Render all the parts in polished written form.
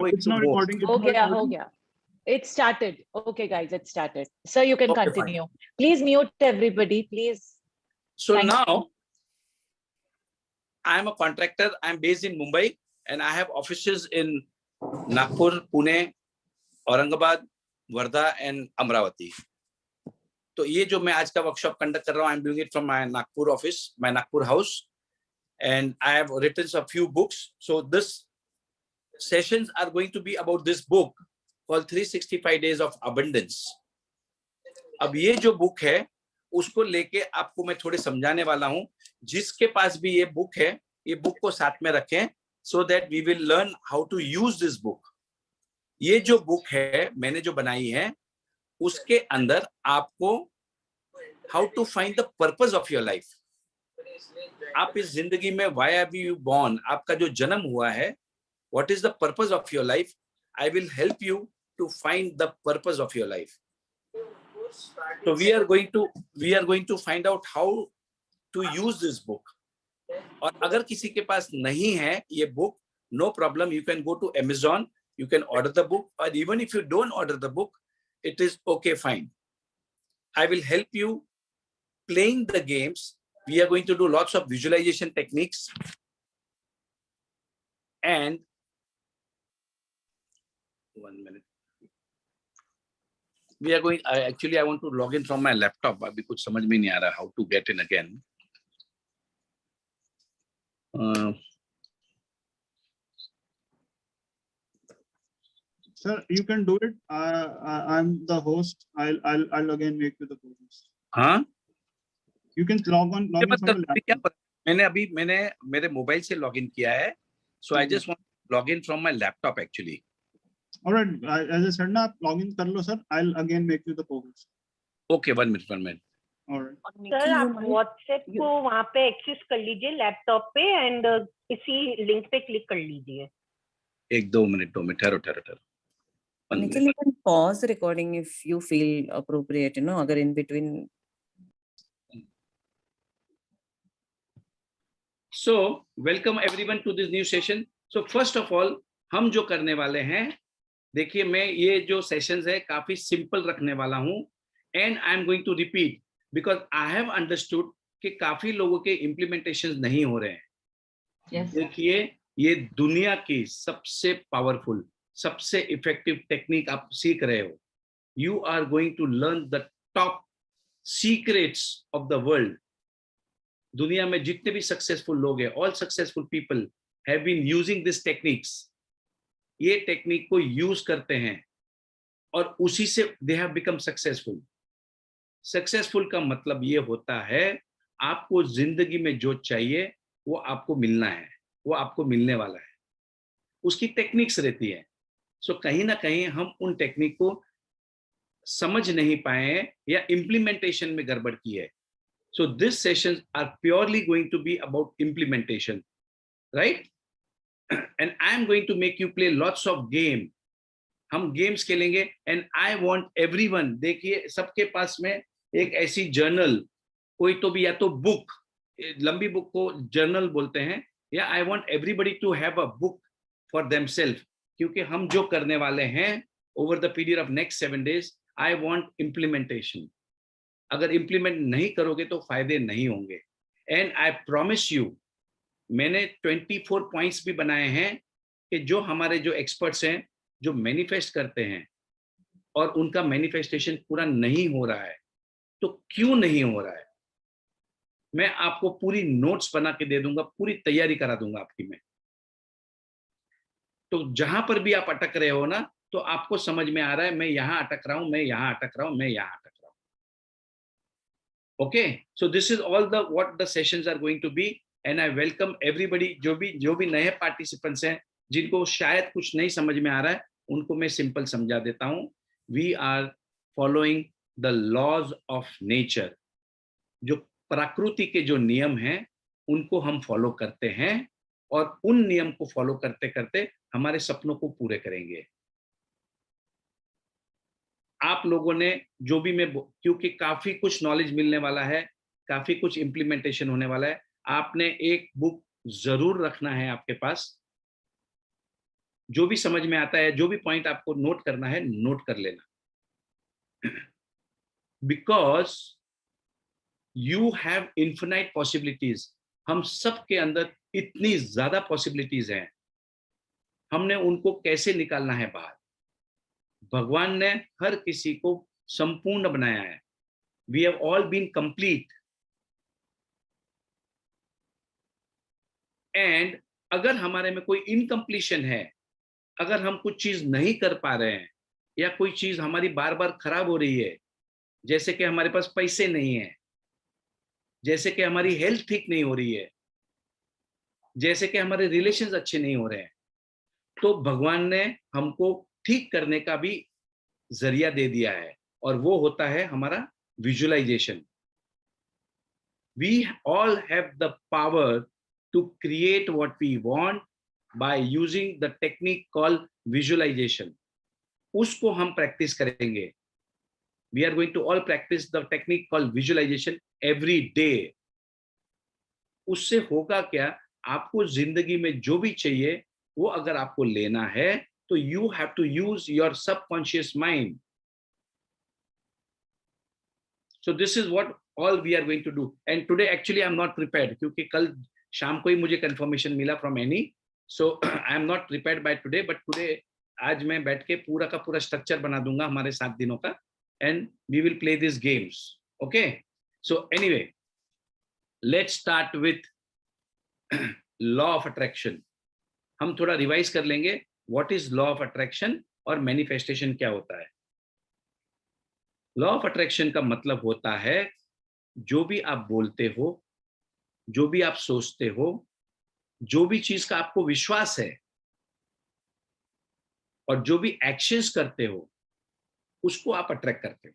It's not recording. हो गया. It started. Okay, guys, it started. So you can continue. Fine. Please mute everybody, please. So Thank now, you. I am a contractor. I am based in Mumbai, and I have offices in Nagpur, Pune, Aurangabad, Wardha, and Amravati. तो ये जो मैं आज का workshop conduct कर रहा हूँ, I am doing it from my Nagpur office, my Nagpur house, and I have written a few books. So this sessions are going to be about this book called 365 Days of Abundance. अब ये जो book है उसको लेके आपको मैं थोड़े समझाने वाला हूँ. जिसके पास भी ये बुक है, ये बुक को साथ में रखें, so that we will learn how to use this book. ये जो बुक है मैंने जो बनाई है उसके अंदर आपको how to find the purpose of your life. आप इस जिंदगी में why are you born, आपका जो जन्म हुआ है, what is the purpose of your life? I will help you to find the purpose of your life. So we are going to find out how to use this book. और अगर किसी के पास नहीं है ये book, no problem, you can go to Amazon, you can order the book, or even if you don't order the book, it is okay, fine. I will help you playing the games. We are going to do lots of visualization techniques, and 1 minute. We are going. Actually, I want to log in from my laptop. अभी कुछ समझ में नहीं आ रहा how to get in again. Sir, you can do it. I'm the host. I'll again make you the co-host. हाँ? You can log in from your laptop. मैंने मेरे mobile से लॉग इन किया है. So I just want to log in from my laptop actually. All right. As I said ना, आप log in कर लो sir. I'll again make you the co-host. Okay, 1 minute. All right. Sir आप WhatsApp को वहाँ पे access कर लीजिए laptop पे एंड इसी लिंक पे क्लिक कर लीजिए. 2 मिनट ठहरो. Nikhil, you can pause the recording if you feel appropriate, अगर in between. So welcome everyone to this new session. So first of all, हम जो करने वाले हैं, देखिए मैं ये जो सेशंस है काफी सिंपल रखने वाला हूँ, and I am going to repeat because I have understood कि काफी लोगों के implementations नहीं हो रहे हैं. Yes. देखिए ये दुनिया की सबसे पावरफुल, सबसे इफेक्टिव टेक्निक आप सीख रहे हो. You are going to learn the top secrets of the world. दुनिया में जितने भी सक्सेसफुल लोग हैं, all successful people have been using these techniques. ये टेक्निक को यूज करते हैं और उसी से they have become successful. Successful का मतलब ये होता है आपको जिंदगी में जो चाहिए वो आपको मिलना है, वो आपको मिलने वाला है. उसकी टेक्निक्स रहती है. सो कहीं ना कहीं हम उन टेक्निक को समझ नहीं पाए हैं या इम्प्लीमेंटेशन में गड़बड़ की है. So these sessions are purely going to be about implementation, right? And I am going to make you play lots of game. हम गेम्स खेलेंगे and I want everyone, देखिए सबके पास में एक ऐसी जर्नल, कोई तो भी या तो बुक, लंबी बुक को जर्नल बोलते हैं, या I want everybody to have a book for themselves, क्योंकि हम जो करने वाले हैं over the period of next 7 days, I want implementation. अगर इम्प्लीमेंट नहीं करोगे तो फायदे नहीं होंगे. एंड आई प्रॉमिस यू, मैंने 24 पॉइंट्स भी बनाए हैं कि जो हमारे जो एक्सपर्ट्स हैं, जो मैनिफेस्ट करते हैं और उनका मैनिफेस्टेशन पूरा नहीं हो रहा है, तो क्यों नहीं हो रहा है, मैं आपको पूरी नोट्स बना के दे दूंगा, पूरी तैयारी करा दूंगा आपकी मैं. तो जहां पर भी आप अटक रहे हो ना, तो आपको समझ में आ रहा है मैं यहां अटक रहा हूं, मैं यहां अटक रहा हूं, मैं यहां अटक रहा हूं. Okay, so this is all the what the sessions are going to be, and I welcome everybody. जो भी नए participants हैं, जिनको शायद कुछ नहीं समझ में आ रहा है, उनको मैं सिंपल समझा देता हूँ. We are following the laws of nature. जो प्रकृति के जो नियम हैं, उनको हम फॉलो करते हैं और उन नियम को फॉलो करते करते हमारे सपनों को पूरे करेंगे. आप लोगों ने जो भी मैं, क्योंकि काफी कुछ नॉलेज मिलने वाला है, काफी कुछ इम्प्लीमेंटेशन होने वाला है, आपने एक बुक जरूर रखना है आपके पास. जो भी समझ में आता है, जो भी पॉइंट आपको नोट करना है, नोट कर लेना। Because you have infinite possibilities. हम सब के अंदर इतनी ज्यादा पॉसिबिलिटीज हैं, हमने उनको कैसे निकालना है बाहर। भगवान ने हर किसी को संपूर्ण बनाया है। We have all been complete. And अगर हमारे में कोई इनकम्प्लीशन है, अगर हम कुछ चीज नहीं कर पा रहे हैं, या कोई चीज हमारी बार बार खराब हो रही है, जैसे कि हमारे पास पैसे नहीं है, जैसे कि हमारी हेल्थ ठीक नहीं हो रही है, जैसे कि हमारे रिलेशंस अच्छे नहीं हो रहे हैं, तो भगवान ने हमको ठीक करने का भी जरिया दे दिया है, और वो होता है हमारा visualization. We all have the power to create what we want by using the technique called visualization. उसको हम प्रैक्टिस करेंगे। We are going to all practise the technique called visualization every day. उससे होगा क्या, आपको जिंदगी में जो भी चाहिए वो अगर आपको लेना है, तो you have to use your subconscious mind. So this is what all we are going to do. And today actually I am not prepared, क्योंकि कल शाम को ही मुझे कंफर्मेशन मिला from Annie, so I am not prepared by today, but today आज मैं बैठ के पूरा का पूरा स्ट्रक्चर बना दूंगा हमारे 7 दिनों का, and we will play this games. Okay, so anyway, let's start with law of attraction. हम थोड़ा रिवाइज कर लेंगे what is law of attraction और मैनिफेस्टेशन क्या होता है। लॉ ऑफ अट्रैक्शन का मतलब होता है, जो भी आप बोलते हो, जो भी आप सोचते हो, जो भी चीज का आपको विश्वास है, और जो भी एक्शंस करते हो, उसको आप अट्रैक्ट करते हो।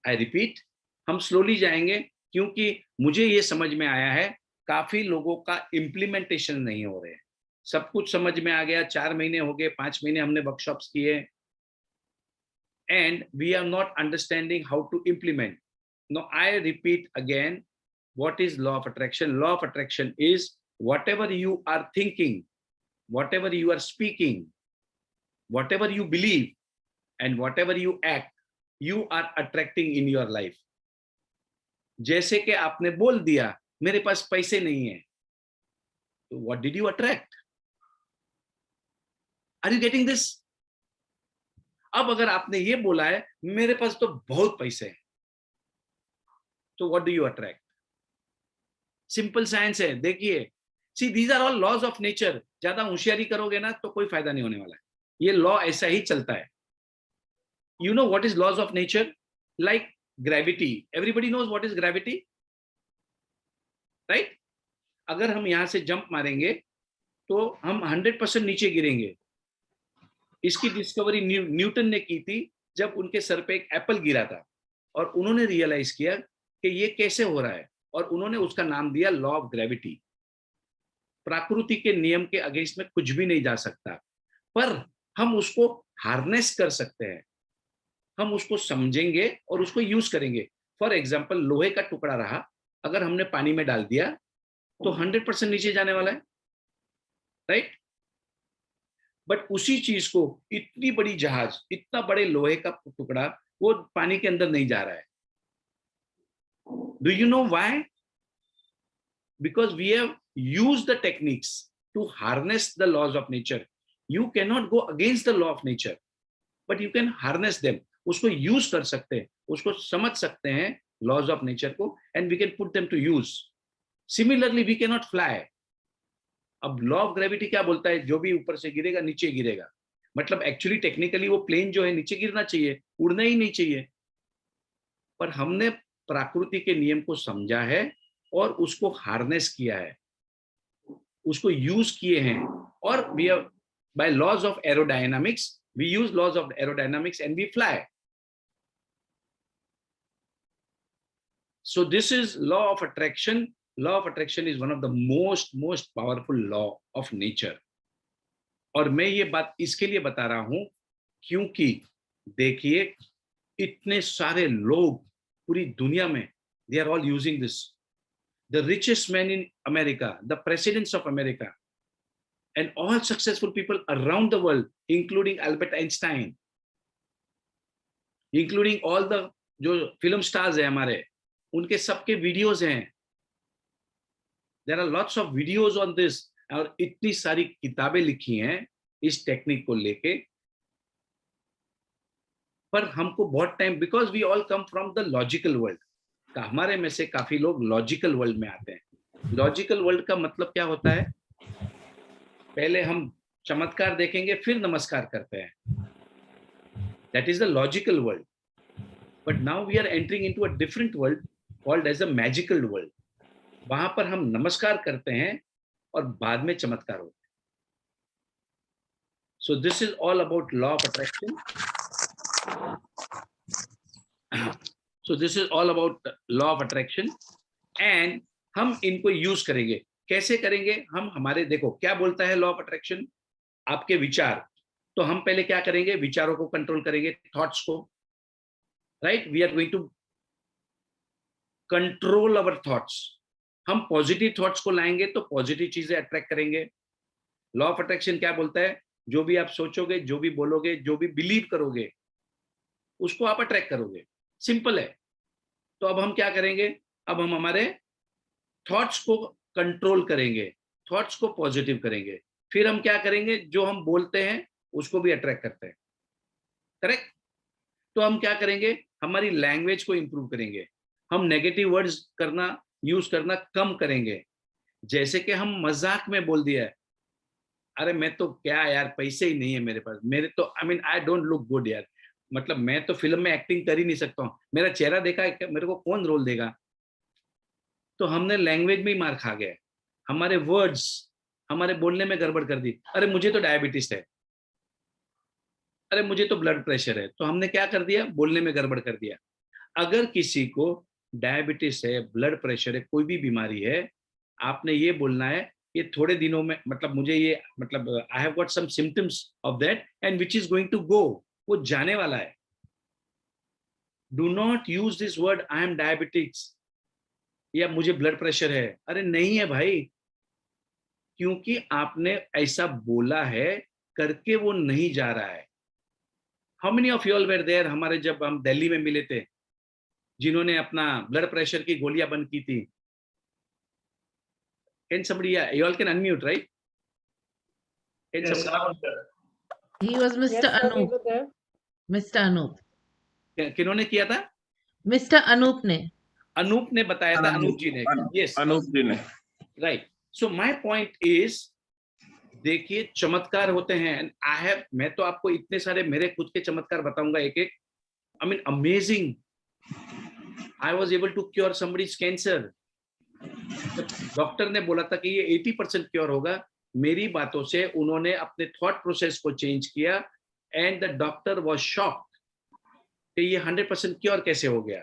आई रिपीट, हम स्लोली जाएंगे, क्योंकि मुझे ये समझ में आया है काफी लोगों का इम्प्लीमेंटेशन नहीं हो रहे हैं। सब कुछ समझ में आ गया, 4 महीने हो गए, 5 महीने हमने वर्कशॉप्स किए, and we are not understanding how to implement. No, I repeat again, what is law of attraction? Law of attraction is whatever you are thinking, whatever you are speaking, whatever you believe, and whatever you act, you are attracting in your life. जैसे कि आपने बोल दिया मेरे पास पैसे नहीं है, तो what did you attract? Are you getting this? अब अगर आपने ये बोला है मेरे पास तो बहुत पैसे हैं, तो what do you attract? Simple science है, देखिए। See, these are all laws of nature. ज्यादा होशियारी करोगे ना तो कोई फायदा नहीं होने वाला है। ये लॉ ऐसा ही चलता है। You know what is laws of nature? Like gravity. Everybody knows what is gravity, right? अगर हम यहां से जंप मारेंगे तो हम 100% नीचे गिरेंगे। इसकी डिस्कवरी न्यूटन ने की थी, जब उनके सर पे एक एप्पल गिरा था, और उन्होंने रियलाइज किया कि ये कैसे हो रहा है, और उन्होंने उसका नाम दिया लॉ ऑफ ग्रेविटी। प्रकृति के नियम के अगेंस्ट में कुछ भी नहीं जा सकता, पर हम उसको हार्नेस कर सकते हैं। हम उसको समझेंगे और उसको यूज करेंगे। फॉर एग्जाम्पल, लोहे का टुकड़ा रहा, अगर हमने पानी में डाल दिया तो 100% नीचे जाने वाला है, राइट? बट उसी चीज को इतनी बड़ी जहाज, इतना बड़े लोहे का टुकड़ा, वो पानी के अंदर नहीं जा रहा है। Do you know why? Because we have used the techniques to harness the laws of nature. You cannot go against the law of nature, but you can harness them. उसको use कर सकते हैं, उसको समझ सकते हैं laws of nature को, and we can put them to use. Similarly, we cannot fly. अब law of gravity क्या बोलता है? जो भी ऊपर से गिरेगा नीचे गिरेगा। मतलब एक्चुअली टेक्निकली वो प्लेन जो है नीचे गिरना चाहिए, उड़ना ही नहीं चाहिए। पर हमने प्रकृति के नियम को समझा है और उसको हार्नेस किया है, उसको यूज किए हैं, और we have by laws of aerodynamics, we use laws of aerodynamics and we fly. So this is law of attraction. Law of attraction is one of the most powerful law of nature. और मैं ये बात इसके लिए बता रहा हूं क्योंकि देखिए, इतने सारे लोग पूरी दुनिया में, they are all using this. The richest man in America, the presidents of America, and all successful people around the world, including Albert Einstein, including all the जो film stars हैं हमारे, उनके सबके videos हैं. There are lots of videos on this. और इतनी सारी किताबें लिखी हैं इस टेक्निक को लेके. पर हमको बहुत time, because we all come from the logical world. हमारे में से काफी लोग लॉजिकल वर्ल्ड में आते हैं. लॉजिकल वर्ल्ड का मतलब क्या होता है? पहले हम चमत्कार देखेंगे फिर नमस्कार करते हैं. That is the logical world. But now we are entering into a different world called as a magical world. वहां पर हम नमस्कार करते हैं और बाद में चमत्कार होते हैं. सो this is all about law of attraction. So this is all about law of attraction, and हम इनको यूज करेंगे. कैसे करेंगे हम? हमारे देखो क्या बोलता है लॉ ऑफ अट्रैक्शन, आपके विचार. तो हम पहले क्या करेंगे? विचारों को कंट्रोल करेंगे, थॉट्स को. Right, we are going to control our thoughts. हम पॉजिटिव थॉट्स को लाएंगे तो पॉजिटिव चीजें अट्रैक्ट करेंगे. लॉ ऑफ अट्रैक्शन क्या बोलता है? जो भी आप सोचोगे, जो भी बोलोगे, जो भी बिलीव करोगे, उसको आप अट्रैक्ट करोगे. सिंपल है. तो अब हम क्या करेंगे? अब हम हमारे थॉट्स को कंट्रोल करेंगे, थॉट्स को पॉजिटिव करेंगे. फिर हम क्या करेंगे? जो हम बोलते हैं उसको भी अट्रैक्ट करते हैं. करेक्ट. तो हम क्या करेंगे? हमारी लैंग्वेज को इंप्रूव करेंगे. हम नेगेटिव वर्ड्स यूज करना कम करेंगे. जैसे कि हम मजाक में बोल दिया है, अरे मैं तो क्या यार, पैसे ही नहीं है मेरे पास, मेरे तो आई डोंट लुक गुड यार, मतलब मैं तो फिल्म में एक्टिंग कर ही नहीं सकता हूँ, मेरा चेहरा देखा है, मेरे को कौन रोल देगा. तो हमने लैंग्वेज में ही मार खा गया. हमारे वर्ड्स, हमारे बोलने में गड़बड़ कर दी. अरे मुझे तो डायबिटीज है, अरे मुझे तो ब्लड प्रेशर है. तो हमने क्या कर दिया? बोलने में गड़बड़ कर दिया. अगर किसी को डायबिटीज है, ब्लड प्रेशर है, कोई भी बीमारी है, आपने ये बोलना है ये थोड़े दिनों में, मतलब मुझे ये, मतलब I have got some symptoms of that and which is going to go. वो जाने वाला है. Do not use this word I am diabetics या मुझे ब्लड प्रेशर है. अरे नहीं है भाई, क्योंकि आपने ऐसा बोला है, करके वो नहीं जा रहा है. How many of you all were there, हमारे जब हम दिल्ली में मिले थे, जिन्होंने अपना ब्लड प्रेशर की गोलियां बंद की थी. Can somebody, you all can unmute, right? Can Yes, somebody, He was Mr. Anup. Mr. Anup. किन्होंने किया था? Mr. Anup ने. अनूप ने बताया था. अनूप जी ने. Yes. अनूप जी ने. Right. So my point is, देखिए चमत्कार होते हैं. मैं तो आपको इतने सारे मेरे खुद के चमत्कार बताऊंगा एक एक. I mean amazing. I was able to cure somebody's cancer. Doctor ने बोला था कि ये 80% क्योर होगा. मेरी बातों से उन्होंने अपने थॉट प्रोसेस को चेंज किया and the doctor was shocked कि ये 100% क्योर कैसे हो गया.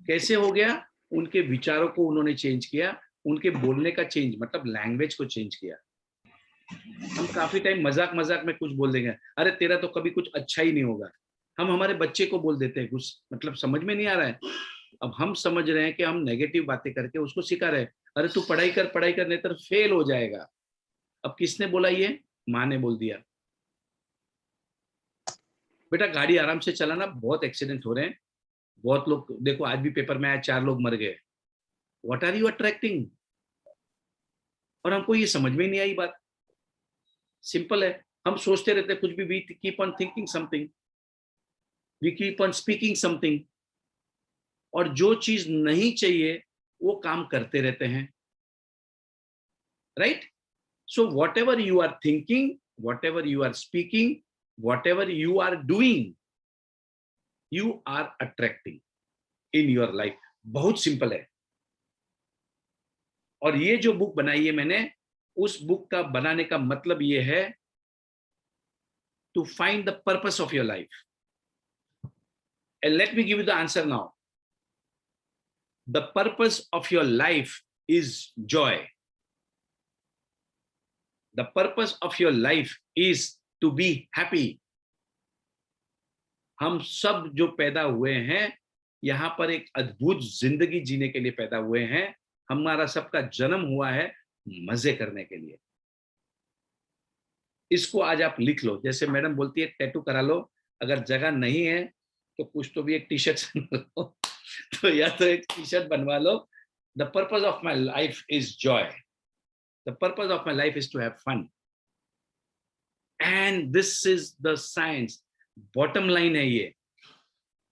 कैसे हो गया? उनके विचारों को उन्होंने चेंज किया, उनके बोलने का चेंज, मतलब लैंग्वेज को चेंज किया. हम काफी टाइम मजाक मजाक में कुछ बोल देंगे, अरे तेरा तो कभी कुछ अच्छा ही नहीं होगा. हम हमारे बच्चे को बोल देते हैं कुछ, मतलब समझ में नहीं आ रहा है. अब हम समझ रहे हैं कि हम नेगेटिव बातें करके उसको सिखा रहे हैं, अरे तू पढ़ाई कर नहीं तो फेल हो जाएगा. अब किसने बोला ये? माँ ने बोल दिया. बेटा गाड़ी आराम से चलाना, बहुत एक्सीडेंट हो रहे हैं, बहुत लोग, देखो आज भी पेपर में आया 4 लोग मर गए. What are you attracting? और हमको ये समझ में नहीं आई बात. सिंपल है, हम सोचते रहते कुछ भी, we keep on thinking something, we keep on speaking something, और जो चीज नहीं चाहिए वो काम करते रहते हैं. Right? So whatever you are thinking, whatever you are speaking, whatever you are doing, you are attracting in your life. बहुत सिंपल है. और ये जो बुक बनाई है मैंने, उस बुक का बनाने का मतलब ये है to find the purpose of your life. And let me give you the answer now. The purpose of your life is joy. The purpose of your life is to be happy. हम सब जो पैदा हुए हैं यहाँ पर एक अद्भुत जिंदगी जीने के लिए पैदा हुए हैं. हमारा सबका जन्म हुआ है मजे करने के लिए. इसको आज आप लिख लो। जैसे मैडम बोलती है टैटू करा लो, अगर जगह नहीं है तो कुछ तो भी एक टी शर्ट लो, तो या तो एक टी शर्ट बनवा लो। The purpose of my life is joy, the purpose of my life is to have fun, and this is the science. Bottom line है ये।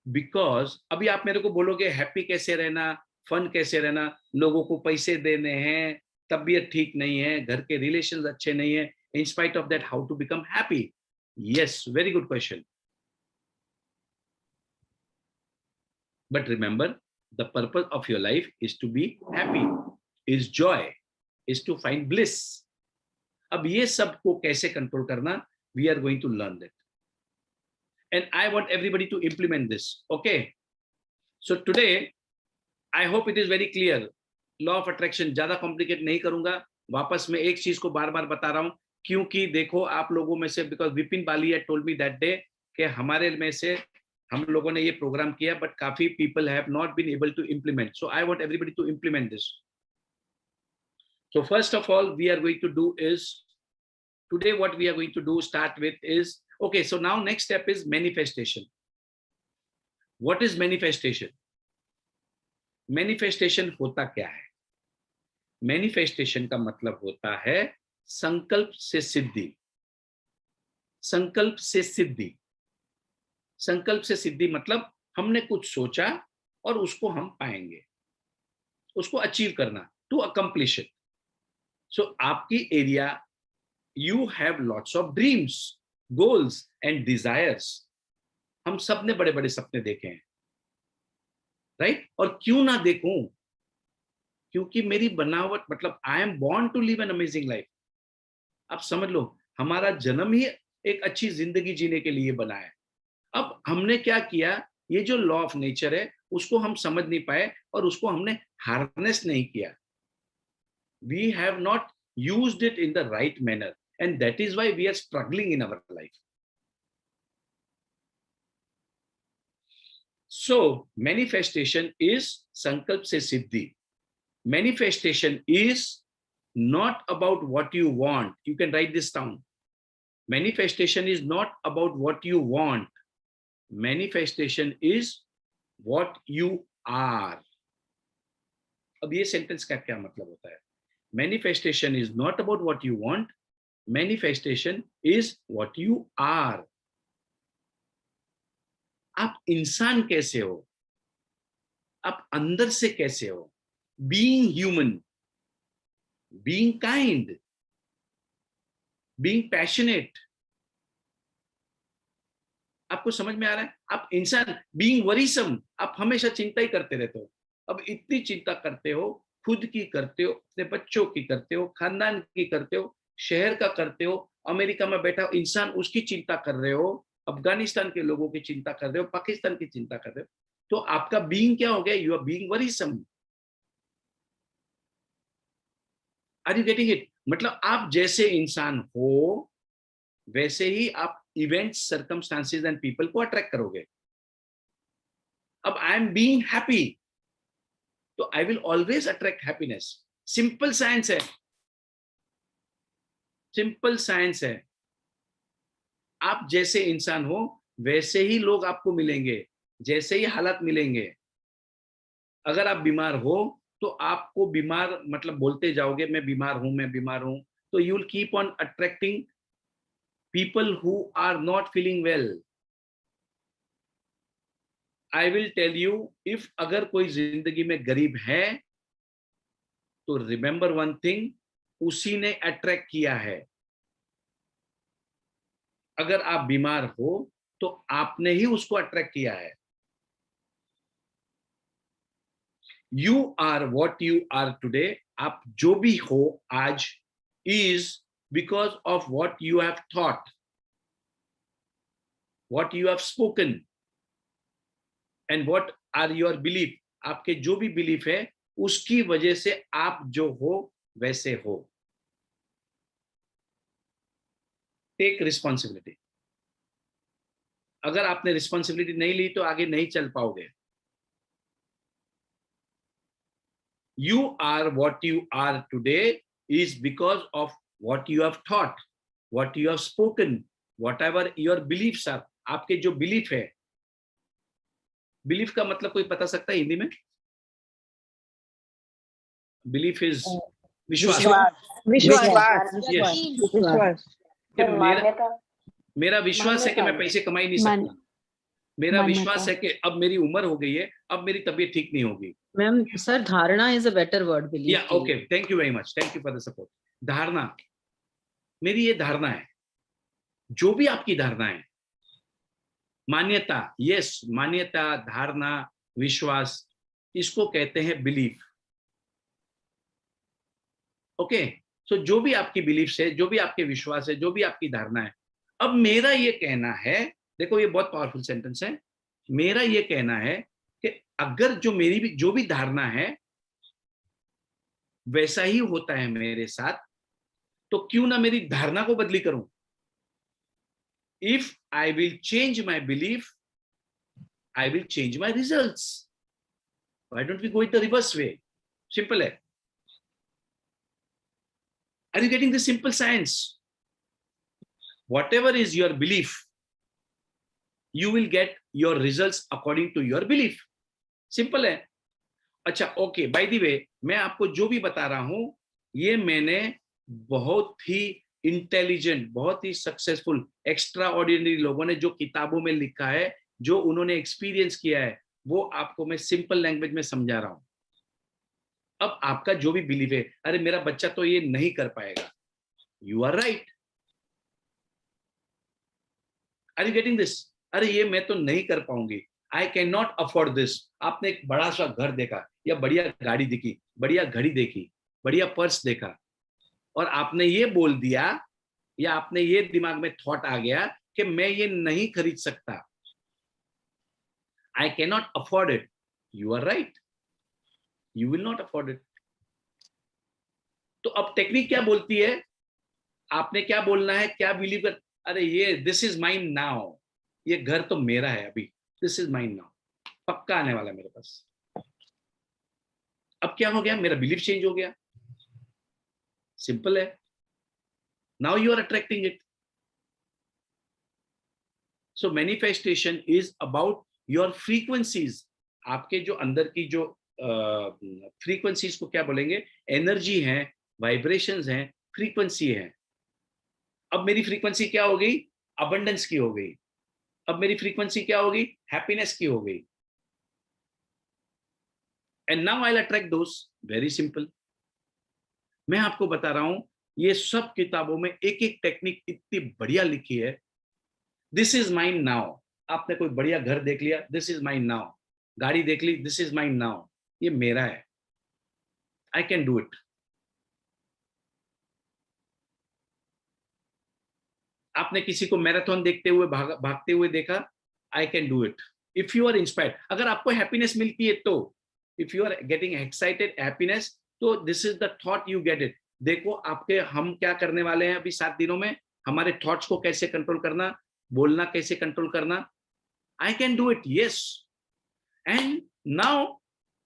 बिकॉज अभी आप मेरे को बोलोगे हैप्पी कैसे रहना, फन कैसे रहना, लोगों को पैसे देने हैं, तबीयत ठीक नहीं है, घर के रिलेशंस अच्छे नहीं है, in spite of that how to become happy? Yes, very good question. But remember, the purpose of your life is to be happy, is joy, is to find bliss. अब ये सब को कैसे कंट्रोल करना, we are going to learn that, and I want everybody to implement this. Okay, so today I hope it is very clear. Law of attraction ज्यादा complicate नहीं करूंगा, वापस मैं एक चीज को बार बार बता रहा हूं, क्योंकि देखो आप लोगों में से, because Vipin Bali had told me that day कि हमारे में से हम लोगों ने ये प्रोग्राम किया, बट काफी people have not been able to implement. So I want everybody to implement this. So first of all, we are going to do is, today what we are going to do, start with is, okay, so now next step is manifestation. What is manifestation? Manifestation होता क्या है? Manifestation का मतलब होता है संकल्प से सिद्धि. संकल्प से सिद्धि. संकल्प से सिद्धि मतलब हमने कुछ सोचा और उसको हम पाएंगे, उसको अचीव करना, to accomplish it. So आपकी area, you have lots of dreams, goals and desires. हम सब ने बड़े बड़े सपने देखे हैं, राइट? और क्यों ना देखूं? क्योंकि मेरी बनावट, मतलब I am born to live an amazing life. आप समझ लो, हमारा जन्म ही एक अच्छी जिंदगी जीने के लिए बना है. अब हमने क्या किया, ये जो लॉ ऑफ नेचर है उसको हम समझ नहीं पाए और उसको हमने हार्नेस नहीं किया. We have not used it in the right manner, and that is why we are struggling in our life. So manifestation is sankalp se siddhi. Manifestation is not about what you want. You can write this down. Manifestation is not about what you want. Manifestation is what you are. अब ये sentence का क्या मतलब होता है? Manifestation is not about what you want. Manifestation is what you are. आप इंसान कैसे हो? आप अंदर से कैसे हो? Being human, being kind, being passionate. आपको समझ में आ रहा है? आप इंसान, being worrisome, आप हमेशा चिंता ही करते रहते हो. अब इतनी चिंता करते हो, खुद की करते हो, अपने बच्चों की करते हो, खानदान की करते हो, शहर का करते हो, अमेरिका में बैठा इंसान उसकी चिंता कर रहे हो, अफगानिस्तान के लोगों की चिंता कर रहे हो, पाकिस्तान की चिंता कर रहे हो, तो आपका बीइंग क्या हो गया? You are being worrisome. Are you getting it? मतलब आप जैसे इंसान हो वैसे ही आप इवेंट्स, सर्कमस्टांसेस एंड पीपल को अट्रैक्ट करोगे. अब आई एम बीइंग हैप्पी, तो I will always attract happiness. Simple science है, सिंपल साइंस है. आप जैसे इंसान हो वैसे ही लोग आपको मिलेंगे, जैसे ही हालात मिलेंगे. अगर आप बीमार हो तो आपको बीमार, मतलब बोलते जाओगे मैं बीमार हूं, मैं बीमार हूं, तो you will keep on attracting people who are not feeling well. I will tell you, if अगर कोई जिंदगी में गरीब है तो remember one thing, उसी ने अट्रैक्ट किया है. अगर आप बीमार हो तो आपने ही उसको अट्रैक्ट किया है. You are what you are today. आप जो भी हो आज is because of what you have thought, what you have spoken. And what are your belief? आपके जो भी बिलीफ है उसकी वजह से आप जो हो वैसे हो. Take responsibility. अगर आपने रिस्पॉन्सिबिलिटी नहीं ली तो आगे नहीं चल पाओगे. You are what you are today is because of what you have thought. what you have spoken, whatever your beliefs are, आपके जो बिलीफ है, बिलीफ का मतलब कोई बता सकता है हिंदी में? बिलीफ इज विश्वास। विश्वास। मेरा विश्वास है कि मैं पैसे कमा ही नहीं सकता। मेरा विश्वास है कि अब मेरी उम्र हो गई है, अब मेरी तबीयत ठीक नहीं होगी। Ma'am, sir, dharana is a better word. Believe. या okay, thank you very much, thank you for the support. धारणा, मेरी ये धारणा है, जो भी आपकी धारणा है, मान्यता, यस, मान्यता, धारणा, विश्वास, इसको कहते हैं बिलीफ। ओके, सो जो भी आपकी बिलीफ है, जो भी आपके विश्वास है, जो भी आपकी धारणा है, अब मेरा ये कहना है, देखो ये बहुत पावरफुल सेंटेंस है, मेरा ये कहना है कि अगर जो मेरी भी जो भी धारणा है वैसा ही होता है मेरे साथ, तो क्यों ना मेरी धारणा को बदली करूं। If I will change my belief, I will change my results. Why don't we go in the reverse way? Simple है। Are you getting the simple science? Whatever is your belief, you will get your results according to your belief. Simple है। अच्छा, okay, by the way, मैं आपको जो भी बता रहा हूं, ये मैंने बहुत ही इंटेलिजेंट, बहुत ही सक्सेसफुल, एक्स्ट्रा ऑर्डिनरी लोगों ने जो किताबों में लिखा है, जो उन्होंने एक्सपीरियंस किया है, वो आपको मैं सिंपल लैंग्वेज में समझा रहा हूं। अब आपका जो भी बिलीव है, अरे मेरा बच्चा तो ये नहीं कर पाएगा, you are right. Are you getting this? अरे ये मैं तो नहीं कर पाऊंगी, I cannot afford this. आपने एक बड़ा सा घर देखा, या बढ़िया गाड़ी देखी, बढ़िया घड़ी देखी, बढ़िया पर्स देखा, और आपने ये बोल दिया, या आपने ये दिमाग में थॉट आ गया कि मैं ये नहीं खरीद सकता, I cannot afford it. You are right. You will not afford it. तो अब टेक्निक क्या बोलती है? आपने क्या बोलना है, क्या बिलीव कर, अरे ये दिस इज माइन नाउ, ये घर तो मेरा है अभी, दिस इज माइन नाउ, पक्का आने वाला है मेरे पास। अब क्या हो गया, मेरा बिलीफ चेंज हो गया। सिंपल है। Now you are attracting it. So manifestation is about your frequencies. आपके जो अंदर की जो फ्रीक्वेंसीज को क्या बोलेंगे, एनर्जी है, वाइब्रेशंस हैं, फ्रीक्वेंसी है। अब मेरी फ्रीक्वेंसी क्या हो गई, अबंडेंस की हो गई। अब मेरी फ्रीक्वेंसी क्या हो गई, हैप्पीनेस की हो गई। And now I will attract those. Very simple. मैं आपको बता रहा हूं, ये सब किताबों में एक एक टेक्निक इतनी बढ़िया लिखी है। This is mine now. आपने कोई बढ़िया घर देख लिया, दिस इज माइन नाउ। गाड़ी देख ली, दिस इज माइन नाउ, ये मेरा है, आई कैन डू इट। आपने किसी को मैराथन देखते हुए भागते हुए देखा, I can do it. If you are inspired, अगर आपको हैप्पीनेस मिलती है तो, if you are getting excited, happiness, तो this is the thought, you get it. देखो आपके, हम क्या करने वाले हैं अभी 7 दिनों में, हमारे थॉट्स को कैसे कंट्रोल करना, बोलना कैसे कंट्रोल करना। I can do it, yes. And now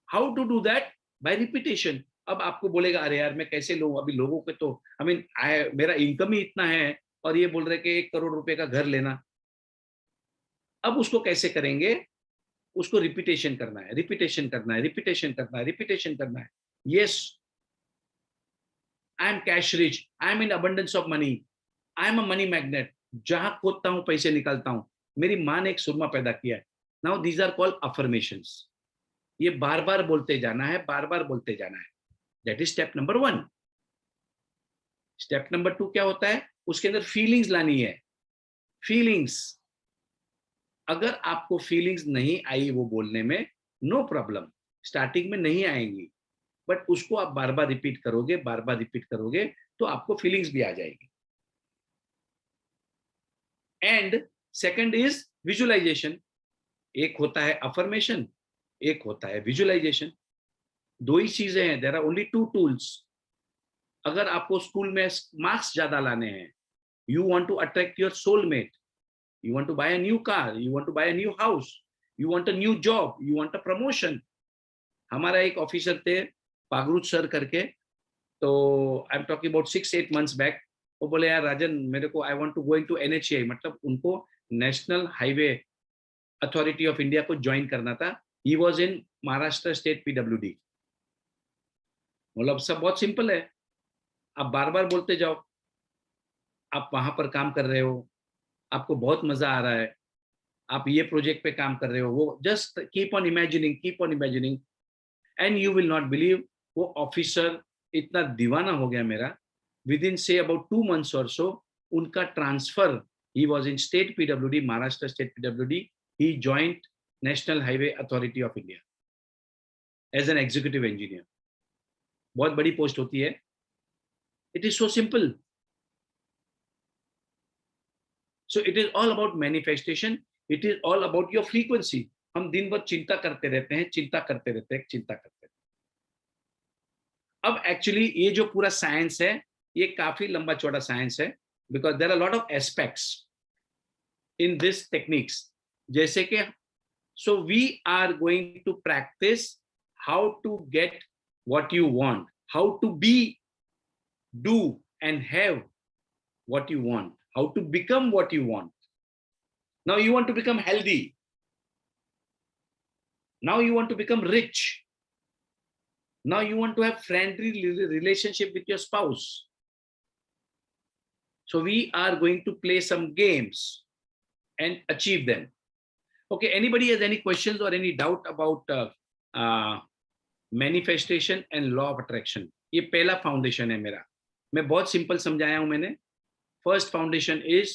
how to do that? By repetition. अब आपको बोलेगा, अरे यार मैं कैसे लूं, अभी लोगों के तो मेरा इनकम ही इतना है, और ये बोल रहे कि 1 करोड़ रुपए का घर लेना। अब उसको कैसे करेंगे? उसको रिपीटेशन करना है, रिपीटेशन करना है, रिपीटेशन करना है, रिपीटेशन करना है। Yes, I am cash rich, I am in abundance of money, I am a money magnet. जहां खोदता हूं पैसे निकालता हूं। मेरी मां ने एक सुरमा पैदा किया है। Now these are called affirmations. ये बार बार बोलते जाना है, बार बार बोलते जाना है। That is step number 1। Step number 2 क्या होता है? उसके अंदर फीलिंग्स लानी है। फीलिंग्स, अगर आपको फीलिंग्स नहीं आई वो बोलने में, नो प्रॉब्लम, स्टार्टिंग में नहीं आएंगी, बट उसको आप बार बार रिपीट करोगे, बार बार रिपीट करोगे, तो आपको फीलिंग्स भी आ जाएगी। And second is visualization. एक होता है अफर्मेशन, एक होता है विजुअलाइजेशन। 2 ही चीजें हैं, देयर आर ओनली 2 टूल्स। अगर आपको स्कूल में मार्क्स ज्यादा लाने हैं, you want to attract your soulmate, you want to buy a new car, you want to buy a new house, you want a new job, you want a promotion. हमारा एक officer थे, पागरुच sir करके, तो I am talking about 6-8 months बैक। वो बोले यार राजन मेरे को I want to going to NHAI, मतलब उनको National Highway Authority of India को ज्वाइन करना था. He was in Maharashtra state PWD. मतलब सब बहुत सिंपल है, आप बार बार बोलते जाओ, आप वहां पर काम कर रहे हो, आपको बहुत मजा आ रहा है, आप ये प्रोजेक्ट पे काम कर रहे हो, वो just keep on imagining and you will not believe, वो ऑफिसर इतना दीवाना हो गया मेरा, with in say about 2 months और सो उनका transfer, he was in state PWD, Maharashtra state PWD, he joined National Highway Authority of India as an executive engineer. बहुत बड़ी पोस्ट होती है. It is so simple. So it is all about manifestation. It is all about your frequency. हम दिन भर चिंता करते रहते हैं. अब एक्चुअली ये जो पूरा साइंस है, ये काफी लंबा चौड़ा साइंस है, because there are a lot of aspects in this techniques. जैसे कि so we are going to practice how to get what you want, how to be, do and have what you want, how to become what you want. Now you want to become healthy. Now you want to become rich. Now you want to have friendly relationship with your spouse. So we are going to play some games and achieve them. Okay, anybody has any questions or any doubt about manifestation and law of attraction? ये पहला foundation है मेरा. मैं बहुत simple समझाया हूं मैंने. First foundation is,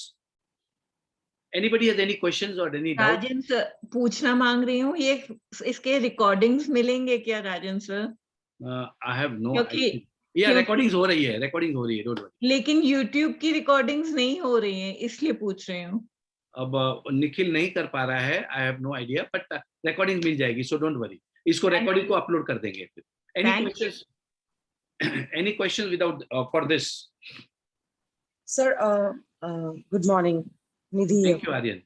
anybody has any questions or any doubt? Rajan sir, पूछना मांग रही हूँ, ये इसके रिकॉर्डिंग्स मिलेंगे क्या राजन सर? I have no क्योंकि idea. Yeah, recordings हो रही है, don't worry. लेकिन YouTube की रिकॉर्डिंग्स नहीं हो रही हैं, इसलिए पूछ रही हूँ. अब निखिल नहीं कर पा रहा है, I have no idea, but recording मिल जाएगी, so don't worry. इसको recording को upload कर देंगे फिर. Any questions? Any questions without for this? Sir, good morning. Nidhi here. Thank you, Aryan.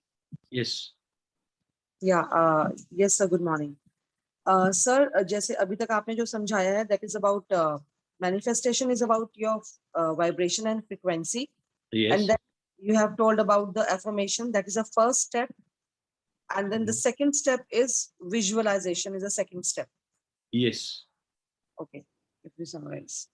Yes. Yeah, yes sir, good morning. Sir, जैसे अभी तक आपने जो समझाया है, that is about manifestation is about your vibration and frequency. Yes. And then you have told about the affirmation, that is the first step. And then the second step is visualization is the second step. Yes. Okay, if we summarize.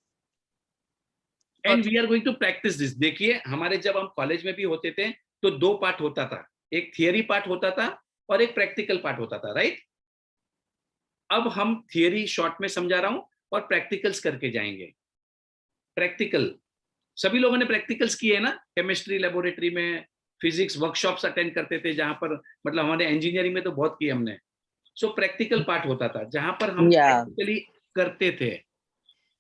And we are going to practice this. देखिए, हमारे जब हम college में भी होते थे तो 2 part होता था, एक थियरी पार्ट होता था और एक प्रैक्टिकल पार्ट होता था, राइट? अब हम थियरी शॉर्ट में समझा रहा हूं और प्रैक्टिकल्स करके जाएंगे. प्रैक्टिकल सभी लोगों ने प्रैक्टिकल्स किए हैं ना, केमिस्ट्री लेबोरेटरी में, फिजिक्स वर्कशॉप्स अटेंड करते थे, जहां पर मतलब हमारे इंजीनियरिंग में तो बहुत किए हमने. सो प्रैक्टिकल पार्ट होता था जहां पर हम प्रैक्टिकली करते थे.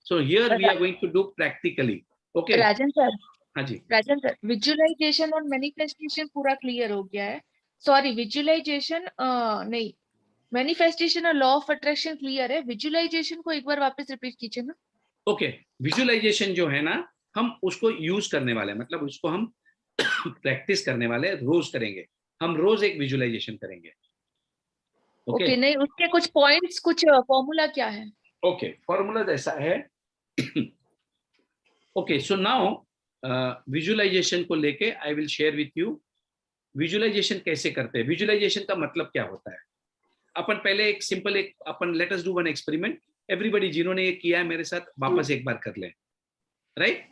So here we are going to do practically. Okay Rajan sir, हाँ जी. राजन सर, विजुअलाइजेशन और मैनिफेस्टेशन पूरा क्लियर हो गया है. सॉरी, विजुअलाइजेशन नहीं, मैनिफेस्टेशन और लॉ ऑफ अट्रैक्शन क्लियर है. विजुअलाइजेशन को एक बार वापस रिपीट कीजिए ना. ओके, विजुअलाइजेशन जो है ना, हम उसको यूज करने वाले हैं, मतलब उसको हम प्रैक्टिस करने वाले हैं, रोज करेंगे. हम रोज एक विजुअलाइजेशन करेंगे. ओके, नहीं उसके कुछ पॉइंट्स, कुछ फॉर्मूला क्या है? ओके, फॉर्मूला ऐसा है. ओके, सो नाउ विजुअलाइजेशन को लेके I will share with you. Visualization कैसे करते हैं, विजुअलाइजेशन का मतलब क्या होता है. अपन पहले एक simple upon let us do one experiment. Everybody जिन्होंने ये किया है मेरे साथ, वापस एक बार कर लें, राइट?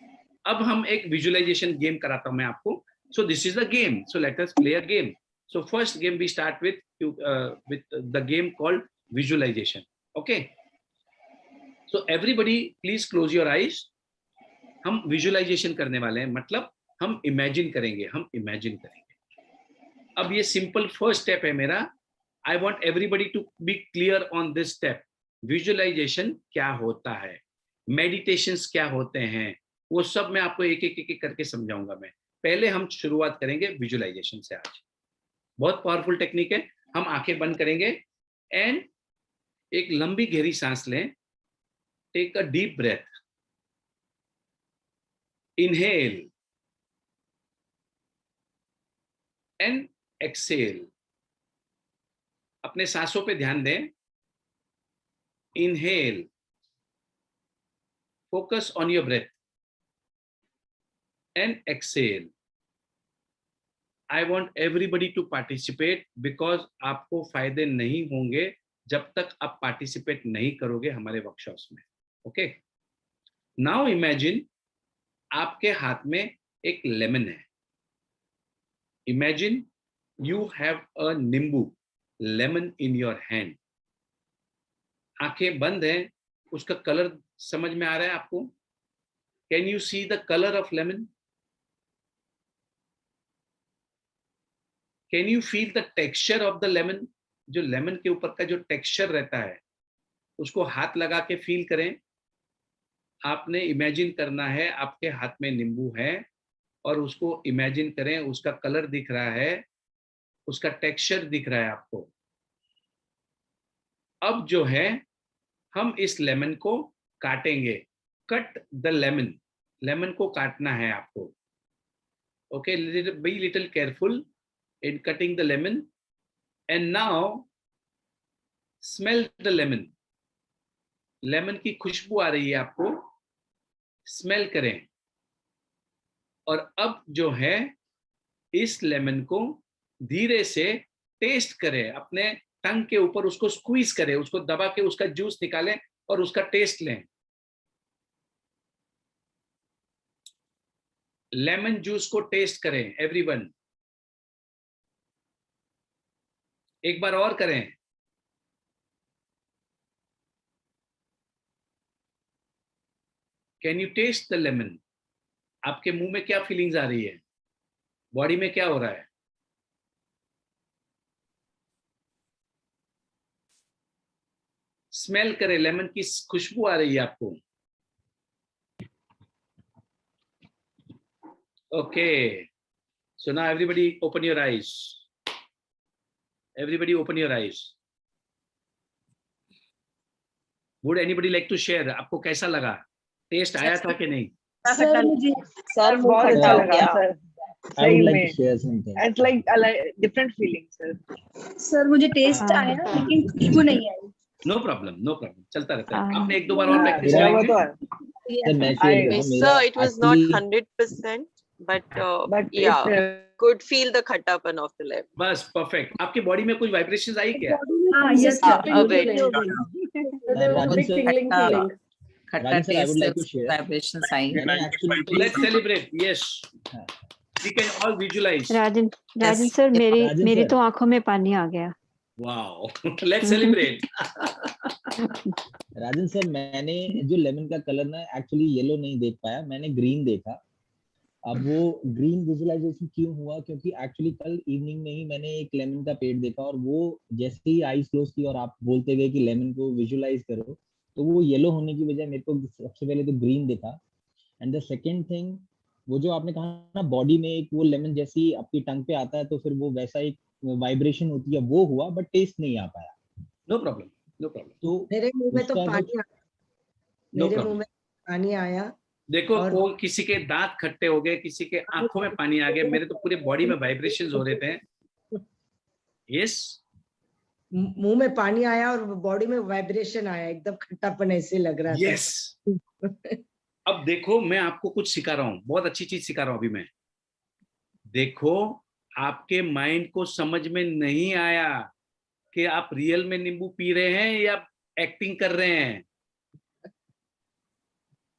अब हम एक विजुअलाइजेशन गेम कराता हूं मैं आपको. So this is the game, so let us play a game. So first game we start with the game called visualization. Okay, so everybody please close your eyes. हम visualisation करने वाले हैं, मतलब हम इमेजिन करेंगे. अब ये सिंपल फर्स्ट स्टेप है मेरा. I want everybody to be clear on this step. Visualization क्या होता है, मेडिटेशंस क्या होते हैं, वो सब मैं आपको एक एक करके समझाऊंगा. मैं पहले हम शुरुआत करेंगे विजुअलाइजेशन से. आज बहुत पावरफुल टेक्निक है. हम आंखें बंद करेंगे एंड एक लंबी गहरी सांस लें. Take a deep breath. Inhale and exhale. अपने सांसों पे ध्यान दें. Inhale. Focus on your breath. and exhale. I want everybody to participate because आपको फायदे नहीं होंगे जब तक आप पार्टिसिपेट नहीं करोगे हमारे वर्कशॉप्स में. ओके, नाउ इमेजिन आपके हाथ में एक लेमन है. इमेजिन यू हैव अ नींबू लेमन इन योर हैंड. आंखें बंद हैं, उसका कलर समझ में आ रहा है आपको? Can you see the colour of lemon? Can you feel the texture of the lemon? जो लेमन के ऊपर का जो टेक्सचर रहता है उसको हाथ लगा के फील करें. आपने इमेजिन करना है आपके हाथ में नींबू है और उसको इमेजिन करें, उसका कलर दिख रहा है, उसका टेक्सचर दिख रहा है आपको. अब जो है हम इस लेमन को काटेंगे. Cut the lemon. लेमन को काटना है आपको. Okay, be little careful in cutting the lemon, and now smell the lemon. Lemon की खुशबू आ रही है आपको, स्मेल करें. और अब जो है इस लेमन को धीरे से टेस्ट करें. अपने टंग के ऊपर उसको स्क्वीज करें, उसको दबा के उसका जूस निकालें और उसका टेस्ट लें. लेमन जूस को टेस्ट करें एवरीवन. एक बार और करें. Can you taste the lemon? आपके मुंह में क्या फीलिंग्स आ रही है? बॉडी में क्या हो रहा है? स्मेल करें. लेमन की खुशबू आ रही है आपको. Okay, so now everybody open your eyes. Everybody open your eyes. Would anybody like to share? आपको कैसा लगा? टेस्ट आया था कि नहीं? सर मुझे बहुत अच्छा लगा सर. सही में it's like different feeling sir. Sir मुझे टेस्ट आया लेकिन खुशबू नहीं आई. No problem, no problem. चलता रहता है. आपने एक दो बार और प्रैक्टिस करेंगे. Sir, it was not 100%, but yeah. Could feel the खट्टापन of the lemon. बस परफेक्ट. आपकी बॉडी में कुछ वाइब्रेशंस आई क्या? Yes, a bit. Rajan sir, I would like to share. Vibrations I. Let's celebrate. Yes. We can all visualize. Rajan sir, मेरी तो आंखों में पानी आ गया. Wow. Let's celebrate. Rajan sir, मैंने जो लेमन का कलर ना एक्चुअली येलो नहीं देख पाया, मैंने ग्रीन देखा. अब वो ग्रीन विजुअलाइजेशन क्यों हुआ? क्योंकि एक्चुअली कल इवनिंग में ही मैंने एक लेमन का पेड़ देखा और वो जैसे ही आईज क्लोज की और आप बोलते गए कि लेमन को विजुअलाइज करो, तो वो येलो होने की बजाय मेरे को सबसे पहले तो ग्रीन दिखा. एंड द सेकंड थिंग, वो जो आपने कहा ना बॉडी में एक वो लेमन जैसी आपकी टंग पे आता है तो फिर वो वैसा एक वाइब्रेशन होती है, वो हुआ बट टेस्ट नहीं आ पाया. No problem, no problem. तो मेरे मुंह में तो पानी आया. मेरे मुंह में पानी आया. देखो, वो किसी के दांत खट्टे हो गए, किसी के आंखों में पानी आ गया. मेरे तो पूरे बॉडी में वाइब्रेशंस हो रहे थे. यस, मुंह में पानी आया और बॉडी में वाइब्रेशन आया. एकदम खट्टापन ऐसे लग रहा था. यस. अब देखो, मैं आपको कुछ सिखा रहा हूँ, बहुत अच्छी चीज सिखा रहा हूँ अभी मैं. देखो, आपके माइंड को समझ में नहीं आया कि आप रियल में नींबू पी रहे हैं या एक्टिंग कर रहे हैं.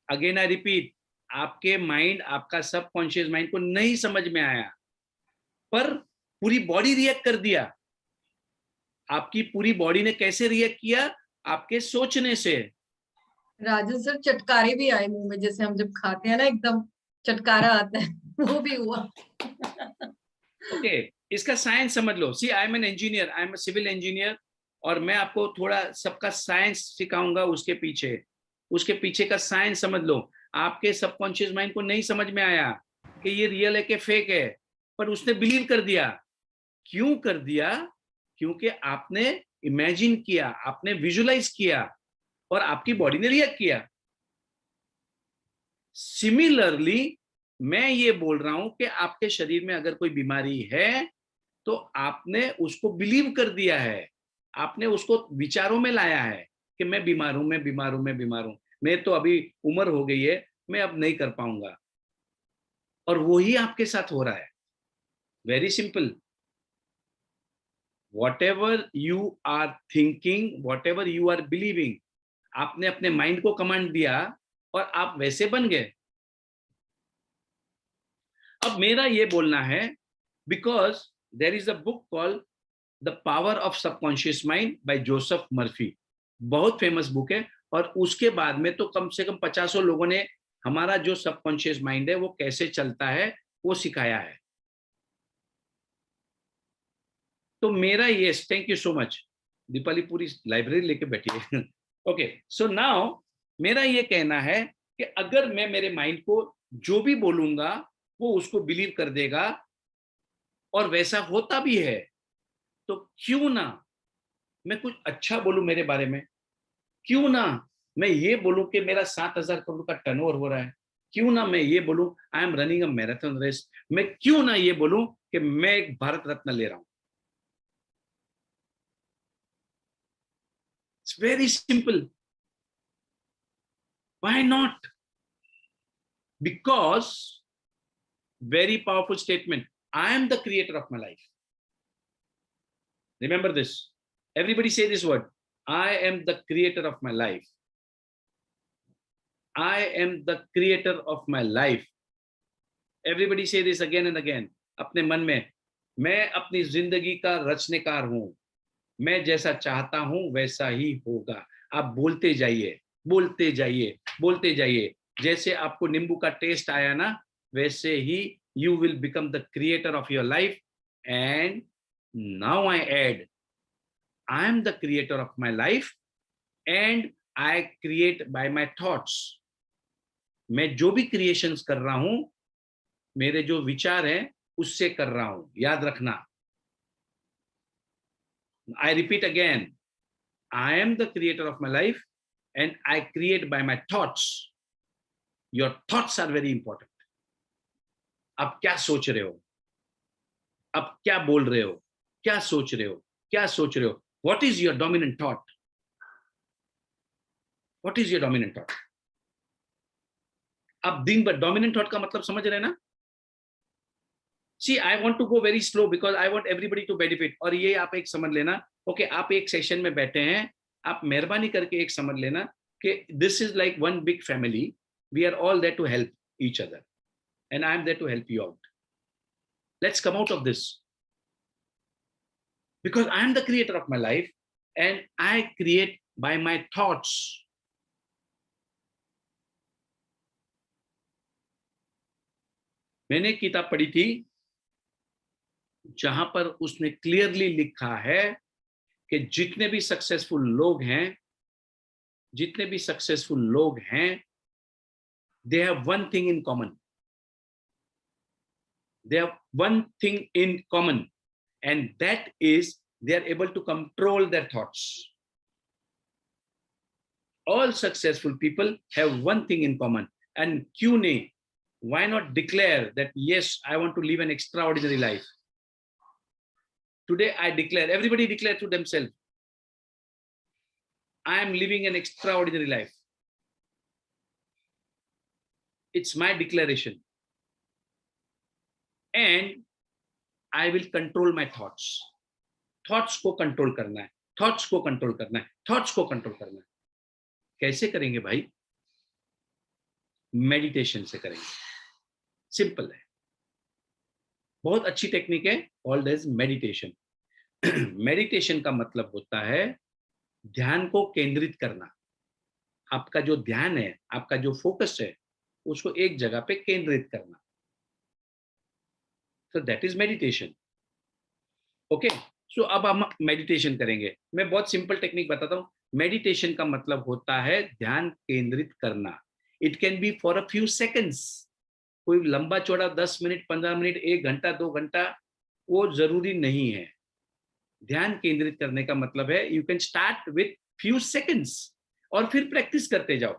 अगेन आई रिपीट, आपके माइंड, आपका सबकॉन्शियस माइंड को नहीं समझ में आया, पर पूरी बॉडी रिएक्ट कर दिया. आपकी पूरी बॉडी ने कैसे रिएक्ट किया? आपके सोचने से. राजन सर, चटकारे भी आए मुंह में, जैसे हम जब खाते हैं ना एकदम चटकारा आता है, वो भी हुआ. ओके, इसका साइंस समझ लो. See, I am an engineer, I am a civil engineer, और मैं आपको थोड़ा सबका साइंस सिखाऊंगा. उसके पीछे का साइंस समझ लो. आपके सबकॉन्शियस माइंड को नहीं समझ में आया कि ये रियल है कि फेक है, पर उसने बिलीव कर दिया. क्यों कर दिया? क्योंकि आपने इमेजिन किया, आपने विजुअलाइज किया और आपकी बॉडी ने रिएक्ट किया. सिमिलरली मैं ये बोल रहा हूं कि आपके शरीर में अगर कोई बीमारी है तो आपने उसको बिलीव कर दिया है, आपने उसको विचारों में लाया है कि मैं बीमार हूं, मैं बीमार हूं, मैं बीमार हूं, मैं तो अभी उम्र हो गई है, मैं अब नहीं कर पाऊंगा. और वो ही आपके साथ हो रहा है। Very simple, whatever you are thinking, whatever you are believing, आपने अपने माइंड को कमांड दिया और आप वैसे बन गए। अब मेरा ये बोलना है, because there is a book called the power of subconscious mind by Joseph Murphy, बहुत फेमस बुक है, और उसके बाद में तो कम से कम 50 लोगों ने हमारा जो सबकॉन्शियस माइंड है वो कैसे चलता है वो सिखाया है। तो मेरा ये, thank you so much, Deepali पूरी लाइब्रेरी लेके बैठी है। ओके, सो नाउ मेरा ये कहना है कि अगर मैं मेरे माइंड को जो भी बोलूंगा वो उसको बिलीव कर देगा और वैसा होता भी है, तो क्यों ना मैं कुछ अच्छा बोलूं मेरे बारे में, क्यों ना मैं ये बोलूं कि मेरा 7,000 करोड़ का टर्नओवर हो रहा है, क्यों ना मैं ये बोलूं I am running a marathon race, मैं क्यों ना ये बोलूं कि मैं एक भारत रत्न ले रहा हूं। It's very simple. Why not? Because very powerful statement. I am the creator of my life. Remember this. Everybody say this word. I am the creator of my life. I am the creator of my life. Everybody say this again and again. अपने मन में, मैं अपनी जिंदगी का रचनेकार हूं, मैं जैसा चाहता हूं वैसा ही होगा। आप बोलते जाइए, बोलते जाइए, बोलते जाइए। जैसे आपको नींबू का टेस्ट आया ना, वैसे ही you will become the creator of your life. And now I add, I am the creator of my life and I create by my thoughts. मैं जो भी क्रिएशंस कर रहा हूं, मेरे जो विचार हैं उससे कर रहा हूं, याद रखना। I repeat again, I am the creator of my life and I create by my thoughts. Your thoughts are very important. आप क्या सोच रहे हो, आप क्या बोल रहे हो, क्या सोच रहे हो, क्या सोच रहे हो? What is your dominant thought? What is your dominant thought? आप दिन भर dominant thought का मतलब समझ रहे हैं ना? See, I want to go very slow because I want everybody to benefit. और ये आप एक समझ लेना, ओके, आप एक सेशन में बैठे हैं, आप मेहरबानी करके एक समझ लेना कि this is like one big family. We are all there to help each other, and I am there to help you out. Let's come out of this, because I am the creator of my life, and I create by my thoughts. मैंने किताब पढ़ी थी जहां पर उसने clearly लिखा है कि जितने भी सक्सेसफुल लोग हैं, जितने भी सक्सेसफुल लोग हैं, they have one thing in common. They have one thing in common, and that is they are able to control their thoughts. All successful people have one thing in common, and क्यों नहीं, why not declare that yes, I want to live an extraordinary life. Today I declare, everybody declare to themselves, I am living an extraordinary life. It's my declaration. And I will control my thoughts. Thoughts को control करना है, thoughts को control करना है, thoughts को control करना है। कैसे करेंगे भाई? मेडिटेशन से करेंगे। सिंपल है, बहुत अच्छी टेक्निक है, कॉल्ड एज मेडिटेशन। मेडिटेशन का मतलब होता है ध्यान को केंद्रित करना। आपका जो ध्यान है, आपका जो फोकस है, उसको एक जगह पे केंद्रित करना। So that is meditation. Okay, so अब हम मेडिटेशन करेंगे। मैं बहुत सिंपल टेक्निक बताता हूँ। मेडिटेशन का मतलब होता है ध्यान केंद्रित करना। It can be for a few seconds. कोई लंबा चौड़ा 10 मिनट, 15 मिनट, 1 घंटा, 2 घंटा, वो जरूरी नहीं है। ध्यान केंद्रित करने का मतलब है you can start with few seconds और फिर प्रैक्टिस करते जाओ,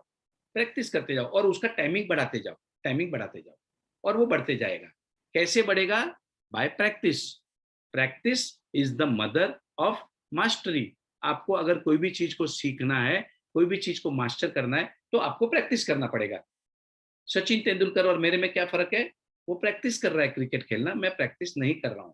प्रैक्टिस करते जाओ और उसका टाइमिंग बढ़ाते जाओ, टाइमिंग बढ़ाते जाओ और वो बढ़ते जाएगा। कैसे बढ़ेगा? Bye practice. Practice is the mother of mastery. आपको अगर कोई भी चीज को सीखना है, कोई भी चीज को मास्टर करना है, तो आपको प्रैक्टिस करना पड़ेगा। सचिन तेंदुलकर और मेरे में क्या फर्क है? वो प्रैक्टिस कर रहा है क्रिकेट खेलना, मैं प्रैक्टिस नहीं कर रहा हूं.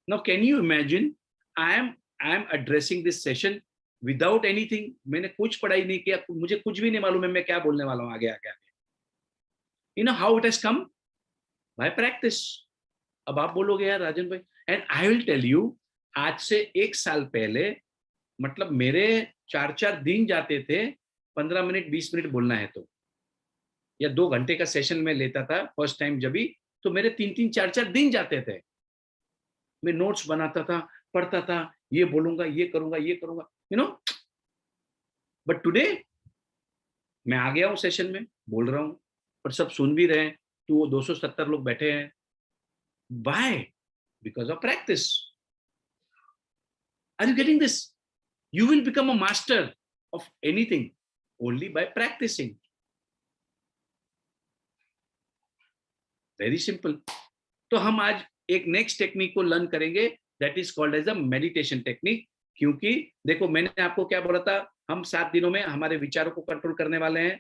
Now can you imagine, I am addressing this session without anything. मैंने कुछ पढ़ाई नहीं किया, मुझे कुछ भी नहीं मालूम है मैं क्या बोलने वाला हूं आगे आगे आगे. You know how it has come? By practice. अब आप बोलोगे यार राजन भाई, and I will tell you, आज से 1 साल पहले मतलब मेरे 4-4 दिन जाते थे 15 मिनट 20 मिनट बोलना है तो, या 2 घंटे का सेशन में लेता था फर्स्ट टाइम जब भी, तो मेरे 3-3 4-4 दिन जाते थे. मैं नोट्स बनाता था, पढ़ता था, ये बोलूंगा, ये करूंगा, ये करूंगा, यू नो. बट टुडे मैं आ गया हूं सेशन में, बोल रहा हूं और सब सुन भी रहे हैं. तो वो 270 लोग बैठे हैं. Why? Because of practice. Are you getting this? You will become a master of anything only by practicing. Very simple. तो हम आज एक नेक्स्ट टेक्निक को लर्न करेंगे, that is called as a meditation technique. क्योंकि देखो मैंने आपको क्या बोला था, हम 7 दिनों में हमारे विचारों को कंट्रोल करने वाले हैं,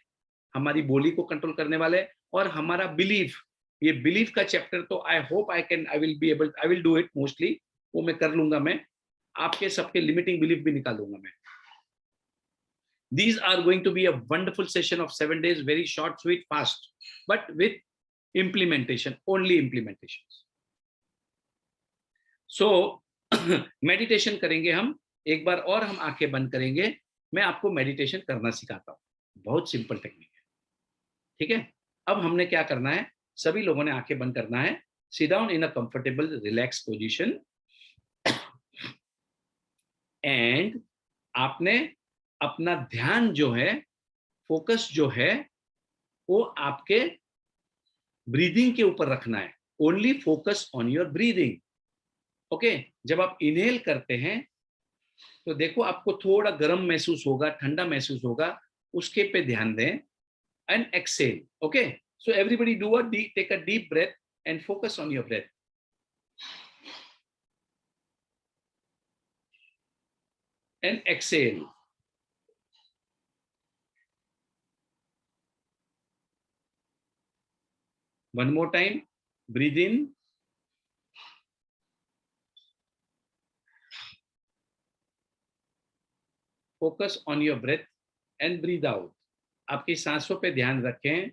हमारी बोली को कंट्रोल करने वाले हैं, और हमारा बिलीफ, ये बिलीफ का चैप्टर तो I hope I will do it mostly, वो मैं कर लूंगा. मैं आपके सबके लिमिटिंग बिलीफ भी निकाल दूंगा मैं. These are going to be a wonderful session of 7 days, very short, sweet, fast, but with implementation, only implementations. So meditation करेंगे हम. एक बार और हम आंखें बंद करेंगे, मैं आपको मेडिटेशन करना सिखाता हूँ. बहुत सिंपल टेक्निक है, ठीक है. अब हमने क्या करना है, सभी लोगों ने आंखें बंद करना है. Sit down in a comfortable, relaxed position. And आपने अपना ध्यान जो है, फोकस जो है, वो आपके ब्रीदिंग के ऊपर रखना है. Only focus on your breathing. Okay. जब आप इनहेल करते हैं तो देखो आपको थोड़ा गर्म महसूस होगा, ठंडा महसूस होगा, उसके पे ध्यान दें. And exhale. Okay. So everybody take a deep breath and focus on your breath. And exhale. One more time. Breathe in. Focus on your breath and breathe out. आपकी सांसों पे ध्यान रखें.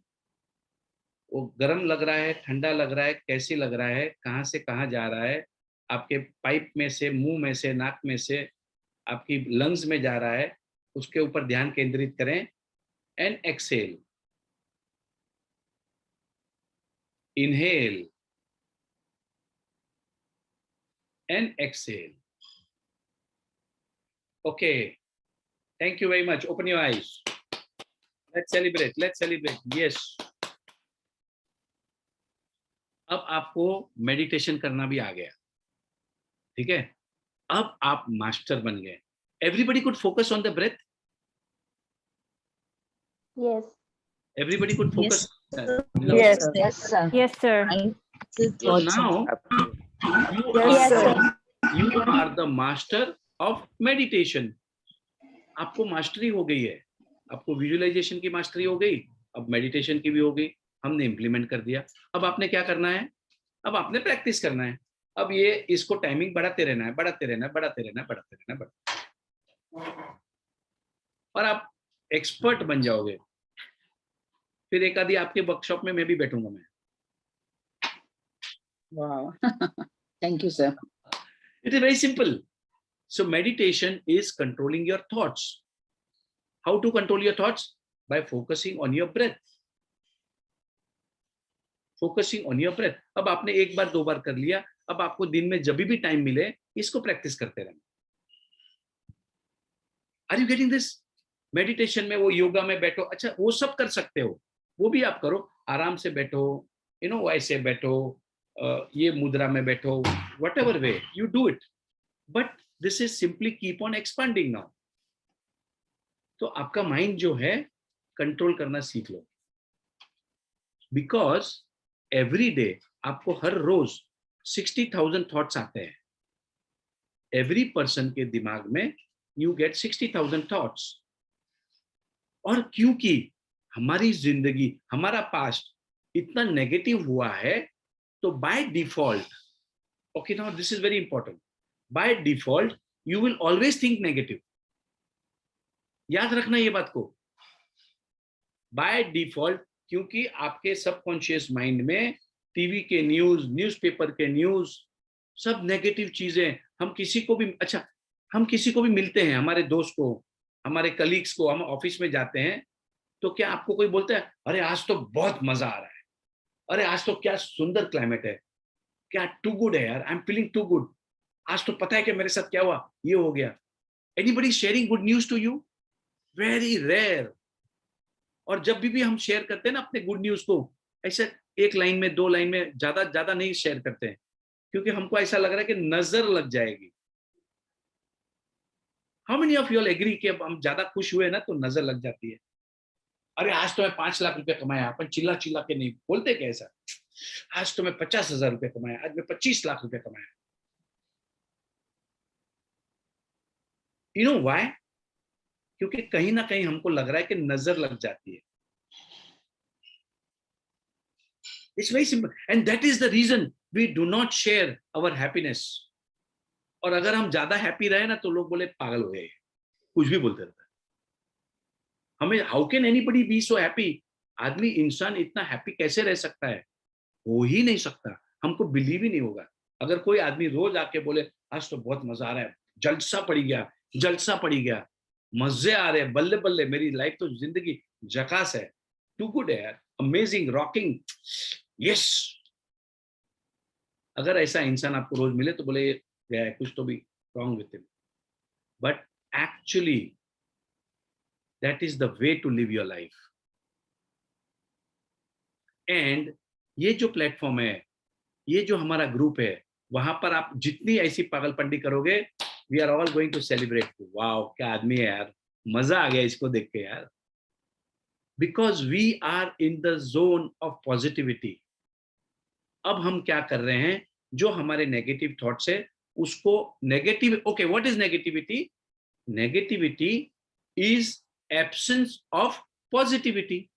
वो गर्म लग रहा है, ठंडा लग रहा है, कैसे लग रहा है, कहाँ से कहाँ जा रहा है, आपके पाइप में से, मुंह में से, नाक में से, आपकी लंग्स में जा रहा है, उसके ऊपर ध्यान केंद्रित करें. And exhale. Inhale and exhale. Okay. Thank you very much. Open your eyes. Let's celebrate. Let's celebrate. Yes. अब आपको मेडिटेशन करना भी आ गया, ठीक है. अब आप मास्टर बन गए. Everybody could focus on the breath. Yes. Everybody could focus. Yes, sir. Yes, sir. So now you are the master of meditation. आपको मास्टरी हो गई है. आपको विजुअलाइजेशन की मास्टरी हो गई, अब मेडिटेशन की भी हो गई. हमने इम्प्लीमेंट कर दिया. अब आपने क्या करना है, अब आपने प्रैक्टिस करना है. अब ये इसको टाइमिंग बढ़ाते रहना है, बढ़ाते रहना है, बढ़ाते रहना है, बढ़ाते रहना है, बढ़ाते. और आप एक्सपर्ट बन जाओगे. फिर एक आधी आपके वर्कशॉप में मैं भी बैठूंगा मैं. Wow. Thank you, sir. It is very simple. So meditation is controlling your thoughts. How to control your thoughts? By focusing on your breath. Focusing on your breath. अब आपने एक बार 2 बार कर लिया, अब आपको दिन में जब भी टाइम मिले इसको प्रैक्टिस करते रहना. Are you getting this? Meditation में वो योगा में बैठो, अच्छा वो सब कर सकते हो, वो भी आप करो. आराम से बैठो, यू नो, ऐसे बैठो, ये मुद्रा में बैठो, whatever way you do it. But this is simply keep on expanding now. तो आपका माइंड जो है कंट्रोल करना सीख लो. बिकॉज एवरी डे आपको हर रोज 60,000 थॉट्स आते हैं. एवरी पर्सन के दिमाग में यू गेट 60,000 थॉट्स. और क्योंकि हमारी जिंदगी, हमारा पास्ट इतना नेगेटिव हुआ है, तो by default, okay now this is very important, by default you will always think negative. याद रखना ये बात को, बाय डिफॉल्ट, क्योंकि आपके सबकॉन्शियस माइंड में टीवी के न्यूज, न्यूज़पेपर के न्यूज, सब नेगेटिव चीजें। हम किसी को भी, अच्छा हम किसी को भी मिलते हैं, हमारे दोस्त को, हमारे कलीग्स को, हम ऑफिस में जाते हैं, तो क्या आपको कोई बोलता है अरे आज तो बहुत मजा आ रहा है, अरे आज तो क्या सुंदर क्लाइमेट है, क्या टू गुड है यार, I am feeling too good, आज तो पता है कि मेरे साथ क्या हुआ, ये हो गया। Anybody sharing good news to you? Very rare. और जब भी हम शेयर करते हैं ना अपने गुड न्यूज को, ऐसे एक लाइन में, 2 लाइन में, ज्यादा नहीं शेयर करते हैं, क्योंकि हमको ऐसा लग रहा है कि नजर लग जाएगी। How many of you all agree कि अब हम ज्यादा खुश हुए ना तो नजर लग जाती है? अरे आज तो मैं 5 लाख रुपए कमाया, अपन चिल्ला चिल्ला के नहीं बोलते कैसा, आज तो मैं 50,000 रुपए कमाया, आज मैं 25 लाख रुपए कमाया। You know why? क्योंकि कहीं ना कहीं हमको लग रहा है कि नजर लग जाती है। It's very simple, and that is the reason we do not share our happiness. और अगर हम ज्यादा हैप्पी रहे ना तो लोग बोले पागल हो गए, कुछ भी बोलते रहता है हमें। How can anybody be so happy? आदमी, इंसान इतना हैप्पी कैसे रह सकता है? हो ही नहीं सकता, हमको बिलीव ही नहीं होगा। अगर कोई आदमी रोज आके बोले आज तो बहुत मजा आ रहा है, जलसा पड़ी गया, जलसा पड़ी गया, मजे आ रहे हैं, बल्ले बल्ले, मेरी लाइफ तो जिंदगी झकास है, टू गुड है यार, अमेजिंग, रॉकिंग, यस। अगर ऐसा इंसान आपको रोज मिले तो बोले गया है, कुछ तो भी wrong with him. But actually that is the way to live your life. एंड ये जो प्लेटफॉर्म है, ये जो हमारा ग्रुप है, वहां पर आप जितनी ऐसी पागलपंडी करोगे, we are all going to celebrate. Wow क्या आदमी है यार, मजा आ गया इसको देख के यार। Because we are in the zone of positivity. अब हम क्या कर रहे हैं, जो हमारे नेगेटिव थॉट्स है उसको negative, okay what is negativity? Negativity is absence of positivity.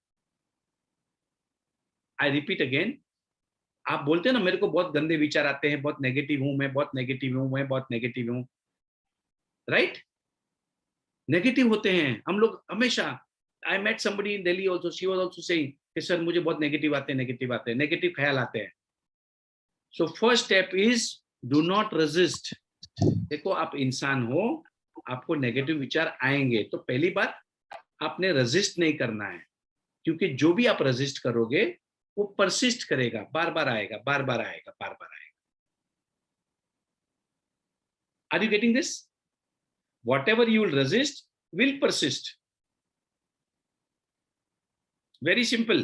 I repeat again, आप बोलते हैं ना मेरे को बहुत गंदे विचार आते हैं, बहुत नेगेटिव हूं मैं, बहुत नेगेटिव हूं मैं, बहुत नेगेटिव हूं, राइट? नेगेटिव होते हैं हम लोग हमेशा। I met somebody in Delhi also, she was also saying कि सर मुझे बहुत नेगेटिव आते हैं, नेगेटिव आते हैं, नेगेटिव ख्याल आते हैं। So first step is do not resist. देखो आप इंसान हो, आपको नेगेटिव विचार आएंगे, तो पहली बात आपने रेजिस्ट नहीं करना है, क्योंकि जो भी आप रेजिस्ट करोगे वो परसिस्ट करेगा, बार बार आएगा, बार बार आएगा, बार बार आएगा। Are you getting this? Whatever you will resist will persist. Very simple.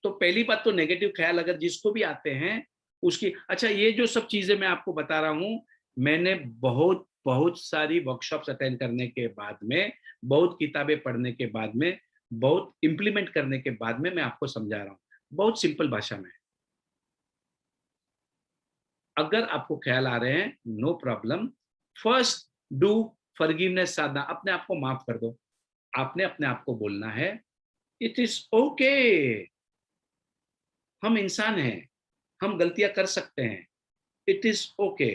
तो पहली बात तो नेगेटिव ख्याल अगर जिसको भी आते हैं उसकी, अच्छा ये जो सब चीजें मैं आपको बता रहा हूं, मैंने बहुत सारी वर्कशॉप्स अटेंड करने के बाद में, बहुत किताबें पढ़ने के बाद में, बहुत इंप्लीमेंट करने के बाद में मैं आपको समझा रहा हूं बहुत सिंपल भाषा में। अगर आपको ख्याल आ रहे हैं, no problem, first do forgiveness साधना, अपने आप को माफ कर दो। आपने अपने आप को बोलना है इट इज ओके, हम इंसान हैं, हम गलतियां कर सकते हैं, it is okay,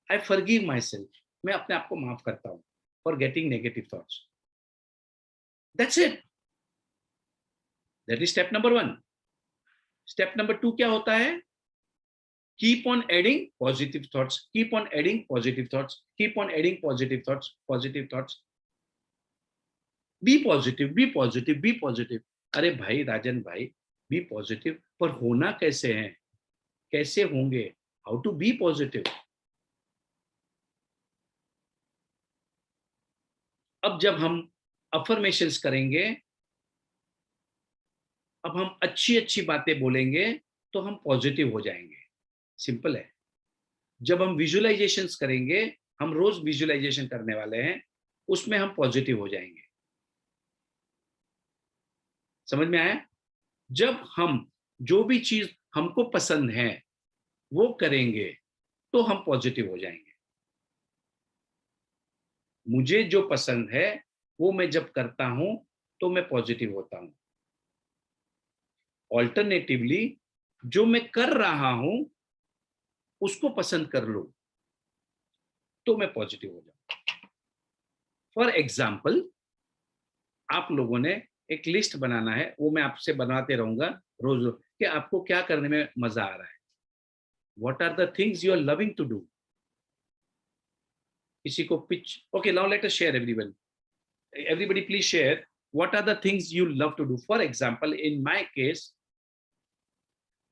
I forgive my self, मैं अपने आप को माफ करता हूं for getting negative thoughts. That's it, that is step number 1। Step number 2 क्या होता है? Keep on adding positive thoughts, keep on adding positive thoughts, keep on adding positive thoughts, positive thoughts. Be positive, be positive, be positive. अरे भाई राजन भाई, be positive, पर होना कैसे है, कैसे होंगे? How to be positive? अब जब हम affirmations करेंगे, अब हम अच्छी बातें बोलेंगे तो हम पॉजिटिव हो जाएंगे। सिंपल है। जब हम विजुअलाइजेशंस करेंगे, हम रोज विजुअलाइजेशन करने वाले हैं, उसमें हम पॉजिटिव हो जाएंगे। समझ में आया? जब हम जो भी चीज हमको पसंद है वो करेंगे तो हम पॉजिटिव हो जाएंगे। मुझे जो पसंद है वो मैं जब करता हूं तो मैं पॉजिटिव होता हूं। ऑल्टरनेटिवली जो मैं कर रहा हूं उसको पसंद कर लो तो मैं पॉजिटिव हो जाऊं। फॉर एग्जाम्पल, आप लोगों ने एक लिस्ट बनाना है, वो मैं आपसे बनाते रहूंगा रोज कि आपको क्या करने में मजा आ रहा है। What are the things you are loving to do. किसी को pitch, okay, now let us share everyone, everybody please share what are the things you love to do. For example, in my case,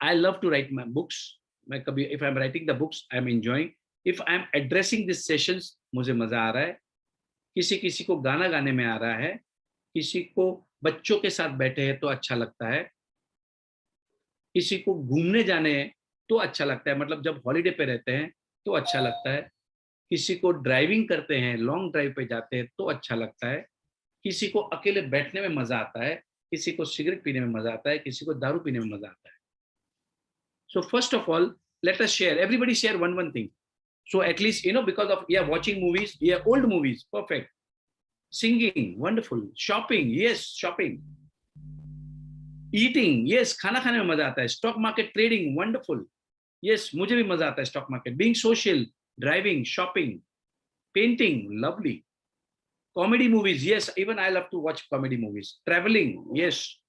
I love to write my books. If I'm writing the books, I'm enjoying. If I'm addressing these sessions, मुझे मजा आ रहा है। किसी को गाना गाने में आ रहा है, किसी को बच्चों के साथ बैठे हैं तो अच्छा लगता है, किसी को घूमने जाने तो अच्छा लगता है, मतलब जब हॉलीडे पे रहते हैं तो अच्छा लगता है, किसी को ड्राइविंग करते हैं, लॉन्ग ड्राइव पे जाते हैं तो अच्छा लगता है, किसी को अकेले बैठने में मजा आता है, किसी को सिगरेट पीने में मजा आता है, किसी को दारू पीने में मजा आता है। So first of all, let us share, everybody share one thing. So at least, because of, watching movies, old movies, perfect. Singing, wonderful. Shopping, yes, shopping. Eating, yes, खाना खाने में मजा आता है. Stock market trading, wonderful. Yes, मुझे भी मजा आता है stock market. Being social, driving, shopping, painting, lovely. Comedy movies, yes, even I love to watch comedy movies. Traveling, yes.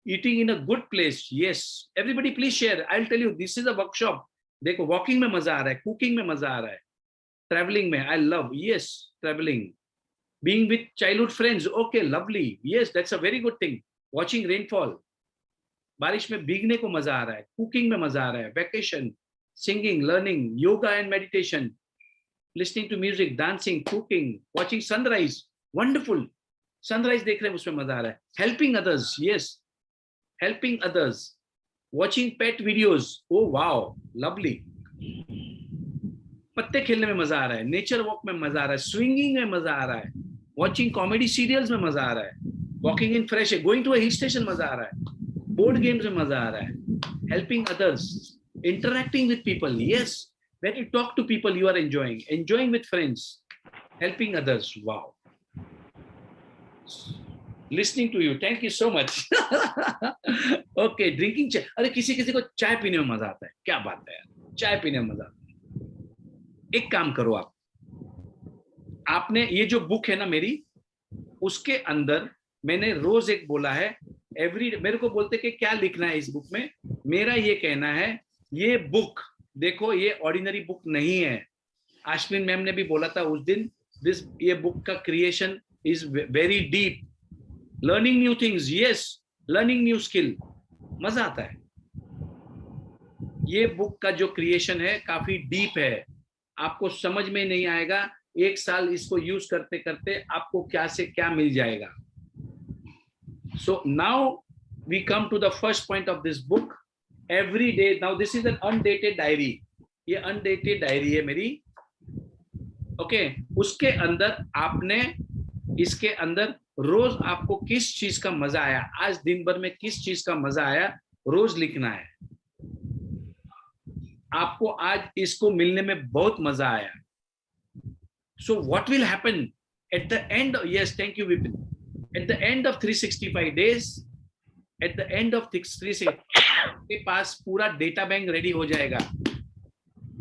Eating in a good place, yes. Everybody please share. I'll tell you, this is a workshop. देखो, walking में मजा आ रहा है, cooking में मजा आ रहा है, traveling में I love, yes, traveling. Being with childhood friends, okay, lovely, yes, that's a very good thing. Watching rainfall, बारिश में भीगने को मजा आ रहा है, cooking में मजा आ रहा है, vacation, singing, learning, yoga and meditation, listening to music, dancing, cooking, watching sunrise, wonderful. Sunrise देख रहे हैं, उसमें मजा आ रहा है. Helping others, yes, helping others. Watching pet videos, oh wow, lovely. पत्ते खेलने में मजा आ रहा है, नेचर वॉक में मजा आ रहा है, स्विंगिंग में मजा आ रहा है, वॉचिंग कॉमेडी सीरियल्स में मजा आ रहा है, walking in fresh air, going to a hill station मजा आ रहा है, बोर्ड गेम्स में मजा आ रहा है, helping others, interacting with people, yes, when you talk to people you are enjoying with friends, helping others, wow, listening to you, thank you so much. Okay, drinking चाय, अरे किसी को चाय पीने में मजा आता है, क्या बात है यार, चाय पीने में मजा आता है। एक काम करो, आपने ये जो बुक है ना मेरी, उसके अंदर मैंने रोज एक बोला है, मेरे को बोलते कि क्या लिखना है इस बुक में, मेरा ये कहना है, ये बुक देखो, ये ऑर्डिनरी बुक नहीं है। आश्विन मैम ने भी बोला था उस दिन, ये बुक का creation is very deep, learning new things, yes, learning new skill, मजा आता है। ये बुक का जो क्रिएशन है काफी डीप है, आपको समझ में नहीं आएगा, एक साल इसको यूज करते करते आपको क्या से क्या मिल जाएगा। So now we come to the first point of this book, every day, now this is an undated diary, ये अनडेटेड डायरी है मेरी, ओके। उसके अंदर आपने, इसके अंदर रोज आपको किस चीज का मजा आया, आज दिन भर में किस चीज का मजा आया, रोज लिखना है। आपको आज इसको मिलने में बहुत मजा आया। So what will happen at the end, yes, thank you Vipin, at the end of 365 days, at the end of 365 के पास पूरा डेटा बैंक रेडी हो जाएगा।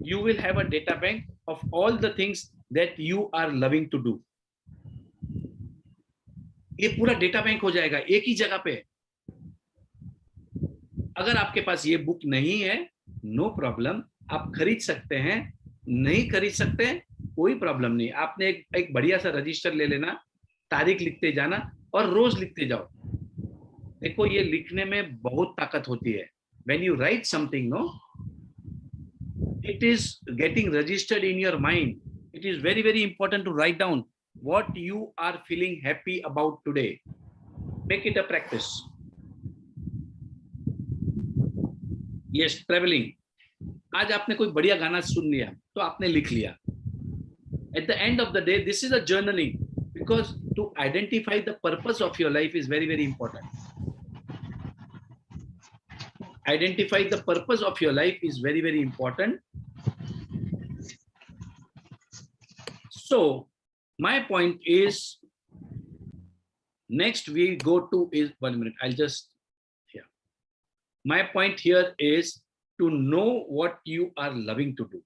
You will have a data bank of all the things that you are loving to do. ये पूरा data bank हो जाएगा एक ही जगह पे। अगर आपके पास ये बुक नहीं है, नो प्रॉब्लम, आप खरीद सकते हैं, नहीं खरीद सकते कोई प्रॉब्लम नहीं, आपने एक बढ़िया सा रजिस्टर ले लेना, तारीख लिखते जाना और रोज लिखते जाओ। देखो, ये लिखने में बहुत ताकत होती है। When you write something, no, it is getting registered in your mind. It is very very important to write down what you are feeling happy about today. Make it a practice. Yes, traveling. आज आपने कोई बढ़िया गाना सुन लिया तो आपने लिख लिया। At the end of the day, this is a journaling, because to identify the purpose of your life is very very important. Identify the purpose of your life is very very important. So my point is, next we go to is 1 minute. I'll just, yeah. My point here is to know what you are loving to do,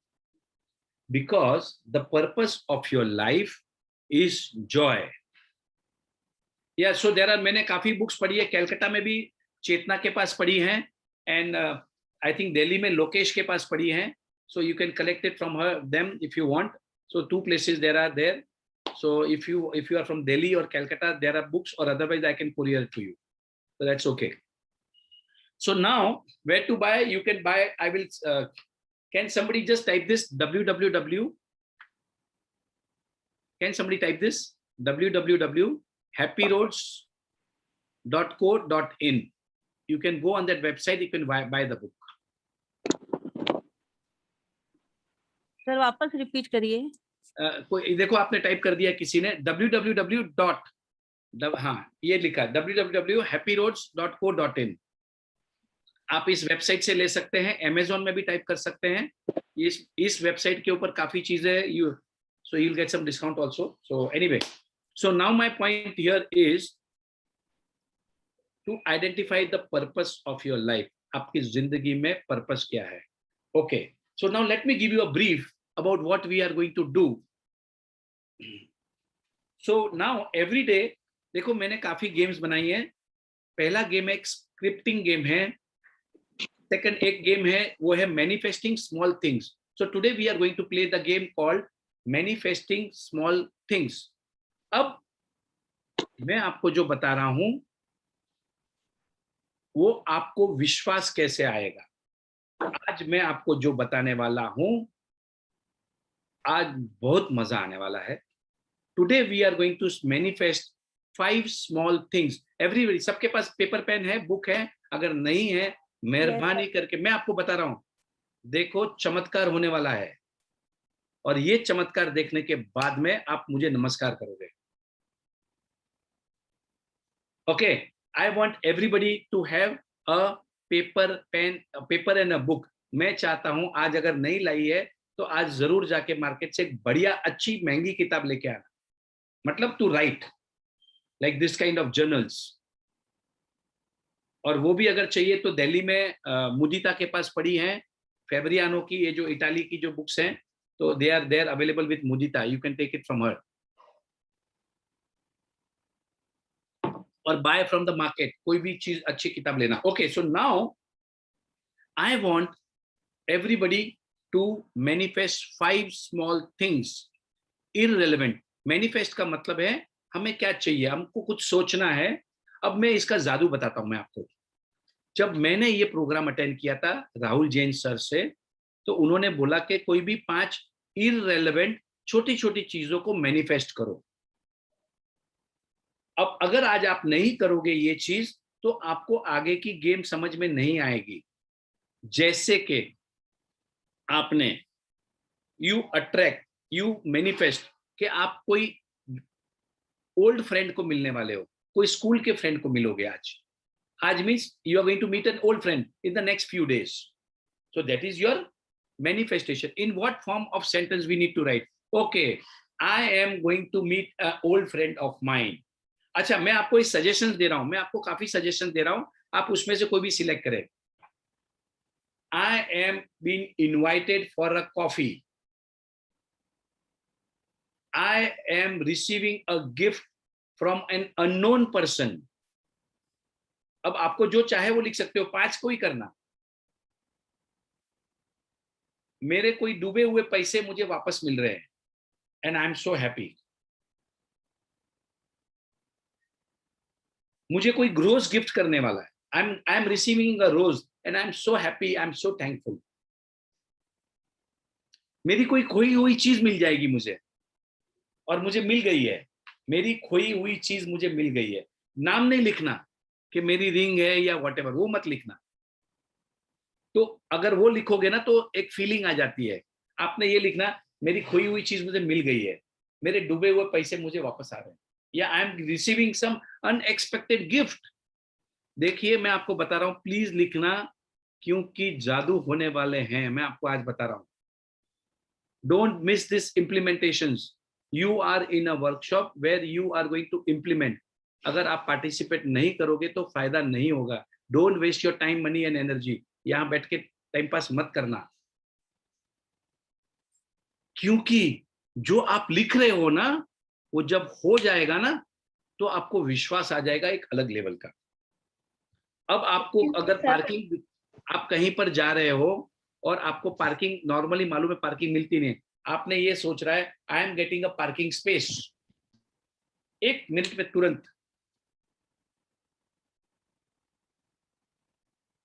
because the purpose of your life is joy. Yeah, so there are, मैंने काफी books पढ़ी है, कैलकाटा में भी चेतना के पास पढ़ी हैं, and I think Delhi में लोकेश के पास पढ़ी हैं. So you can collect it from them if you want. So 2 places there are there. So if you are from Delhi or Calcutta, there are books, or otherwise I can courier it to you. So that's okay. So now where to buy? You can buy. I will. Can somebody just type this www? Can somebody type this www.happyroads.co.in? You can go on that website. You can buy the book. Sir वापस repeat करिए. कोई देखो आपने type कर दिया किसी ने www. हाँ ये लिखा www.happyroads.co.in. आप इस वेबसाइट से ले सकते हैं, Amazon में भी टाइप कर सकते हैं. इस वेबसाइट के ऊपर काफी चीजें so you'll get some discount also. So anyway, so now my point here is to identify the purpose of your life. आपकी जिंदगी में पर्पस क्या है? Okay, so now let me give you a brief about what we are going to do. So now every day, देखो मैंने काफी games बनाई हैं. पहला गेम एक स्क्रिप्टिंग गेम है. सेकंड एक गेम है वो है manifesting small things. So today we are going to play the game called manifesting small things. अब मैं आपको जो बता रहा हूं वो आपको विश्वास कैसे आएगा. आज मैं आपको जो बताने वाला हूं, आज बहुत मजा आने वाला है. Today we are going to manifest 5 small things. Everybody, सबके पास पेपर पेन है, बुक है? अगर नहीं है मेहरबानी करके, मैं आपको बता रहा हूं, देखो चमत्कार होने वाला है, और ये चमत्कार देखने के बाद में आप मुझे नमस्कार करोगे. Okay, I want everybody to have a paper and a book. मैं चाहता हूं आज अगर नहीं लाई है तो आज जरूर जाके मार्केट से एक बढ़िया अच्छी महंगी किताब लेके आना. मतलब to write like this kind of journals. और वो भी अगर चाहिए तो दिल्ली में मुदिता के पास पड़ी हैं, फेब्रियानो की, ये जो इटाली की जो बुक्स हैं, तो they are available with Mudita. You can take it from her और बाय फ्रॉम द मार्केट. कोई भी चीज अच्छी किताब लेना. Okay, so now I want everybody to manifest 5 small things irrelevant. Manifest का मतलब है हमें क्या चाहिए, हमको कुछ सोचना है. अब मैं इसका जादू बताता हूं मैं आपको. जब मैंने ये प्रोग्राम अटेंड किया था राहुल जैन सर से, तो उन्होंने बोला कि कोई भी 5 इररिलेवेंट छोटी छोटी चीजों को मैनिफेस्ट करो. अब अगर आज आप नहीं करोगे ये चीज तो आपको आगे की गेम समझ में नहीं आएगी. जैसे कि आपने यू अट्रैक्ट, यू मैनिफेस्ट कि आप कोई ओल्ड फ्रेंड को मिलने वाले हो, कोई स्कूल के फ्रेंड को मिलोगे आज means you are going to meet an old friend in the next few days. So that is your manifestation. In what form of sentence we need to write? Okay, I am going to meet an old friend of mine. अच्छा, मैं आपको इस suggestions दे रहा हूं, मैं आपको काफी suggestion दे रहा हूं, आप उसमें से कोई भी सिलेक्ट करें. I am being invited for a coffee. I am receiving a gift from an unknown person. अब आपको जो चाहे वो लिख सकते हो, 5 को ही करना. मेरे कोई डूबे हुए पैसे मुझे वापस मिल रहे हैं and I am so happy. मुझे कोई रोज गिफ्ट करने वाला है, I am receiving a rose and I am so happy, I am so thankful. मेरी कोई खोई हुई चीज मिल जाएगी मुझे, और मुझे मिल गई है. मेरी खोई हुई चीज मुझे मिल गई है. नाम नहीं लिखना कि मेरी रिंग है या व्हाटएवर, वो मत लिखना. तो अगर वो लिखोगे ना तो एक फीलिंग आ जाती है. आपने ये लिखना, मेरी खोई हुई चीज मुझे मिल गई है, मेरे डूबे हुए पैसे मुझे वापस आ रहे हैं, या I am receiving some unexpected gift. देखिए मैं आपको बता रहा हूं, प्लीज लिखना, क्योंकि जादू होने वाले हैं. मैं आपको आज बता रहा हूं, don't miss this implementations. You are in a workshop where you are going to implement. अगर आप पार्टिसिपेट नहीं करोगे तो फायदा नहीं होगा. Don't waste your time, money and energy. यहाँ बैठ के टाइम पास मत करना, क्योंकि जो आप लिख रहे हो ना, वो जब हो जाएगा ना, तो आपको विश्वास आ जाएगा एक अलग लेवल का। अब आपको अगर पार्किंग, आप कहीं पर जा रहे हो और आपको पार्किंग नॉर्मली मालूम है पार्किंग मिलती नहीं, आपने ये सोच रहा है I am getting a parking space, 1 minute में तुरंत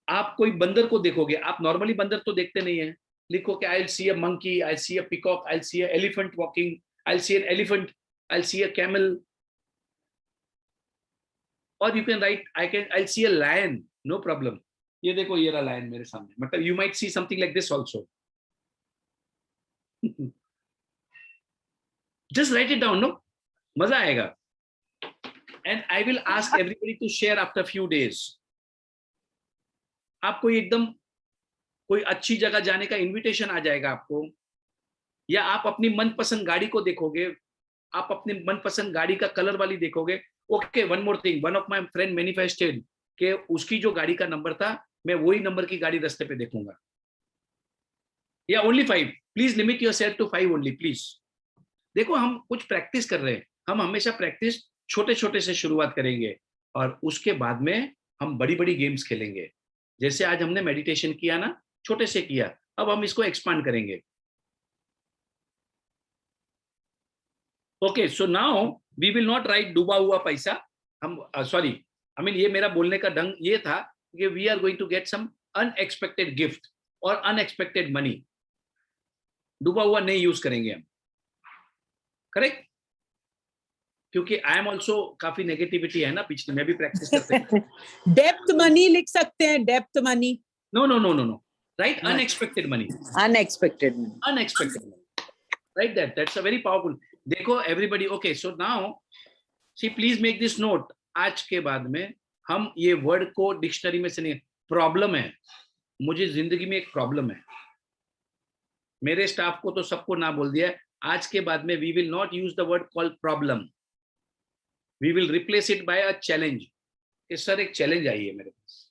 आप कोई बंदर को देखोगे, आप नॉर्मली बंदर तो देखते नहीं है, लिखो कि I will see a monkey, I see a peacock, I see a elephant walking, I see an elephant, I see a camel, और you can write I see a lion, no problem. ये देखो ये रहा lion मेरे सामने, मतलब you might see something like this also. Just write it down, no, मजा आएगा। And I will ask everybody to share after few days. आपको एकदम कोई अच्छी जगह जाने का इनविटेशन आ जाएगा आपको, या आप अपनी मनपसंद गाड़ी को देखोगे, आप अपनी मनपसंद गाड़ी का कलर वाली देखोगे। Okay, one more thing, one of my friend manifested कि उसकी जो गाड़ी का नंबर था, मैं वही नंबर की गाड़ी रास्ते पे देखूंगा। या only 5, please limit yourself to 5 only please. देखो हम कुछ प्रैक्टिस कर रहे हैं, हम हमेशा प्रैक्टिस छोटे छोटे से शुरुआत करेंगे और उसके बाद में हम बड़ी बड़ी गेम्स खेलेंगे। जैसे आज हमने मेडिटेशन किया ना, छोटे से किया, अब हम इसको एक्सपांड करेंगे। Okay, so now we will not write डूबा हुआ पैसा। हम सॉरी, आई मीन ये मेरा बोलने का ढंग ये था कि we are going to get some unexpected gift और अनएक्सपेक्टेड मनी। डूबा हुआ नहीं यूज करेंगे हम, करेक्ट? क्योंकि आई एम ऑल्सो काफी नेगेटिविटी है ना पिछले, मैं भी प्रैक्टिस करते हैं। डेप्थ मनी लिख सकते हैं, depth money. No no no no no, right, unexpected money, unexpected money, unexpected money, right, that's a very powerful. देखो everybody, okay, so now see please make this note, आज के बाद में हम ये वर्ड को डिक्शनरी में से नहीं, प्रॉब्लम है, मुझे जिंदगी में एक प्रॉब्लम है, मेरे स्टाफ को तो सबको ना बोल दिया है, आज के बाद में we will not use the word called problem, we will replace it by a challenge. Sir एक चैलेंज आई है मेरे पास,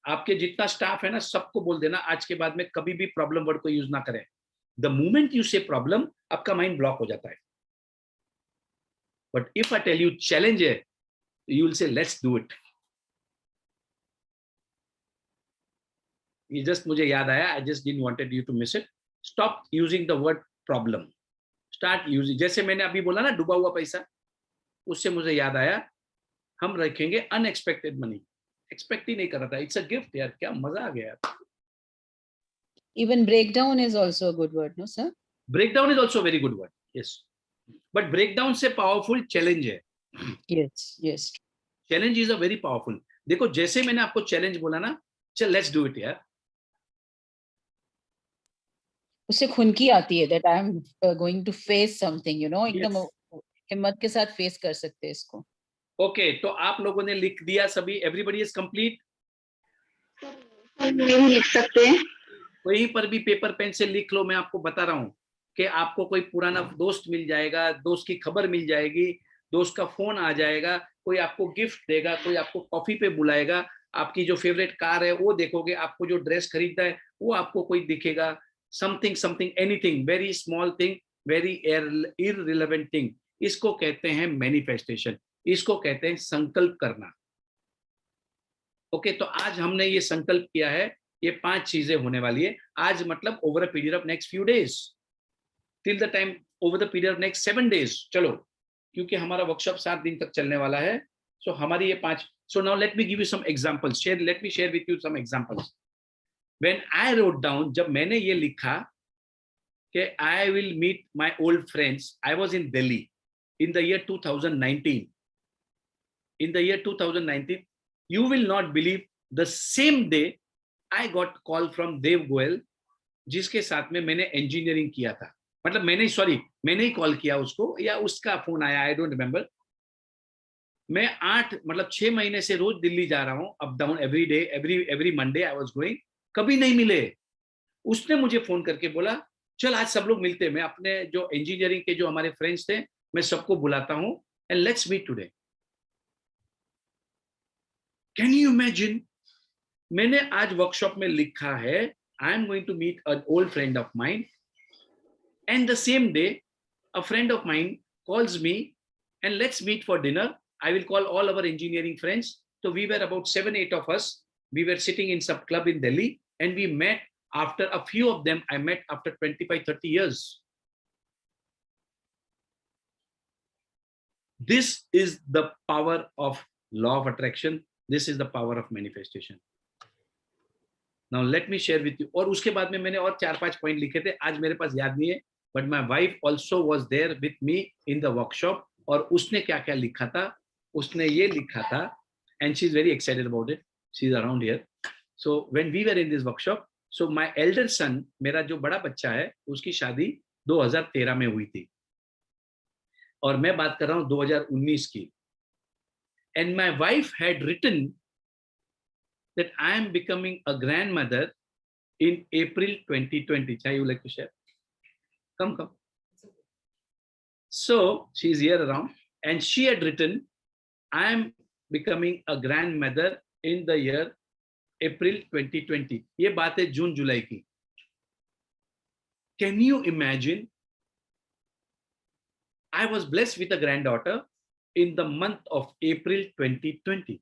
आपके जितना स्टाफ है ना सबको बोल देना आज के बाद में कभी भी प्रॉब्लम वर्ड को यूज ना करें। The moment you say problem, आपका माइंड ब्लॉक हो जाता है। But if I tell you challenge है, you will say let's do it. ये जस्ट मुझे याद आया, I just didn't wanted you to miss it. Stop using the word problem, start using, जैसे मैंने अभी बोला ना डूबा हुआ पैसा, उससे मुझे याद आया हम रखेंगे अनएक्सपेक्टेड मनी। एक्सपेक्ट ही नहीं कर रहा था, इट्स अ गिफ्ट यार, क्या मजा आ गया। Even breakdown is also a good word, no sir? Breakdown is also a very good word, yes. But breakdown से powerful challenge है। Yes, yes. Challenge is a very powerful। देखो जैसे मैंने आपको चैलेंज बोला ना, चल let's do it यार, उससे खुनकी आती है that I am going to face something, you know, एकदम हिम्मत के साथ फेस कर सकते हैं इसको। ओके, तो आप लोगों ने लिख दिया सभी, एवरीबॉडी इज कंप्लीट? नहीं लिख सकते हैं, कहीं पर भी पेपर पेन से लिख लो। मैं आपको बता रहा हूँ कि आपको कोई पुराना दोस्त मिल जाएगा, दोस्त की खबर मिल जाएगी, दोस्त का फोन आ जाएगा, कोई आपको गिफ्ट देगा, कोई आपको कॉफी पे बुलाएगा, आपकी जो फेवरेट कार है वो देखोगे, आपको जो ड्रेस खरीदना है वो आपको कोई दिखेगा, something something anything, very small thing, very irrelevant thing. इसको कहते हैं मैनिफेस्टेशन, इसको कहते हैं संकल्प करना। ओके, तो आज हमने ये संकल्प किया है, ये 5 चीजें होने वाली है आज, मतलब over a period of next few days, till the time over the period of next 7 days. चलो, क्योंकि हमारा वर्कशॉप 7 दिन तक चलने वाला है, सो हमारी ये 5। So now let me give you some examples, let me share with you some examples. When I wrote down, जब मैंने ये लिखा कि I will meet my old friends, I was in Delhi in the year 2019. In the year 2019, you will not believe, the same day I got call from Dev Goel, जिसके साथ में मैंने engineering किया था, मतलब मैंने ही कॉल किया उसको या उसका फोन आया, आई डोंट रिमेम्बर। मैं 6 महीने से रोज दिल्ली जा रहा हूँ, up down every day, every Monday I was going, कभी नहीं मिले। उसने मुझे फोन करके बोला चल आज सब लोग मिलते हैं, मैं अपने जो इंजीनियरिंग के जो हमारे फ्रेंड्स थे मैं सबको बुलाता हूं, and let's meet today. Can you imagine मैंने आज वर्कशॉप में लिखा है, I am going to meet an old friend of mine, and the same day a friend of mine calls me and let's meet for dinner. I will call all our engineering friends. So we were about 7-8 of us. We were sitting in some club in Delhi, and we met. After a few of them, I met after 25-30 years. This is the power of law of attraction. This is the power of manifestation. Now let me share with you. और उसके बाद में मैंने और 4-5 point लिखे थे, आज मेरे पास याद नहीं है, but my wife also was there with me in the workshop. और उसने क्या क्या लिखा था, उसने ये लिखा था, and she's very excited about it. She's around here. So when we were in this workshop, so my elder son, मेरा जो बड़ा बच्चा है, उसकी शादी 2013 में हुई थी, और मैं बात कर रहा हूँ 2019 की. And my wife had written that I am becoming a grandmother in April 2020. Chai, you like to share? Come. So she's here around, and she had written, I am becoming a grandmother in the year April 2020. ये बात है जून जुलाई की. Can you imagine? I was blessed with a granddaughter in the month of April 2020.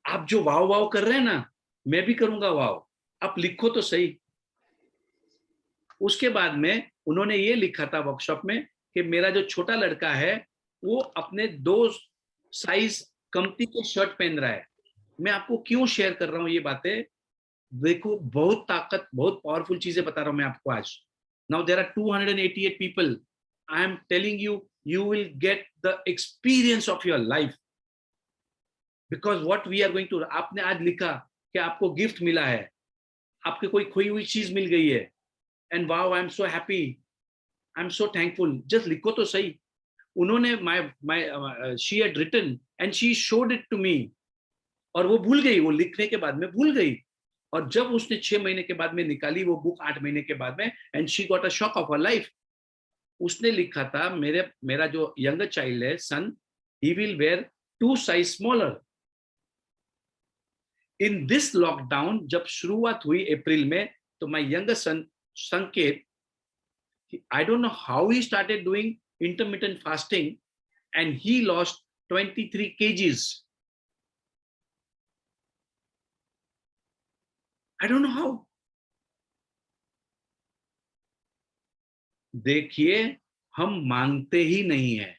आप जो वाव वाव कर रहे हैं ना, मैं भी करूंगा वाव. आप लिखो तो सही. उसके बाद में उन्होंने ये लिखा था वर्कशॉप में कि मेरा जो छोटा लड़का है वो अपने 2 साइज कमती के शर्ट पहन रहा है. मैं आपको क्यों शेयर कर रहा हूं ये बातें? देखो, बहुत ताकत, बहुत पावरफुल चीजें बता रहा हूं मैं आपको आज. Now there are 288 people. I am telling you, you will get the experience of your life. Because what we are going to, आपने आज लिखा कि आपको गिफ्ट मिला है, आपके कोई खोई हुई चीज मिल गई है, and wow, I am so happy, I am so thankful. Just लिखो तो सही. उन्होंने she had written and she showed it to me, और वो भूल गई, वो लिखने के बाद में भूल गई, और जब उसने 6 महीने के बाद में निकाली वो बुक, 8 महीने के बाद में, and she got a shock of her life. उसने लिखा था, मेरा जो यंगर चाइल्ड है, सन, he will wear 2 size smaller. In this lockdown, जब शुरुआत हुई अप्रैल में, तो my younger son Sanket, I don't know how he started doing intermittent fasting, and he lost 23 kgs. I don't know how. देखिए, हम मांगते ही नहीं है.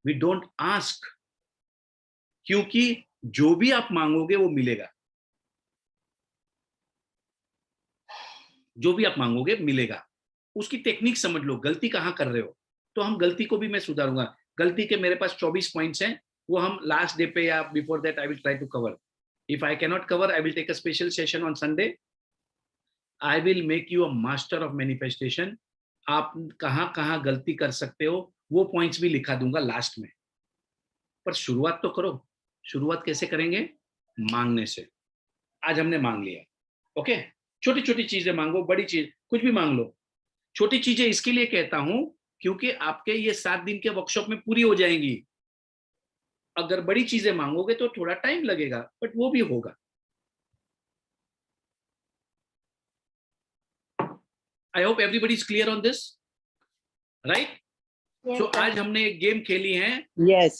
We don't ask. क्योंकि जो भी आप मांगोगे वो मिलेगा. जो भी आप मांगोगे मिलेगा. उसकी टेक्निक समझ लो, गलती कहाँ कर रहे हो. तो हम गलती को भी मैं सुधारूंगा. गलती के मेरे पास 24 पॉइंट्स हैं, वो हम लास्ट डे पे या before that I will try to cover. If I can not cover, I will take a special session on Sunday. I will make you a master of manifestation. आप कहाँ कहाँ गलती कर सकते हो वो पॉइंट्स भी लिखा दूंगा लास्ट में. पर शुरुआत तो करो. शुरुआत कैसे करेंगे? मांगने से. आज हमने मांग लिया. ओके, छोटी छोटी चीजें मांगो, बड़ी चीज कुछ भी मांग लो. छोटी चीजें इसके लिए कहता हूं क्योंकि आपके ये 7 दिन के वर्कशॉप में पूरी हो जाएंगी. अगर बड़ी चीजें मांगोगे तो थोड़ा टाइम लगेगा, बट वो भी होगा. I hope everybody is clear on this, right? Yes, so sir. आज हमने एक गेम खेली है. Yes.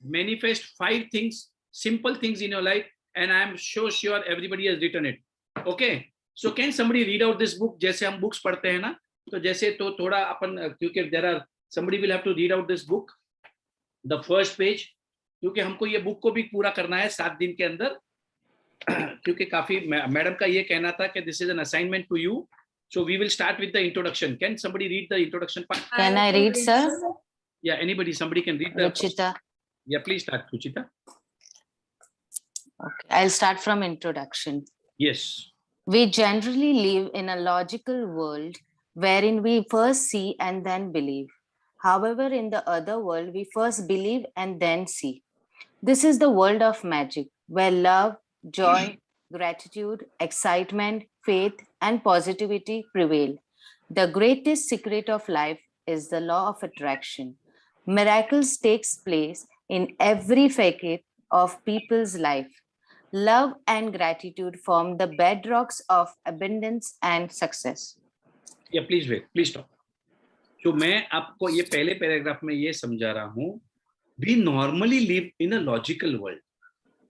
Manifest 5 things, simple things in your life, and I am so sure everybody has written it. Okay, so can somebody read out this book? जैसे हम books पढ़ते हैं ना, तो जैसे तो थोड़ा अपन, क्योंकि there are somebody will have to read out this book, the first page, क्योंकि हमको ये बुक को भी पूरा करना है 7 दिन के अंदर. क्योंकि काफी मैडम का ये कहना था कि this is an assignment to you. So we will start with the introduction. Can somebody read the introduction part? Can I read, sir? Yeah, anybody, somebody can read the. Ruchita. Yeah, please start, Ruchita. Okay, I'll start from introduction. Yes. We generally live in a logical world wherein we first see and then believe. However, in the other world, we first believe and then see. This is the world of magic, where love, joy, gratitude, excitement, faith, and positivity prevail. The greatest secret of life is the law of attraction. Miracles takes place in every facet of people's life. Love and gratitude form the bedrocks of abundance and success. Yeah, please wait, please stop. तो मैं आपको ये पहले paragraph में ये समझा रहा हूँ, we normally live in a logical world,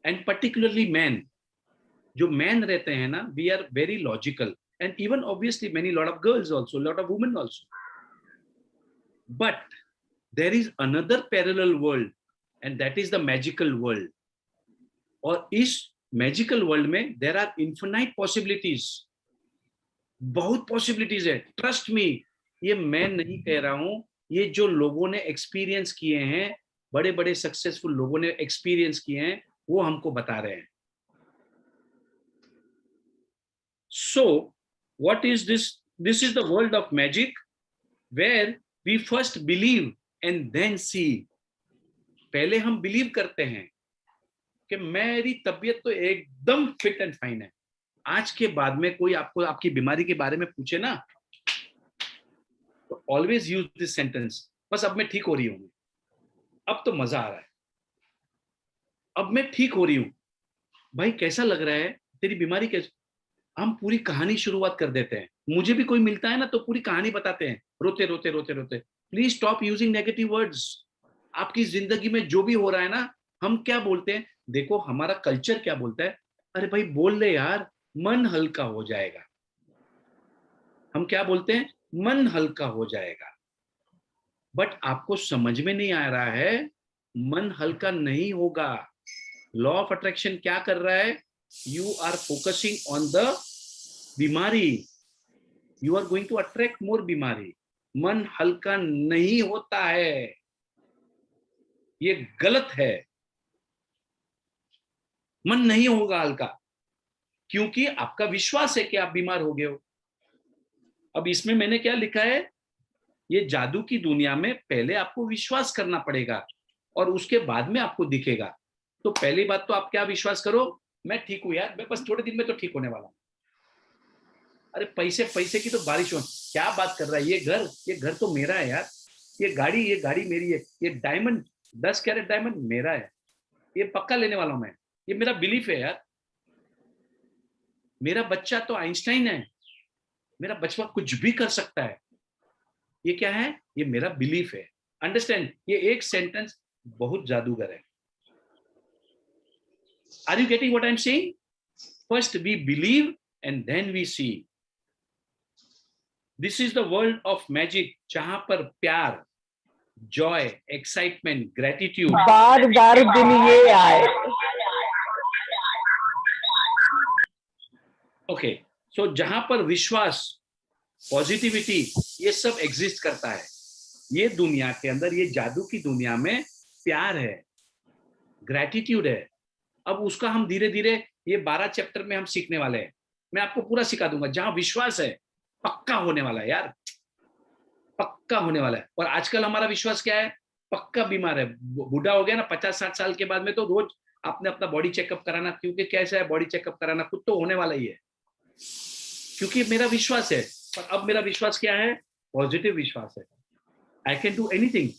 and particularly men. जो men रहते हैं ना, we are very logical, and even obviously lot of girls also, lot of women also. But there is another parallel world, and that is the magical world. और इस magical world में there are infinite possibilities. बहुत possibilities है. Trust me, ये मैं नहीं कह रहा हूं, ये जो लोगों ने एक्सपीरियंस किए हैं, बड़े बड़े सक्सेसफुल लोगों ने एक्सपीरियंस किए हैं, वो हमको बता रहे हैं. So what is this? This is the world of magic, where we first believe and then see. पहले हम बिलीव करते हैं कि मेरी तबीयत तो एकदम फिट एंड फाइन है. आज के बाद में कोई आपको आपकी बीमारी के बारे में पूछे ना, तो ऑलवेज यूज दिस सेंटेंस, बस अब मैं ठीक हो रही हूँ, अब तो मजा आ रहा है, अब मैं ठीक हो रही हूँ. भाई कैसा लग रहा है, तेरी बीमारी कैसे? हम पूरी कहानी शुरुआत कर देते हैं. मुझे भी कोई मिलता है ना तो पूरी कहानी बताते हैं, रोते रोते रोते रोते. Please stop using negative words. आपकी जिंदगी में जो भी हो रहा है ना, हम क्या बोलते हैं? देखो हमारा कल्चर क्या बोलता है, अरे भाई बोल ले यार, मन हल्का हो जाएगा. हम क्या बोलते हैं? मन हल्का हो जाएगा. बट आपको समझ में नहीं आ रहा है, मन हल्का नहीं होगा. लॉ ऑफ अट्रैक्शन क्या कर रहा है? You are focusing on the बीमारी. You are going to attract more बीमारी. मन हल्का नहीं होता है, ये गलत है. मन नहीं होगा हल्का, क्योंकि आपका विश्वास है कि आप बीमार हो गए हो. अब इसमें मैंने क्या लिखा है? ये जादू की दुनिया में पहले आपको विश्वास करना पड़ेगा और उसके बाद में आपको दिखेगा. तो पहली बात तो आप क्या विश्वास करो? मैं ठीक हूं यार, मैं बस थोड़े दिन में तो ठीक होने वाला हूं. अरे पैसे पैसे की तो बारिश हो, क्या बात कर रहा है? ये घर तो मेरा है यार. ये गाड़ी मेरी है. ये डायमंड 10 कैरेट डायमंड मेरा है. ये पक्का लेने वाला हूं मैं. ये मेरा बिलीफ है यार. मेरा बच्चा तो आइंस्टाइन है. मेरा बच्चा कुछ भी कर सकता है. ये क्या है? ये मेरा बिलीफ है. अंडरस्टैंड? ये एक सेंटेंस बहुत जादूगर है. Are you getting what I'm saying? First we believe and then we see. This is the world of magic, जहां पर प्यार, joy, excitement, gratitude. बार दिन ये आए. Okay, so जहां पर विश्वास, पॉजिटिविटी, ये सब एग्जिस्ट करता है. ये दुनिया के अंदर, ये जादू की दुनिया में प्यार है, ग्रेटिट्यूड है. अब उसका हम धीरे धीरे ये 12 चैप्टर में हम सीखने वाले हैं. मैं आपको पूरा सिखा दूंगा. जहां विश्वास है, पक्का होने वाला है यार, पक्का होने वाला है. और आजकल हमारा विश्वास क्या है? पक्का बीमार है. बूढ़ा हो गया ना 50-60 साल के बाद में, तो रोज आपने अपना बॉडी चेकअप कराना. क्योंकि कैसा है बॉडी चेकअप कराना? खुद तो होने वाला ही है, क्योंकि मेरा विश्वास है. पर अब मेरा विश्वास क्या है? पॉजिटिव विश्वास है. आई कैन डू एनीथिंग.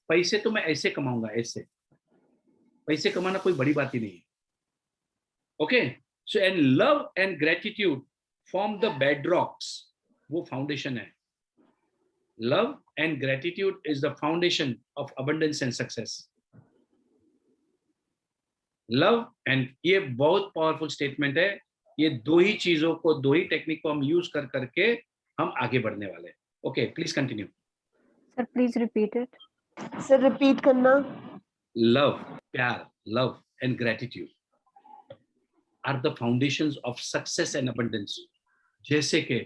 पैसे तो मैं ऐसे कमाऊंगा, ऐसे. पैसे कमाना कोई बड़ी बात ही नहीं है. Okay, so and love and gratitude form the bedrocks. वो foundation है. Love and gratitude is the foundation of abundance and success. Love and ये बहुत powerful statement है. ये दो ही चीजों को, दो ही टेक्निक को हम यूज करके हम आगे बढ़ने वाले हैं. Okay, please continue. Sir, please repeat it. Sir, repeat करना. Love, प्यार, love and gratitude are the foundations of success and abundance. जैसे कि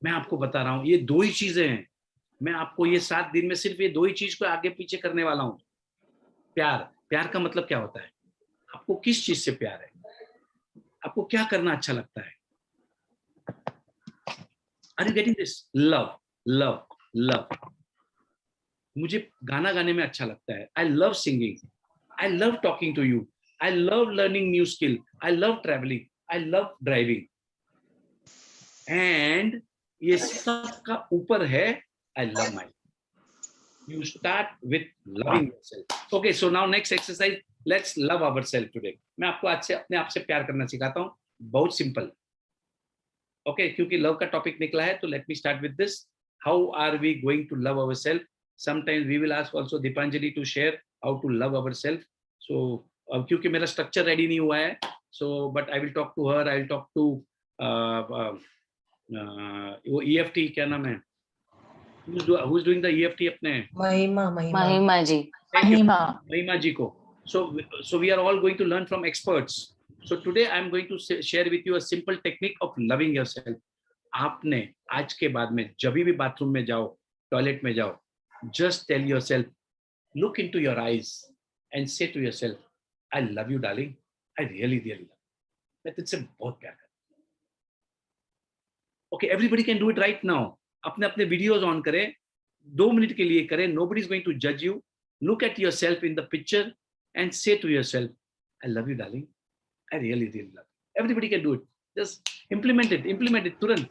मैं आपको बता रहा हूं, ये दो ही चीजें हैं. मैं आपको ये 7 दिन में सिर्फ ये दो ही चीज को आगे पीछे करने वाला हूं. प्यार का मतलब क्या होता है? आपको किस चीज से प्यार है? आपको क्या करना अच्छा लगता है? Are you getting this? Love. मुझे गाना गाने में अच्छा लगता है. I love singing. I love talking to you. I love learning new skill. I love traveling. I love driving. And ये सब का ऊपर है I love myself. You start with loving yourself. Okay, so now next exercise, let's love ourselves today. मैं आपको आज से अपने आप से प्यार करना सिखाता हूँ, बहुत सिंपल. Okay, क्योंकि लव का टॉपिक निकला है, तो let me start with this. How are we going to love ourselves? Sometimes we will ask also Dipanjali to share how to love ourselves. So क्योंकि मेरा स्ट्रक्चर रेडी नहीं हुआ है, so but I will talk to her. I will talk to वो EFT क्या नाम है? Who's doing the EFT अपने? Mahima ji. Mahima ji को. So we are all going to learn from experts. So today I am going to share with you a simple technique of loving yourself. आपने आज के बाद में जब भी bathroom में जाओ, टॉयलेट में जाओ, just tell yourself, look into your eyes and say to yourself, I love you, darling. I really, really love you. मैं तुझसे बहुत प्यार करता हूँ. Okay, everybody can do it right now. अपने अपने वीडियोस ऑन करें, 2 मिनट के लिए करें. Nobody is going to judge you. Look at yourself in the picture and say to yourself, I love you, darling. I really, really love you. Everybody can do it. Just implement it तुरंत.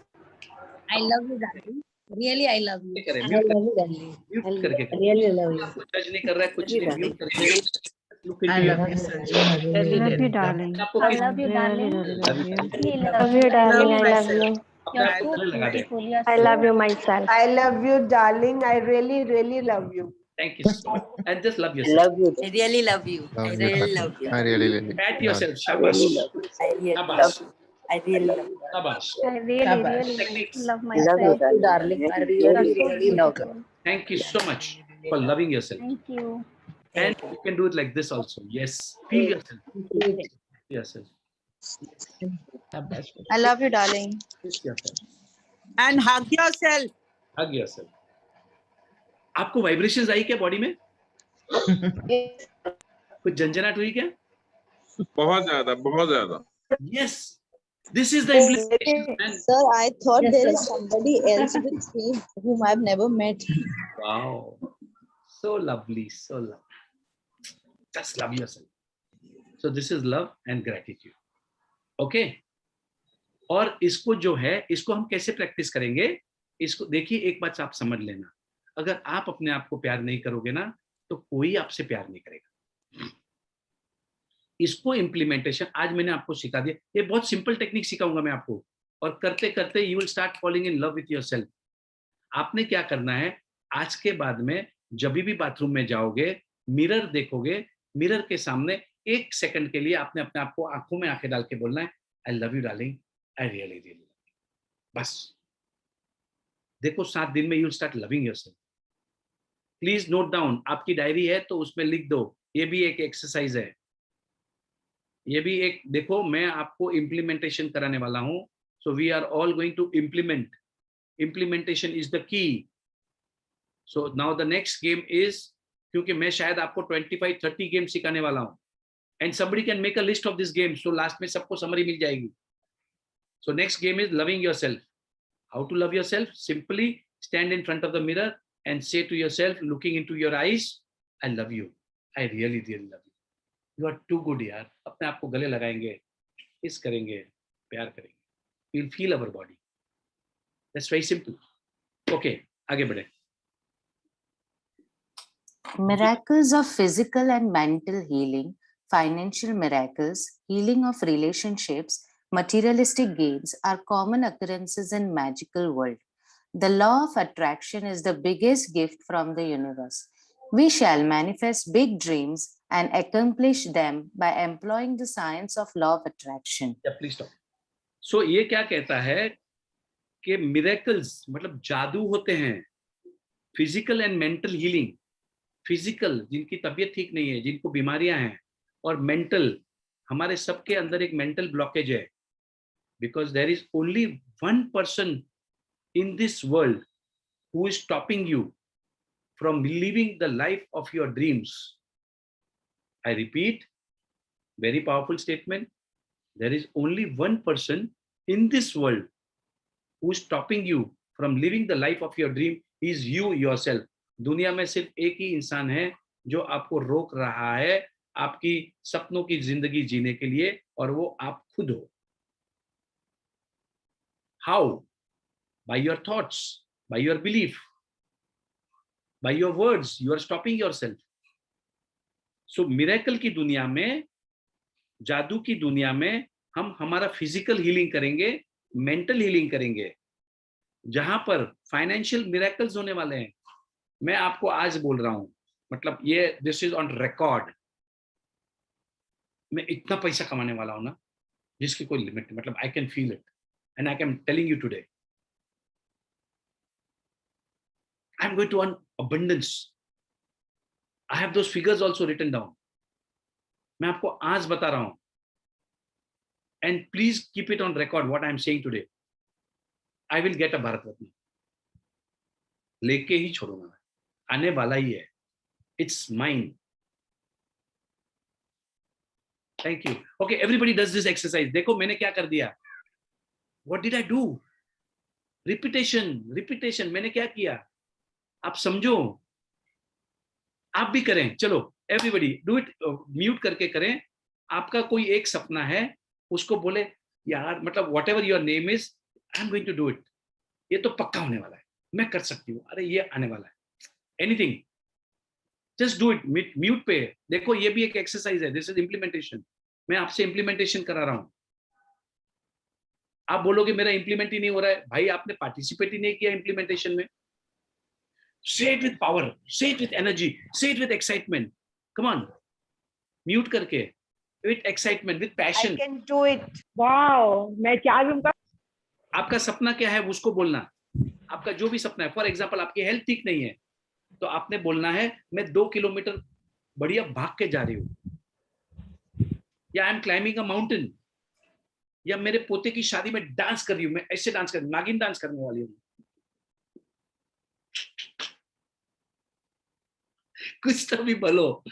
I love you, darling. Really, I love you. करें, I love you, darling. Mute करके I really love you. आपको जज नहीं कर रहा है, कुछ नहीं, म्यूट करके. Look into I your love you, eyes. Sanjay. I really, Love you, really darling. आपको I किस love you, darling. Love you. Love you, darling. I love you. अपना You're so गले लगा दे. beautiful. You're I so love you myself. I love you, darling. I really, really love you. Thank you so much. And just love yourself. I really love you. I really love you. I really Pat yourself. Shabash. I really Shabash. love you. I really love you. Shabash. I really, Shabash. really Techniques. love Love myself. you, darling. I really, really love you. Thank you so much for loving yourself. Thank you. And you can do it like this also. Yes. Feel yourself. Feel yourself. I love you, darling. Kiss yourself. And hug yourself. Hug yourself. आपको vibrations आई क्या body में? कुछ झंझनाहट हुई क्या? बहुत ज्यादा. Yes. This is the implementation. Man. Sir, I thought there is somebody else with me whom I've never met. Wow. So lovely. So lovely. Just love yourself. So this is love and gratitude. Okay. और इसको जो है, इसको हम कैसे practice करेंगे? इसको देखिए, एक बात आप समझ लेना. अगर आप अपने आप को प्यार नहीं करोगे ना, तो कोई आपसे प्यार नहीं करेगा. इसको इम्प्लीमेंटेशन आज मैंने आपको सिखा दिया. ये बहुत सिंपल टेक्निक सिखाऊंगा मैं आपको, और करते करते you will start falling in love with yourself. आपने क्या करना है, आज के बाद में जब भी बाथरूम में जाओगे, मिरर देखोगे, मिरर के सामने 1 सेकंड के लिए आपने अपने आप को आंखों में आंखें डाल के बोलना है, I love you darling, I really really love you. बस देखो 7 दिन में you will start loving yourself. Please note down. आपकी डायरी है तो उसमें लिख दो. ये भी एक एक्सरसाइज है. ये भी एक देखो, मैं आपको इम्प्लीमेंटेशन कराने वाला हूं. So we are all going to implement. Implementation is the key. So now the next game is, क्योंकि मैं शायद आपको 25-30 गेम सिखाने वाला हूं, and somebody can make a list of this game, so last में सबको समरी मिल जाएगी. So next game is loving yourself. How to love yourself? Simply stand in front of the mirror and say to yourself, looking into your eyes, I love you. I really, really love you. You are too good, यार. अपने आप को गले लगाएंगे, किस करेंगे, प्यार करेंगे. You'll feel our body. That's very simple. Okay, आगे बढ़े. Miracles of physical and mental healing, financial miracles, healing of relationships, materialistic gains are common occurrences in magical world. The law of attraction is the biggest gift from the universe. We shall manifest big dreams and accomplish them by employing the science of law of attraction. Yeah, please stop. So ये क्या कहता है कि miracles मतलब जादू होते हैं. Physical and mental healing. Physical जिनकी तबीयत ठीक नहीं है, जिनको बीमारियां हैं, और mental हमारे सबके अंदर एक mental blockage है. Because there is only one person in this world who is stopping you from living the life of your dreams. I repeat, very powerful statement. There is only one person in this world who is stopping you from living the life of your dream is you yourself. दुनिया में सिर्फ एक ही इंसान है जो आपको रोक रहा है आपकी सपनों की जिंदगी जीने के लिए, और वो आप खुद हो. How? By your thoughts, by your belief. By your words, you are stopping yourself. So miracle की दुनिया में, जादू की दुनिया में हम हमारा फिजिकल हीलिंग करेंगे, मेंटल हीलिंग करेंगे, जहां पर फाइनेंशियल मिरेकल्स होने वाले हैं। मैं आपको आज बोल रहा हूं, मतलब ये दिस इज ऑन रिकॉर्ड, मैं इतना पैसा कमाने वाला हूं ना जिसकी कोई लिमिट नहीं, मतलब I can feel it and I can telling you today I am going to earn abundance. I have those figures also written down. मैं आपको आज बता रहा हूं, and please keep it on record what I am saying today. I will get a Bharat Ratna, लेके ही छोड़ूंगा मैं, आने वाला ही है, it's mine. Thank you. Okay, everybody does this exercise. देखो मैंने क्या कर दिया, what did I do, repetition repetition. मैंने क्या किया आप समझो, आप भी करें। चलो एवरीबडी डू इट, म्यूट करके करें। आपका कोई एक सपना है, उसको बोले यार, मतलब whatever your name is, I am going to do it, ये तो पक्का होने वाला है, मैं कर सकती हूँ, अरे ये आने वाला है, anything, just do it. Mute पे देखो, ये भी एक एक्सरसाइज है, दिस इज इम्प्लीमेंटेशन। मैं आपसे इम्प्लीमेंटेशन करा रहा हूं। आप बोलोगे मेरा इम्प्लीमेंट ही नहीं हो रहा है, भाई आपने पार्टिसिपेट ही नहीं किया इम्प्लीमेंटेशन में। Say it with power, say it with energy, say it with excitement, come on, mute करके, with excitement, with passion. I can do it. Wow, मैं क्या दूंगा? आपका सपना क्या है उसको बोलना, आपका जो भी सपना है। फॉर एग्जाम्पल आपकी हेल्थ ठीक नहीं है, तो आपने बोलना है मैं 2 किलोमीटर बढ़िया भाग के जा रही हूँ, या I M climbing a mountain, या मेरे पोते की शादी में डांस कर रही हूँ, मैं ऐसे डांस कर, नागिन डांस करने वाली हूँ। कुछ तो भी बोलो,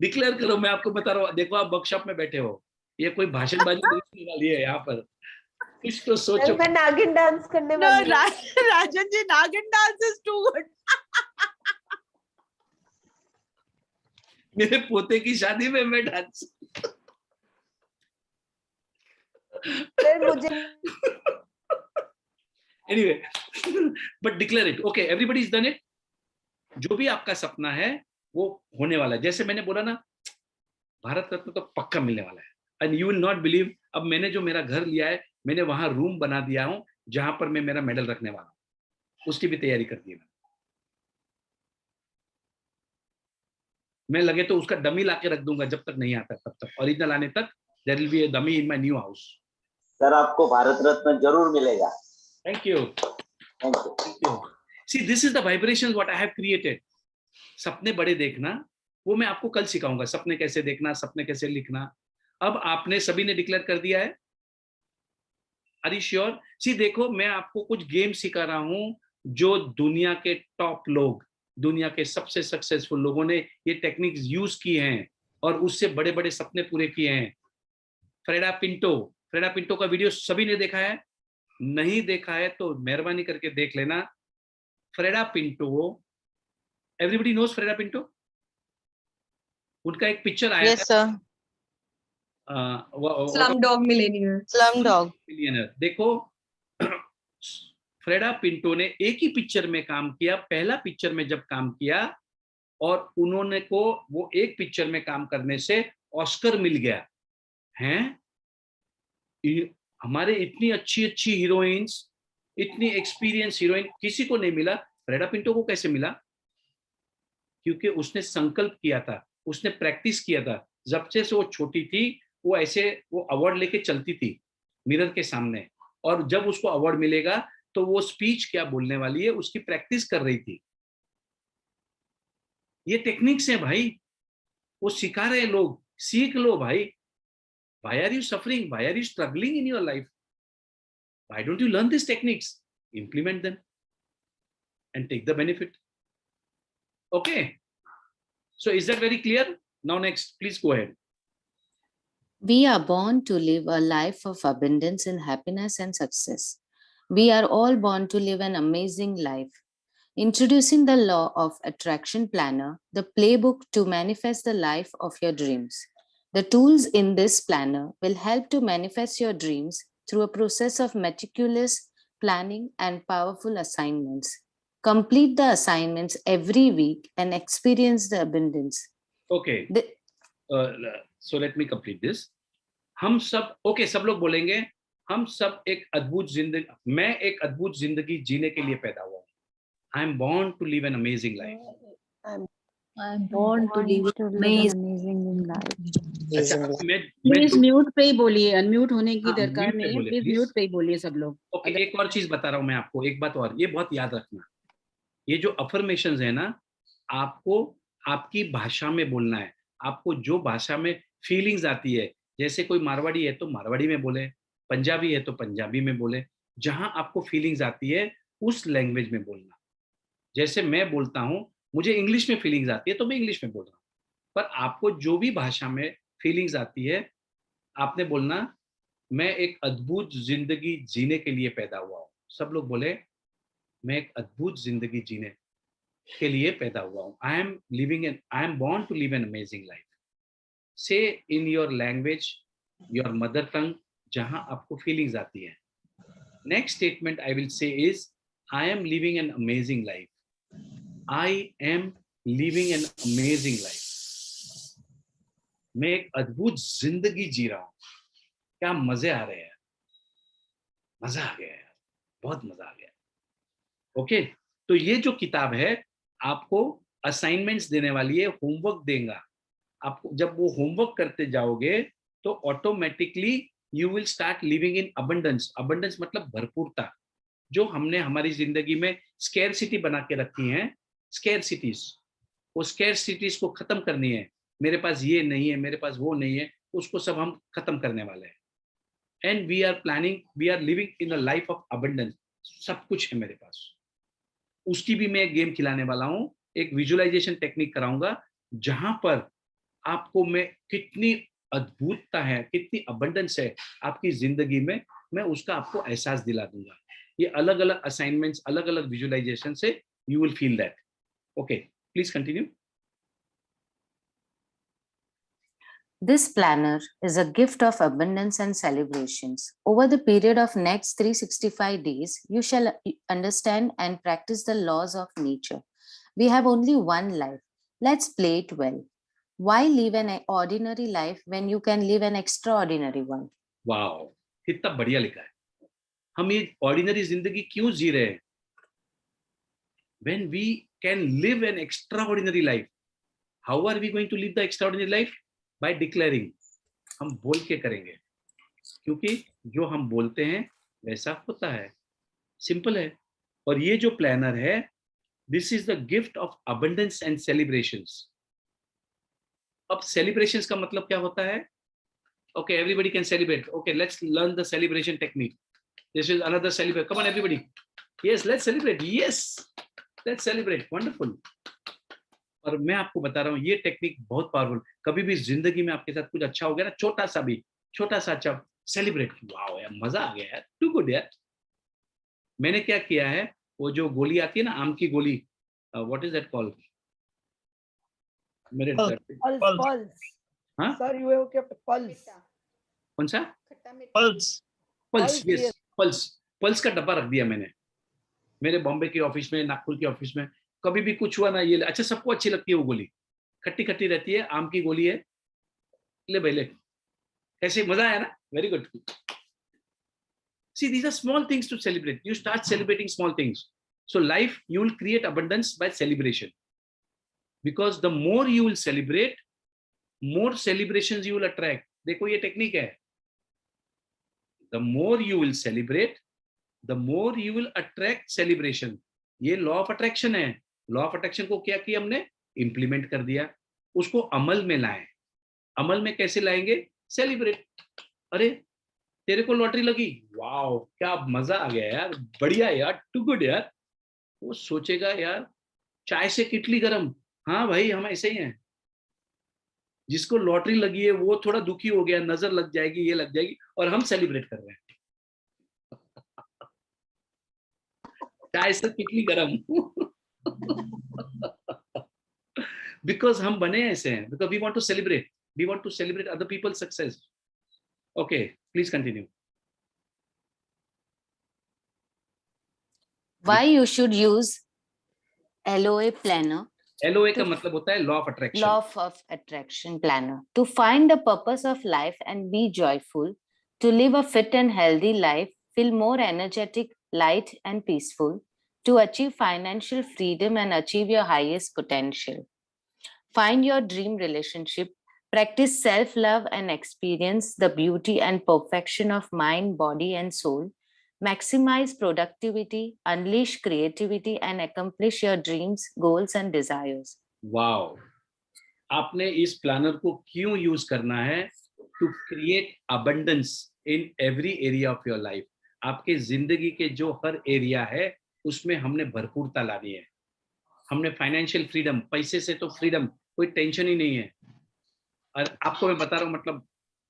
डिक्लेयर करो। मैं आपको बता रहा हूँ, देखो आप वर्कशॉप में बैठे हो, ये कोई भाषणबाजी नहीं होने वाली है यहाँ पर, कुछ तो सोचो। मैं नागिन डांस करने वाली हूँ। राजन जी, नागिन डांस इज टू गुड। मेरे पोते की शादी में मैं डांस, मुझे anyway, but declare it. Okay, everybody is done it. जो भी आपका सपना है वो होने वाला है। जैसे मैंने बोला ना, भारत रत्न तो पक्का मिलने वाला है, and you will not believe, अब मैंने जो मेरा घर लिया है, मैंने वहां रूम बना दिया हूं जहां पर मैं मेरा मेडल रखने वाला हूं, उसकी भी तैयारी कर दी है। मैं लगे तो उसका डमी लाके रख दूंगा, जब तक नहीं आता तब तक, ओरिजिनल आने तक there will be a dummy in my new house. Sir आपको भारत रत्न जरूर मिलेगा। Thank you, thank you. See this is the vibration what I have created. सपने बड़े देखना, वो मैं आपको कल सिखाऊंगा, सपने कैसे देखना, सपने कैसे लिखना। अब आपने सभी ने डिक्लेयर कर दिया है, आर यू श्योर? सी देखो, मैं आपको कुछ गेम सिखा रहा हूं जो दुनिया के टॉप लोग, दुनिया के सबसे सक्सेसफुल लोगों ने ये टेक्निक्स यूज की हैं और उससे बड़े बड़े सपने पूरे किए हैं। फ्रेडा पिंटो का वीडियो सभी ने देखा है? नहीं देखा है तो मेहरबानी करके देख लेना। Freida Pinto, everybody knows Freida Pinto? उनका एक पिक्चर आया Yes, sir. Slumdog millionaire. देखो, फ्रेडा पिंटो ने एक ही पिक्चर में काम किया, पहला पिक्चर में जब काम किया, और उन्होंने को वो एक पिक्चर में काम करने से ऑस्कर मिल गया हैं। हमारे इतनी अच्छी अच्छी हीरोइंस, इतनी एक्सपीरियंस हीरोइन किसी को नहीं मिला, फ्रेडा पिंटो को कैसे मिला? क्योंकि उसने संकल्प किया था, उसने प्रैक्टिस किया था। जब से वो छोटी थी, वो ऐसे वो अवार्ड लेके चलती थी मिरर के सामने, और जब उसको अवार्ड मिलेगा तो वो स्पीच क्या बोलने वाली है उसकी प्रैक्टिस कर रही थी। ये टेक्निक्स है भाई, वो सिखा रहे लोग, सीख लो भाई। Why are you suffering? Why are you struggling in your life? Why don't you learn these techniques? Implement them and take the benefit. Okay. So is that very clear? Now next, please go ahead. We are born to live a life of abundance and happiness and success. We are all born to live an amazing life. Introducing the law of attraction planner, the playbook to manifest the life of your dreams. The tools in this planner will help to manifest your dreams through a process of meticulous planning and powerful assignments. Complete the assignments every week and experience the abundance. Okay. So let me complete this. हम सब सब लोग बोलेंगे हम सब एक अद्भुत जिंदगी, मैं एक अद्भुत जिंदगी जीने के लिए पैदा हुआ हूँ. I am born to live an amazing life. I'm born to live an amazing life. Please mute पे ही बोलिए, अनम्यूट होने की दरकार नहीं है. प्लीज म्यूट पे ही बोलिए सब लोग. ओके, एक और चीज बता रहा हूँ मैं आपको, एक बात और, ये बहुत याद रखना. ये जो अफर्मेशंस है ना, आपको आपकी भाषा में बोलना है. आपको जो भाषा में फीलिंग्स आती है, जैसे कोई मारवाड़ी है तो मारवाड़ी में बोले, पंजाबी है तो पंजाबी में बोले. जहां आपको फीलिंग्स आती है उस लैंग्वेज में बोलना. जैसे मैं बोलता हूँ, मुझे इंग्लिश में फीलिंग्स आती है तो मैं इंग्लिश में बोल रहा हूँ, पर आपको जो भी भाषा में फीलिंग्स आती है आपने बोलना, मैं एक अद्भुत जिंदगी जीने के लिए पैदा हुआ हूँ. सब लोग बोले, मैं एक अद्भुत जिंदगी जीने के लिए पैदा हुआ हूँ. I am born to live an amazing life. Say in your language, your mother tongue, जहां आपको फीलिंग्स आती है. Next statement I will say is, I am living an amazing life. I am living an amazing life. मैं एक अद्भुत जिंदगी जी रहा हूँ. क्या मजे आ रहे हैं, मजा आ गया यार, बहुत मजा आ गया. ओके, तो ये जो किताब है आपको असाइनमेंट्स देने वाली है, होमवर्क देगा आपको. जब वो होमवर्क करते जाओगे तो automatically you will start living in abundance. Abundance मतलब भरपूरता. जो हमने हमारी जिंदगी में स्केर्सिटी बना के रखी है, स्केर्सिटीज, वो स्केर्सिटीज को खत्म करनी है. मेरे पास ये नहीं है, मेरे पास वो नहीं है, उसको सब हम खत्म करने वाले हैं. And we are planning, we are living in a life of abundance. सब कुछ है मेरे पास. उसकी भी मैं एक गेम खिलाने वाला हूँ, एक विजुअलाइजेशन टेक्निक कराऊंगा, जहां पर आपको मैं कितनी अद्भुतता है, कितनी अबंडेंस है आपकी जिंदगी में, मैं उसका आपको एहसास दिला दूंगा. ये अलग अलग असाइनमेंट्स, अलग अलग विजुअलाइजेशन से you will feel that. Okay, please continue. This planner is a gift of abundance and celebrations. Over the period of next 365 days, you shall understand and practice the laws of nature. We have only one life. Let's play it well. Why live an ordinary life when you can live an extraordinary one? Wow, कितना बढ़िया लिखा है. हम ये ordinary जिंदगी क्यों जी रहे हैं? When we can live an extraordinary life. How are we going to live the extraordinary life? By declaring. हम बोल के करेंगे, क्योंकि जो हम बोलते हैं वैसा होता है. सिंपल है. और ये जो प्लानर है, this is the gift of abundance and celebrations. अब celebrations का मतलब क्या होता है? Okay, everybody can celebrate. Okay, let's learn the celebration technique. This is another celebration. Come on, everybody. Yes, let's celebrate. Yes. Let's celebrate. Wonderful. और मैं आपको बता रहा हूँ, ये टेक्निक बहुत पावरफुल. कभी भी जिंदगी में आपके साथ कुछ अच्छा हो गया ना, छोटा सा अच्छा, सेलिब्रेट. वाओ यार, मजा आ गया यार, टू गुड यार. मैंने क्या किया है, वो जो गोली आती है ना, आम की गोली, व्हाट इज दैट कॉल्ड? मेरे पल्स. हाँ sir, you have kept pulse. कौन सा? पल्स. यस, पल्स का डब्बा रख दिया मैंने मेरे बॉम्बे के ऑफिस में, नागपुर के ऑफिस में. कभी भी कुछ हुआ ना, ये अच्छा, सबको अच्छी लगती है वो गोली, खट्टी खट्टी रहती है, आम की गोली है. ले भाई ले, कैसे मजा आया ना? Very good. See, these are small things to celebrate. You start celebrating small things. So life, you will create abundance by celebration. Because the more you will celebrate, more celebrations you will attract. देखो ये technique है. The more you will celebrate, the more you will attract celebration. ये law of attraction है. Law of attraction को क्या किया हमने? Implement कर दिया. उसको अमल में लाए. अमल में कैसे लाएंगे? सेलिब्रेट. अरे तेरे को लॉटरी लगी, वाओ क्या मजा आ गया यार, बढ़िया यार, टू गुड यार. वो सोचेगा यार, चाय से किटली गरम. हाँ भाई, हम ऐसे ही हैं. जिसको लॉटरी लगी है वो थोड़ा दुखी हो गया, नजर लग जाएगी, ये लग जाएगी, और हम सेलिब्रेट कर रहे हैं. चाय से किटली गरम. बिकॉज हम बने ऐसे हैं, because we want to celebrate other people success. Okay, please continue. Why you should use LOA planner. LOA का मतलब होता है law of attraction. Law of attraction planner. To find the purpose of life and be joyful, to live a fit and healthy life, feel more energetic, light and peaceful, to achieve financial freedom and achieve your highest potential. Find your dream relationship, practice self-love and experience the beauty and perfection of mind, body and soul. Maximize productivity, unleash creativity and accomplish your dreams, goals and desires. Wow, आपने इस planner को क्यों use करना है? To create abundance in every area of your life. आपके जिंदगी के जो हर एरिया है उसमें हमने भरपूरता लानी है. हमने फाइनेंशियल फ्रीडम, पैसे से तो फ्रीडम, कोई टेंशन ही नहीं है. और आपको मैं बता रहा हूँ, मतलब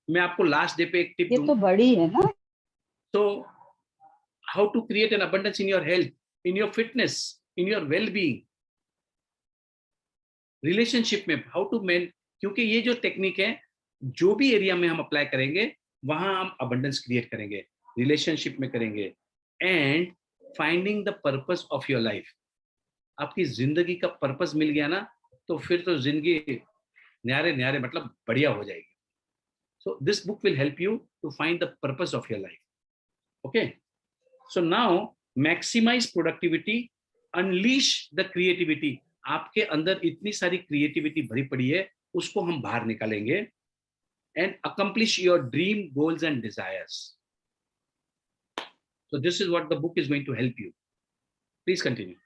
मैं आपको लास्ट डे पे एक टिप दूंगा. ये तो बड़ी है ना. So how to create an abundance in your health, in your fitness, in your well-being, relationship में how to man, क्योंकि ये जो टेक्निक है जो भी एरिया में हम अप्लाई करेंगे वहां हम abundance क्रिएट करेंगे, रिलेशनशिप में करेंगे. And finding the purpose of your life. आपकी जिंदगी का पर्पस मिल गया ना तो फिर तो जिंदगी न्यारे न्यारे मतलब बढ़िया हो जाएगी. So this book will help you to find the purpose of your life. Okay. So now maximize productivity, unleash the creativity. आपके अंदर इतनी सारी creativity भरी पड़ी है, उसको हम बाहर निकालेंगे. And accomplish your dream, goals and desires. So this is what the book is going to help you. Please continue.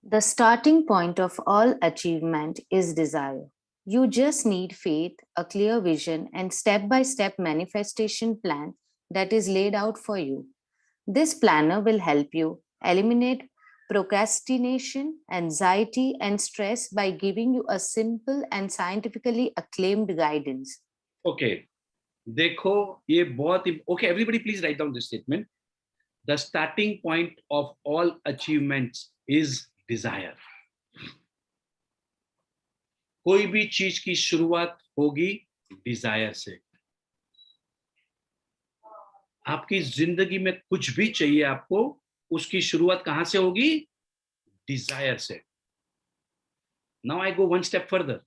The starting point of all achievement is desire. You just need faith, a clear vision, and step-by-step manifestation plan that is laid out for you. This planner will help you eliminate procrastination, anxiety, and stress by giving you a simple and scientifically acclaimed guidance. Okay. देखो ये बहुत okay. Everybody, please write down this statement. The starting point of all achievements is desire. कोई भी चीज की शुरुआत होगी Dzire से. आपकी जिंदगी में कुछ भी चाहिए आपको, उसकी शुरुआत कहां से होगी? डिजायर से. Now I go one step further.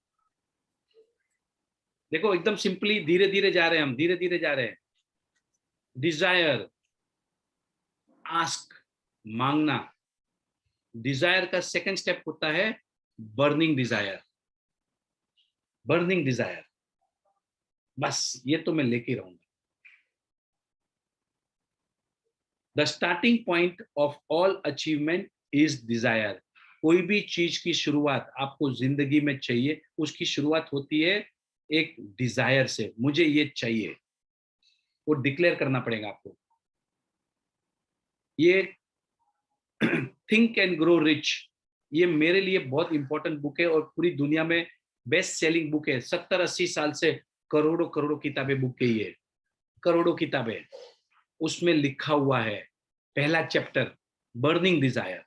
देखो एकदम सिंपली धीरे धीरे जा रहे हैं हम, धीरे धीरे जा रहे हैं. डिजायर, आस्क, मांगना. डिजायर का सेकंड स्टेप होता है बर्निंग डिजायर. बर्निंग डिजायर, बस ये तो मैं लेके रहूंगा. The starting point of all achievement is desire. कोई भी चीज की शुरुआत आपको जिंदगी में चाहिए, उसकी शुरुआत होती है एक डिजायर से. मुझे ये चाहिए, वो डिक्लेयर करना पड़ेगा आपको. ये थिंक एंड ग्रो रिच, ये मेरे लिए बहुत इंपॉर्टेंट बुक है और पूरी दुनिया में बेस्ट सेलिंग बुक है. 70-80 साल से करोड़ों करोड़ों किताबें बुक की है, करोड़ों किताबें. उसमें लिखा हुआ है पहला चैप्टर बर्निंग डिजायर.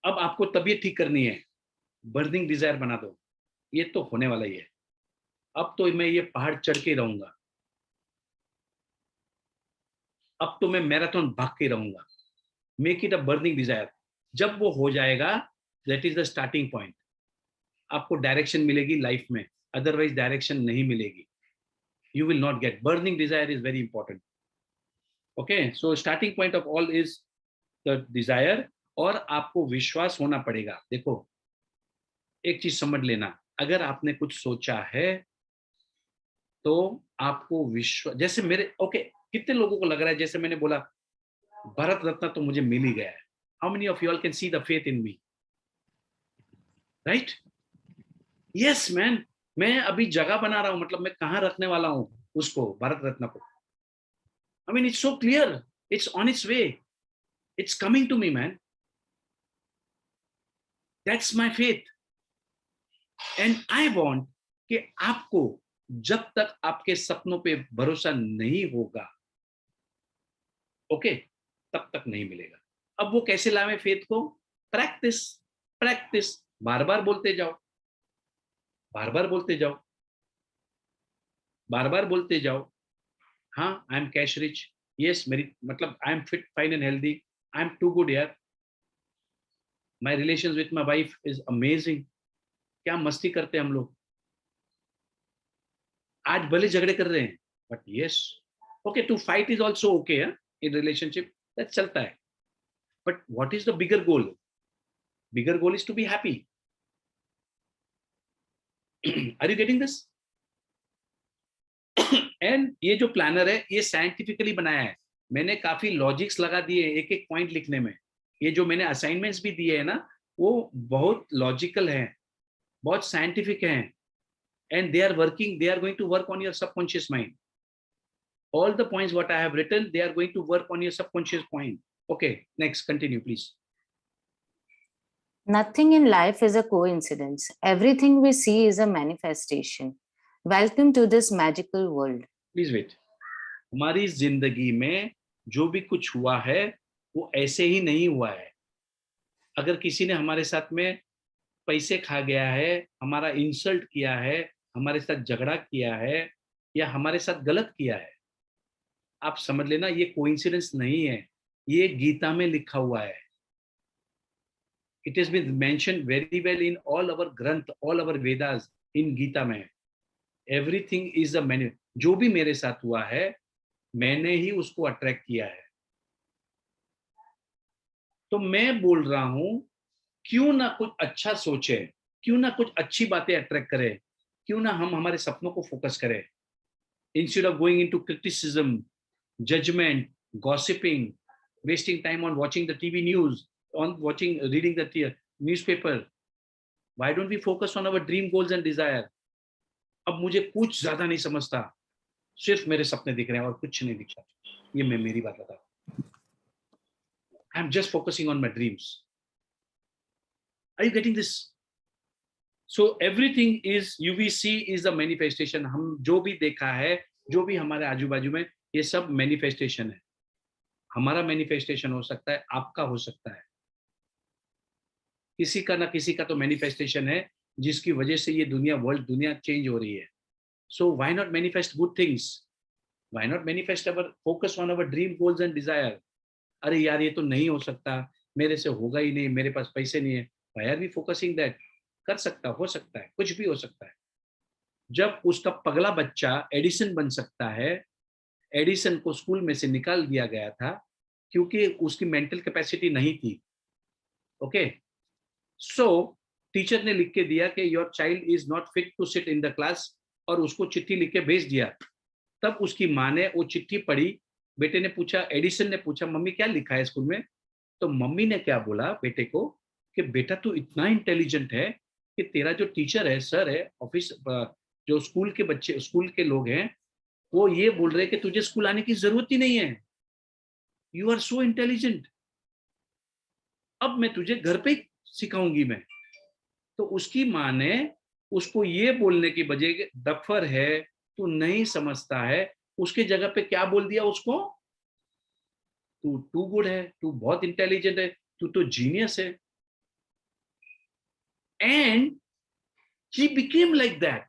अब आपको तबीयत ठीक करनी है, बर्निंग डिजायर बना दो. ये तो होने वाला ही है. अब तो मैं ये पहाड़ चढ़ के रहूंगा, अब तो मैं मैराथन भाग के रहूंगा. Make it a burning desire. जब वो हो जाएगा, that is the starting point. आपको डायरेक्शन मिलेगी लाइफ में, अदरवाइज डायरेक्शन नहीं मिलेगी. You will not get. Burning desire is very important. Okay, so starting point of all is the desire. और आपको विश्वास होना पड़ेगा. देखो एक चीज समझ लेना, अगर आपने कुछ सोचा है तो आपको विश्वास, जैसे मेरे कितने लोगों को लग रहा है, जैसे मैंने बोला भारत रत्न तो मुझे मिल ही गया है. How many of you all can see the faith in me? Right? Yes, man. मैं अभी जगह बना रहा हूं, मतलब मैं कहां रखने वाला हूं उसको, भारत रत्न को. I mean, it's so clear. It's on its way. It's coming to me, man. That's my faith. And I want कि आपको जब तक आपके सपनों पे भरोसा नहीं होगा, तब तक नहीं मिलेगा. अब वो कैसे लावे फेथ को? Practice, practice. बार बार बोलते जाओ, बार बार बोलते जाओ, बार बार बोलते जाओ. हाँ, I am cash rich. Yes, मेरी मतलब I am fit, fine and healthy. I am too good यार, my relation with my wife is amazing, क्या मस्ती करते हैं हम लोग। आज भले झगड़े कर रहे हैं, but yes, okay, to fight is also okay in relationship, दैट चलता है, but what is the bigger goal? Bigger goal is to be happy. Are you getting this? And ये जो प्लानर है ये साइंटिफिकली बनाया है, मैंने काफी लॉजिक्स लगा दिए एक एक पॉइंट लिखने में। ये जो मैंने असाइनमेंट्स भी दिए हैं ना, वो बहुत लॉजिकल हैं, बहुत साइंटिफिक हैं, and they are going to work on your subconscious mind. All the points what I have written, they are going to work on your subconscious mind. Okay, next, continue please. Nothing in life is a coincidence. Everything we see is a manifestation. Welcome to this magical world. Please wait. हमारी जिंदगी में जो भी कुछ हुआ है वो ऐसे ही नहीं हुआ है। अगर किसी ने हमारे साथ में पैसे खा गया है, हमारा इंसल्ट किया है, हमारे साथ झगड़ा किया है या हमारे साथ गलत किया है, आप समझ लेना ये कोइंसिडेंस नहीं है, ये गीता में लिखा हुआ है। It is been mentioned very well in all our granth, all our Vedas, in Gita में। Everything is a menu. जो भी मेरे साथ हुआ है मैंने ही उसको अट्रैक्ट किया है। तो मैं बोल रहा हूं क्यों ना कुछ अच्छा सोचे, क्यों ना कुछ अच्छी बातें अट्रैक्ट करें, क्यों ना हम हमारे सपनों को फोकस करें, instead of going into criticism, judgement, gossiping, wasting time on watching the TV news, on watching, reading the newspaper. Why don't we focus on our dream goals and desire? अब मुझे कुछ ज्यादा नहीं समझता, सिर्फ मेरे सपने दिख रहे हैं और कुछ नहीं दिख रहा। ये मैं मेरी बात बता, I am just focusing on my dreams. Are you getting this? So everything is UVC is the manifestation. हम जो भी देखा है, जो भी हमारे आजू बाजू में, ये सब मैनिफेस्टेशन है। हमारा मैनिफेस्टेशन हो सकता है, आपका हो सकता है, किसी का ना किसी का तो मैनिफेस्टेशन है जिसकी वजह से ये दुनिया चेंज हो रही है। So why not manifest good things? Why not manifest our focus on our dream goals and desire? अरे यार ये तो नहीं हो सकता, मेरे से होगा ही नहीं, मेरे पास पैसे नहीं है। Why are we focusing that? कर सकता, हो सकता है, कुछ भी हो सकता है। जब उसका पगला बच्चा एडिसन बन सकता है, एडिसन को स्कूल में से निकाल दिया गया था क्योंकि उसकी मेंटल कैपेसिटी नहीं थी। ओके, सो टीचर ने लिख के दिया कि your child is not fit to sit in the class, और उसको चिट्ठी लिख के भेज दिया। तब उसकी माँ ने वो चिट्ठी पढ़ी, बेटे ने पूछा, एडिसन ने पूछा, मम्मी क्या लिखा है स्कूल में? तो मम्मी ने क्या बोला बेटे को कि बेटा तू इतना इंटेलिजेंट है कि तेरा जो टीचर है, सर है, ऑफिस जो स्कूल के बच्चे, स्कूल के लोग हैं, वो ये बोल रहे हैं कि तुझे स्कूल आने की जरूरत ही नहीं है, यू आर सो इंटेलिजेंट, अब मैं तुझे घर पे सिखाऊंगी मैं। तो उसकी माँ ने उसको ये बोलने की बजाय, दफर है, तू नहीं समझता है, उसके जगह पे क्या बोल दिया उसको? तू टू गुड है, तू बहुत इंटेलिजेंट है, तू तो जीनियस है। And he became like that.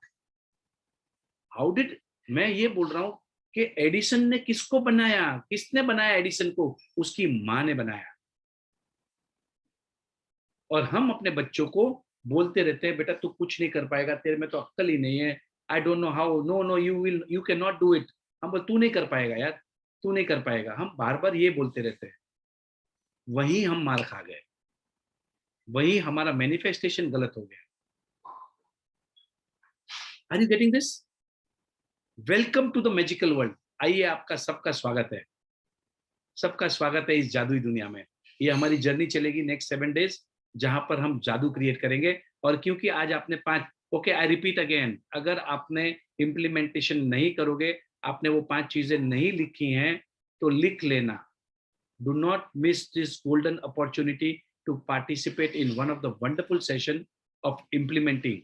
How did? मैं ये बोल रहा हूं कि एडिसन ने किसको बनाया? किसने बनाया एडिसन को? उसकी माँ ने बनाया। और हम अपने बच्चों को बोलते रहते हैं, बेटा तू कुछ नहीं कर पाएगा, तेरे में तो अक्ल ही नहीं है, I don't know how, no you can not do it. हम बोल, तू नहीं कर पाएगा यार, तू नहीं कर पाएगा। हम बार बार ये बोलते रहते हैं, वही हम मार खा गए, वही हमारा मैनिफेस्टेशन गलत हो गया। Are you getting this? Welcome to the magical world. आइए, आपका सबका स्वागत है, सबका स्वागत है इस जादुई दुनिया में। ये हमारी जर्नी चलेगी नेक्स्ट 7 days, जहां पर हम जादू क्रिएट करेंगे। और क्योंकि आज आपने 5, ओके आई रिपीट अगेन, अगर आपने इम्प्लीमेंटेशन नहीं करोगे, आपने वो 5 चीजें नहीं लिखी हैं, तो लिख लेना। Do not miss this golden opportunity to participate in one of the wonderful session of implementing.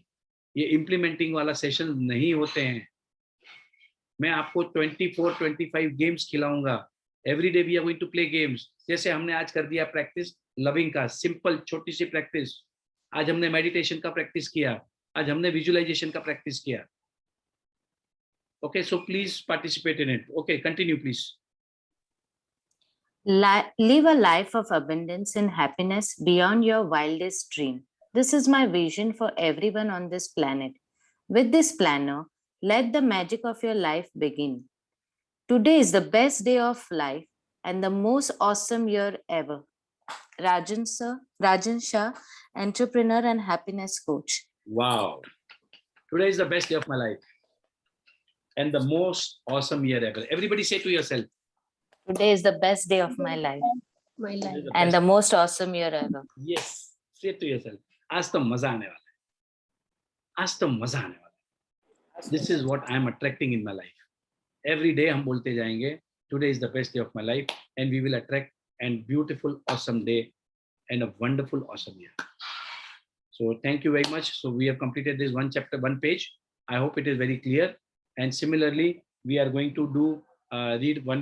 ये implementing वाला सेशन नहीं होते हैं। मैं आपको 24-25 गेम्स खिलाऊंगा। Every day we are going to play games. जैसे हमने आज कर दिया प्रैक्टिस लविंग का, सिंपल छोटी सी प्रैक्टिस। आज हमने मेडिटेशन का प्रैक्टिस किया, आज हमने विजुअलाइजेशन का प्रैक्टिस किया। Okay, so please participate in it. Okay, continue please. Live a life of abundance and happiness beyond your wildest dream. This is my vision for everyone on this planet. With this planner, let the magic of your life begin. Today is the best day of life and the most awesome year ever. Rajan Shah, entrepreneur and happiness coach. Wow. Today is the best day of my life and the most awesome year ever. Everybody say to yourself. Today is the best day of my life. And the most awesome year ever. Yes. Say to yourself. आज तो मजा आने वाला है. आज तो मजा आने वाला है. This is what I am attracting in my life. Every day हम बोलते जाएंगे. Today is the best day of my life, and we will attract a beautiful, awesome day and a wonderful, awesome year. So thank you very much. So we have completed this one chapter, one page. I hope it is very clear. And similarly, we are going to do read one.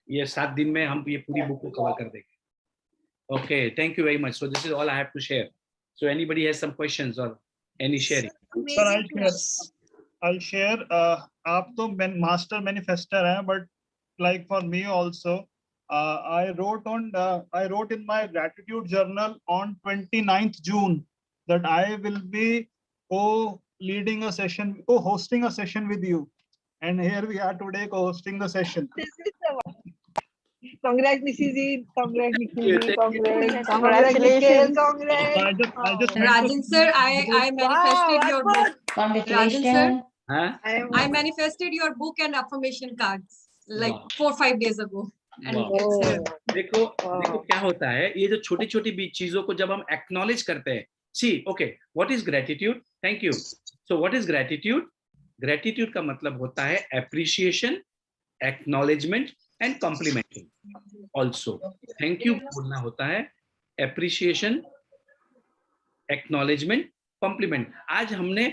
ये 7 दिन में हम ये पूरी book को cover कर देंगे. Okay, thank you very much. So this is all I have to share. So anybody has some questions or any sharing? Sir, I'll share. आप तो master manifester हैं, but like for me also, I wrote in my gratitude journal on 29th June that I will be co-hosting a session with you, and here we are today co-hosting the session. Congrats, Mrs. Ji. Congrats, Mrs. Congratulations. Rajan sir, I manifested your book. Rajan sir, I manifested your book and affirmation cards like 4 or 5 days ago. देखो क्या होता है, ये जो छोटी छोटी चीजों को जब हम एक्नॉलेज करते हैं. See okay, what is gratitude? Thank you. So what is gratitude? Gratitude का मतलब होता है appreciation, acknowledgement and complimenting. Also thank you बोलना होता है एप्रिसिएशन, एक्नॉलेजमेंट, कॉम्प्लीमेंट. आज हमने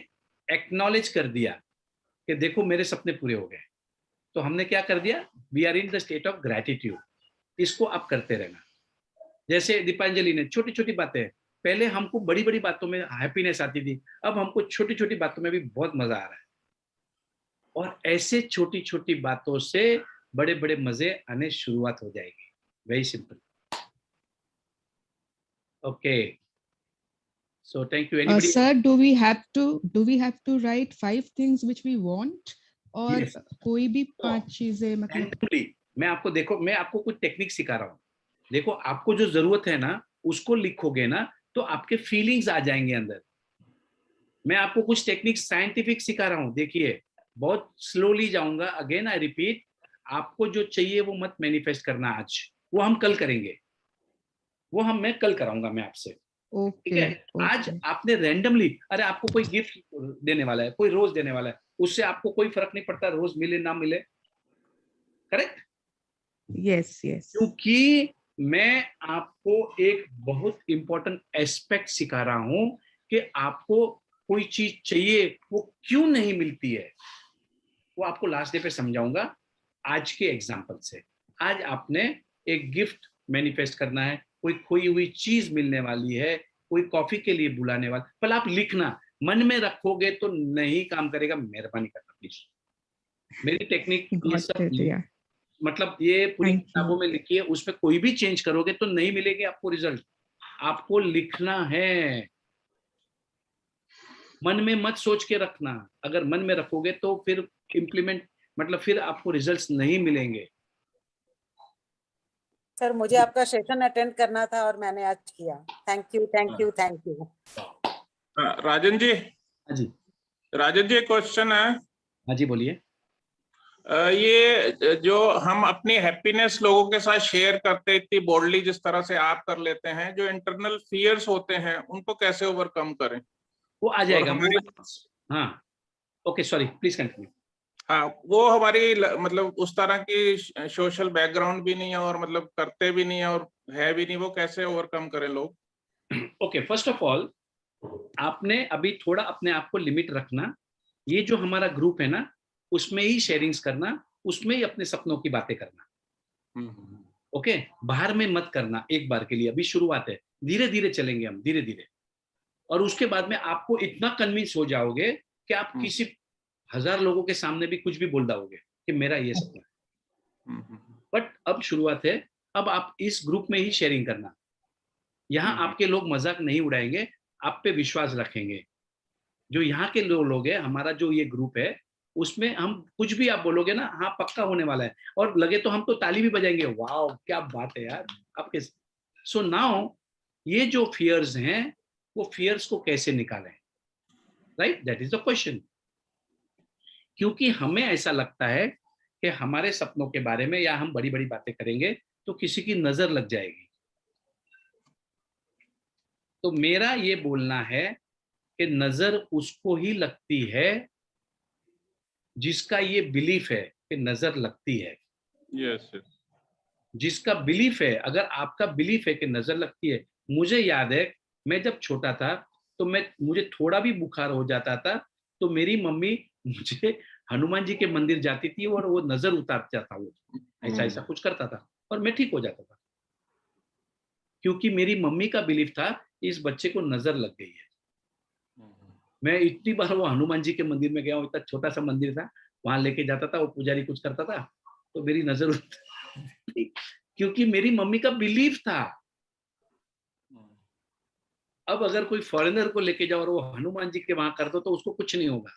एक्नॉलेज कर दिया कि देखो मेरे सपने पूरे हो गए, तो हमने क्या कर दिया? We are in the state of gratitude. इसको आप करते रहना. जैसे दीपांजलि ने छोटी छोटी बातें, पहले हमको बड़ी बड़ी बातों में हैप्पीनेस आती थी, अब हमको छोटी छोटी बातों में भी बहुत मजा आ रहा है. और ऐसे छोटी छोटी बातों से बड़े बड़े मजे आने शुरुआत हो जाएगी. Very simple. Okay, so thank you. Anybody? Sir, do we have to write 5 things which we want? और कोई भी 5 चीजें मतलब? मैं आपको देखो, मैं आपको कुछ टेक्निक सिखा रहा हूँ. देखो आपको जो जरूरत है ना उसको लिखोगे ना तो आपके फीलिंग्स आ जाएंगे अंदर. मैं आपको कुछ टेक्निक साइंटिफिक सिखा रहा हूँ. देखिए बहुत स्लोली जाऊंगा. अगेन आई रिपीट, आपको जो चाहिए वो मत मैनिफेस्ट करना आज, वो हम कल करेंगे. वो मैं कल कराऊंगा मैं आपसे. ठीक है? आज आपने रैंडमली, अरे आपको कोई गिफ्ट देने वाला है, कोई रोज देने वाला है, उससे आपको कोई फर्क नहीं पड़ता रोज मिले ना मिले. करेक्ट? यस. क्योंकि मैं आपको एक बहुत इंपॉर्टेंट एस्पेक्ट सिखा रहा हूं कि आपको कोई चीज चाहिए वो क्यों नहीं मिलती है, वो आपको लास्ट डे पे समझाऊंगा आज के एग्जांपल से. आज आपने एक गिफ्ट मैनिफेस्ट करना है, कोई खोई हुई चीज मिलने वाली है, कोई कॉफी के लिए बुलाने वाला. पर आप लिखना, मन में रखोगे तो नहीं काम करेगा. मेहरबानी करना प्लीज. मेरी टेक्निक ये सब मतलब ये पूरी किताबों में लिखी है, उसमें कोई भी चेंज करोगे तो नहीं मिलेगी आपको रिजल्ट. आपको लिखना है, मन में मत सोच के रखना. अगर मन में रखोगे तो फिर इम्प्लीमेंट मतलब फिर आपको रिजल्ट्स नहीं मिलेंगे. सर मुझे आपका सेशन अटेंड करना था और मैंने आज किया. Thank you. राजन जी. हाँ जी. राजन जी, क्वेश्चन है. हाँ जी बोलिए. ये जो हम अपनी हैप्पीनेस लोगों के साथ शेयर करते इतनी बोल्डली जिस तरह से आप कर लेते हैं, जो इंटरनल फियर्स होते हैं उनको कैसे ओवरकम करें? वो आ जाएगा. हाँ ओके, सॉरी, प्लीज कंटिन्यू. हाँ, वो हमारी मतलब उस तरह की सोशल बैकग्राउंड भी नहीं है और मतलब करते भी नहीं है और है भी नहीं, वो कैसे ओवरकम करें लोग? ओके, फर्स्ट ऑफ ऑल आपने अभी थोड़ा अपने आप को लिमिट रखना. ये जो हमारा ग्रुप है ना उसमें ही शेयरिंग्स करना, उसमें ही अपने सपनों की बातें करना. ओके, बाहर में मत करना एक बार के लिए. अभी शुरुआत है, धीरे धीरे चलेंगे हम, धीरे धीरे. और उसके बाद में आपको इतना कन्विंस हो जाओगे कि आप किसी 1000 लोगों के सामने भी कुछ भी बोल दोगे कि मेरा ये सपना है. बट अब शुरुआत है, अब आप इस ग्रुप में ही शेयरिंग करना। यहाँ आपके लोग मजाक नहीं उड़ाएंगे, आप पे विश्वास रखेंगे। जो यहाँ के लोग हैं, हमारा जो ये ग्रुप है, उसमें हम कुछ भी आप बोलोगे ना, हाँ पक्का होने वाला है, और लगे तो हम तो ताली भी बजाएंगे, वाह क्या बात है यार आपके। सो नाउ ये जो फियर्स हैं, वो फियर्स को कैसे निकालें, right, that is the question. क्योंकि हमें ऐसा लगता है कि हमारे सपनों के बारे में या हम बड़ी बड़ी बातें करेंगे तो किसी की नजर लग जाएगी। तो मेरा ये बोलना है कि नजर उसको ही लगती है जिसका ये बिलीफ है कि नजर लगती है। यस जिसका बिलीफ है, अगर आपका बिलीफ है कि नजर लगती है। मुझे याद है मैं जब छोटा था तो मुझे थोड़ा भी बुखार हो जाता था तो मेरी मम्मी मुझे हनुमान जी के मंदिर जाती थी और वो नजर उतारता था, वो ऐसा कुछ करता था और मैं ठीक हो जाता था, क्योंकि मेरी मम्मी का बिलीफ था इस बच्चे को नजर लग गई है। मैं इतनी बार वो हनुमान जी के मंदिर में गया हूँ, इतना छोटा सा मंदिर था, वहां लेके जाता था, वो पुजारी कुछ करता था तो मेरी नजर क्योंकि मेरी मम्मी का बिलीफ था। अब अगर कोई फॉरेनर को लेके जाओ और वो हनुमान जी के वहां कर दो तो उसको कुछ नहीं होगा,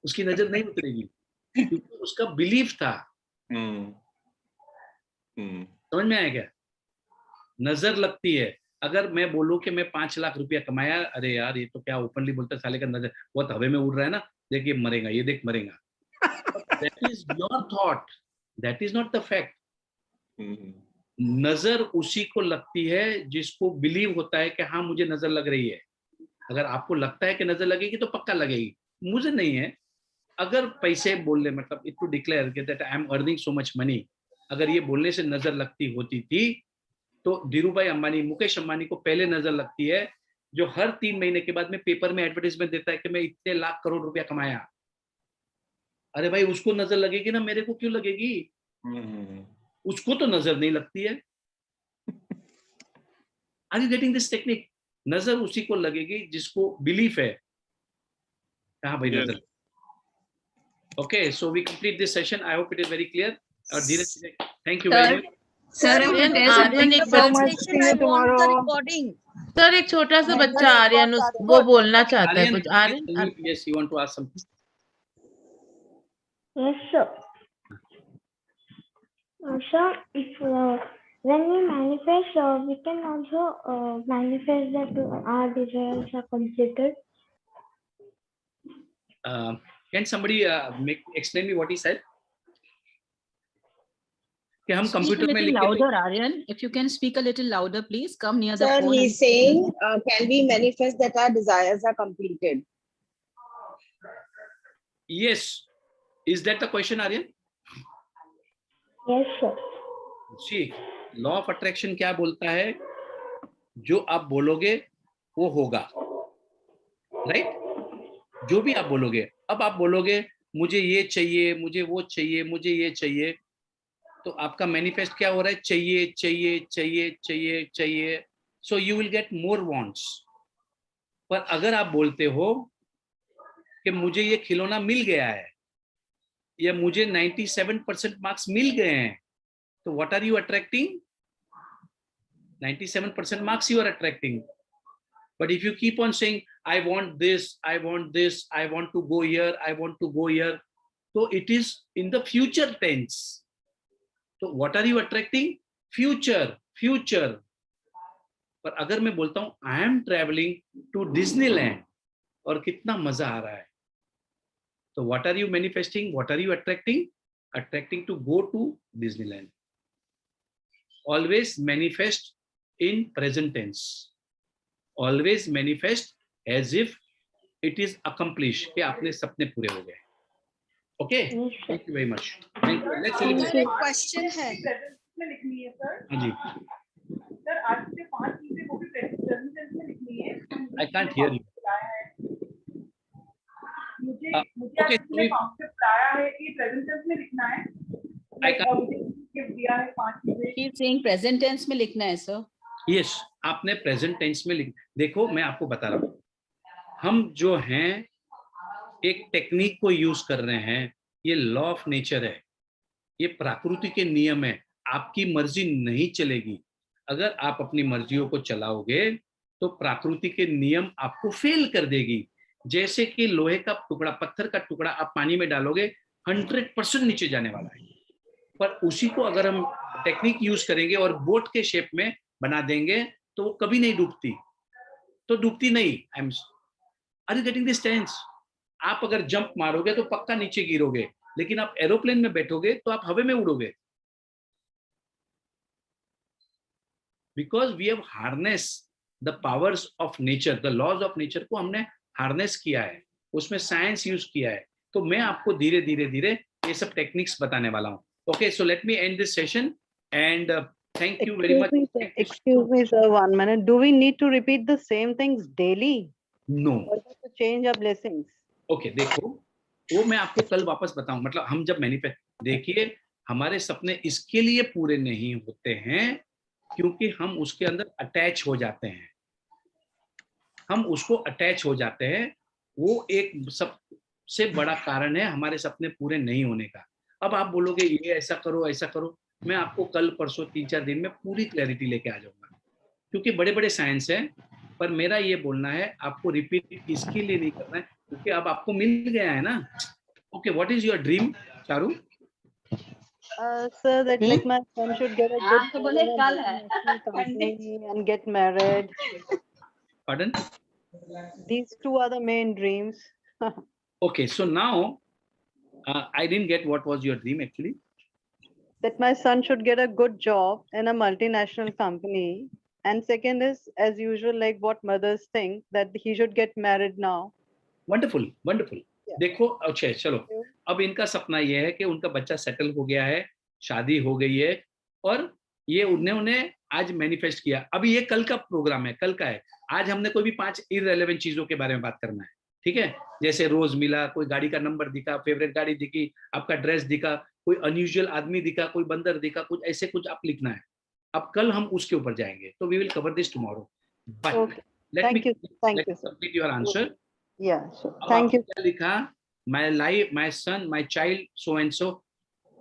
उसकी नजर नहीं उतरेगी, क्योंकि उसका बिलीफ था। समझ में आया क्या? नजर लगती है। अगर मैं बोलूं कि मैं 5 लाख रुपया कमाया, अरे यार ये तो क्या ओपनली बोलता, साले का नजर बहुत हवे में उड़ रहा है ना, देख ये मरेगा, ये देख मरेगा। That is your thought, that is not the fact. नजर उसी को लगती है जिसको बिलीव होता है कि हाँ मुझे नजर लग रही है। अगर आपको लगता है कि नजर लगेगी तो पक्का लगेगी, मुझे नहीं है। अगर पैसे बोलने मतलब it to declare that I am earning so much money, अगर ये बोलने से नजर लगती होती थी तो धीरूभाई अंबानी, मुकेश अंबानी को पहले नजर लगती है, जो हर 3 महीने के बाद में पेपर में एडवर्टाइजमेंट देता है कि मैं इतने लाख करोड़ रुपया कमाया। अरे भाई उसको नजर लगेगी ना, मेरे को क्यों लगेगी? उसको तो नजर नहीं लगती है। Are you getting this technique? नजर उसी को लगेगी जिसको बिलीफ है। हाँ भाई नजर। Okay, so we complete this session. I hope it is very clear. और धीरे thank you very much. Sir एक छोटा सा बच्चा आर्यन, वो बोलना चाहता है कुछ। Aryan, yes you want to ask something? Yes, sir. Sir, if when we manifest, we can also manifest that our desires are completed. Can somebody explain me what he said? कि हम कंप्यूटर में लिख के louder, Aryan, if you can speak a little louder, please come near the phone. Sir, he's saying, can we manifest that our desires are completed? Yes. Is that the question, Aryan? Yes, sir. See, law of attraction क्या बोलता है? जो आप बोलोगे वो होगा, right? जो भी आप बोलोगे, अब आप बोलोगे मुझे ये चाहिए, मुझे वो चाहिए, मुझे ये चाहिए, तो आपका मैनिफेस्ट क्या हो रहा है? चाहिए चाहिए चाहिए चाहिए चाहिए। So you will get more wants. पर अगर आप बोलते हो कि मुझे ये खिलौना मिल गया है या मुझे 97% मार्क्स मिल गए हैं, तो what are you attracting? 97% marks you are attracting. But if you keep on saying I want this, I want this, I want to go here, I want to go here, तो it is in the future tense. तो what are you attracting? Future, future. पर अगर मैं बोलता हूं I am traveling to Disneyland और कितना मजा आ रहा है, तो what are you manifesting? What are you attracting? Attracting to go to Disneyland. Always manifest in present tense. Always manifest as if it is accomplished, कि आपने सपने पूरे हो गए। Okay, thank you very much. Thank you. Let's celebrate. Question है। में लिखनी है सर। हाँ जी। सर आज से 5 चीजें वो भी प्रेजेंट टेंस में लिखनी है। I can't hear you. मुझे आपने कॉन्सेप्ट बताया है कि प्रेजेंट टेंस में लिखना है। I can't. गिफ्ट दिया है 5 चीजें। He is saying present tense में लिखना है सर। Yes, आपने प्रेजेंट टेंस में लिख। देखो मैं आपको बता रहा हूँ, हम जो हैं एक टेक्निक को यूज कर रहे हैं, ये लॉ ऑफ नेचर है, ये प्रकृति के नियम है। आपकी मर्जी नहीं चलेगी। अगर आप अपनी मर्जियों को चलाओगे तो प्रकृति के नियम आपको फेल कर देगी। जैसे कि लोहे का टुकड़ा, पत्थर का टुकड़ा आप पानी में डालोगे 100% नीचे जाने वाला है, पर उसी को अगर हम टेक्निक यूज करेंगे और बोट के शेप में बना देंगे तो वो कभी नहीं डूबती, तो डूबती नहीं। Are you getting this sense? आप अगर जंप मारोगे तो पक्का नीचे गिरोगे, लेकिन आप एरोप्लेन में बैठोगे तो आप हवा में उड़ोगे। Because we have harness the powers of nature, the laws of nature को हमने हार्नेस किया है, उसमें साइंस यूज किया है। तो मैं आपको धीरे धीरे धीरे ये सब टेक्निक्स बताने वाला हूँ। Okay, so let me and this session and thank you very much. Excuse me, sir, 1 minute. Do we need to repeat the same things daily? No. Or to change our blessings? Okay, देखो, वो मैं आपको कल वापस बताऊं। मतलब हम जब मैनिफेस्ट, देखिए हमारे सपने इसके लिए पूरे नहीं होते हैं क्योंकि हम उसके अंदर अटैच हो जाते हैं, हम उसको अटैच हो जाते हैं। वो एक सबसे बड़ा कारण है हमारे सपने पूरे नहीं होने का। अब आप बोलोगे ये ऐसा करो ऐसा करो, मैं आपको कल परसों 3-4 दिन में पूरी क्लैरिटी लेके आ जाऊंगा, क्योंकि बड़े बड़े साइंस हैं। पर मेरा ये बोलना है आपको रिपीट इसके लिए नहीं करना है क्योंकि अब आपको मिल गया है ना। Okay, what is your dream Charu? Sir, that like my son should get a good company and get married. Pardon? These two are the main dreams. Okay, so now I didn't get what was your dream actually. That my son should get a good job in a multinational company, and second is, as usual, like what mothers think, that he should get married now. Wonderful, wonderful. देखो, अच्छा चलो, अब इनका सपना ये है कि उनका बच्चा सेटल हो गया है, शादी हो गई है, और ये उन्होंने आज मैनिफेस्ट किया। अभी ये कल का प्रोग्राम है, कल का है। आज हमने कोई भी 5 इररिलेवेंट चीजों के बारे में बात करना है, ठीक है? जैसे रोज मिला, कोई गाड़ी का नंबर दिखा, फेवरेट गाड़ी दिखी, आपका ड्रेस दिखा, कोई अनयूजुअल आदमी दिखा, कोई बंदर दिखा, कुछ ऐसे कुछ आप लिखना है। अब कल हम उसके ऊपर जाएंगे, तो we will cover this tomorrow. But let me complete your answer. Yeah, sure. Thank you. लिखा, my life, my son, my child, so and so.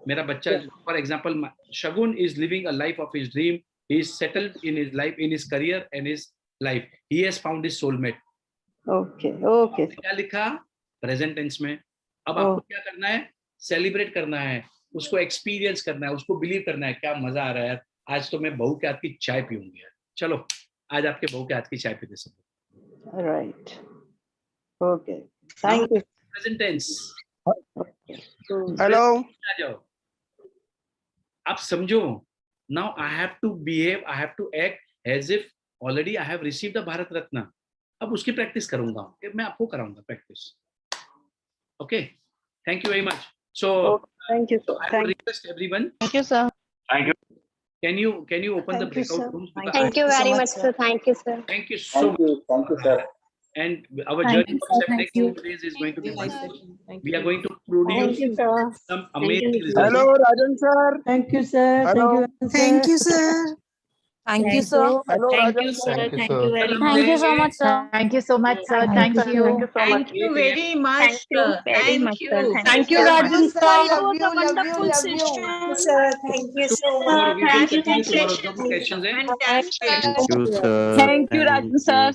मेरा बच्चा, for example, Shagun is living a life of his dream. He is settled in his life, in his career and his life. He has found his soulmate. Okay, okay. क्या लिखा? Present tense में। अब आपको क्या करना है? Celebrate करना है, उसको experience करना है, उसको believe करना है। क्या मजा आ रहा है यार, आज तो मैं बहू के हाथ की चाय पीऊंगी यार। चलो, आज आपके बहू के हाथ की चाय पीते सब। Right. Okay. Thank you. Present tense. Hello. आ जाओ। आप समझो। Now I have to behave, I have to act as if already I have received the Bharat Ratna. अब उसकी प्रैक्टिस करूंगा, मैं आपको कराऊंगा practice. Okay. Thank you very much. So thank you. I will request everyone. Thank you, sir. Thank you. Can you open the breakout rooms? Thank you very much, sir. Thank you, sir. Thank you so much. Thank you, sir. And our journey for next 2 days is going to be wonderful. We are going to produce some amazing results. Hello, Rajan sir. Thank you, sir. Hello. Thank you, sir. Thank you, sir. Hello, Thank Rajan you, sir. sir. Thank Thank you very much. Thank you so much, sir. Thank you so much, sir. Thank you. Thank you very much. Thank you very much, sir. Thank you, Rajan It sir. was a wonderful session, sir. Thank you so Tomorrow much. we will continue tomorrow. No more questions, eh? Fantastic. Thank you, sir. Thank you, Rajan sir.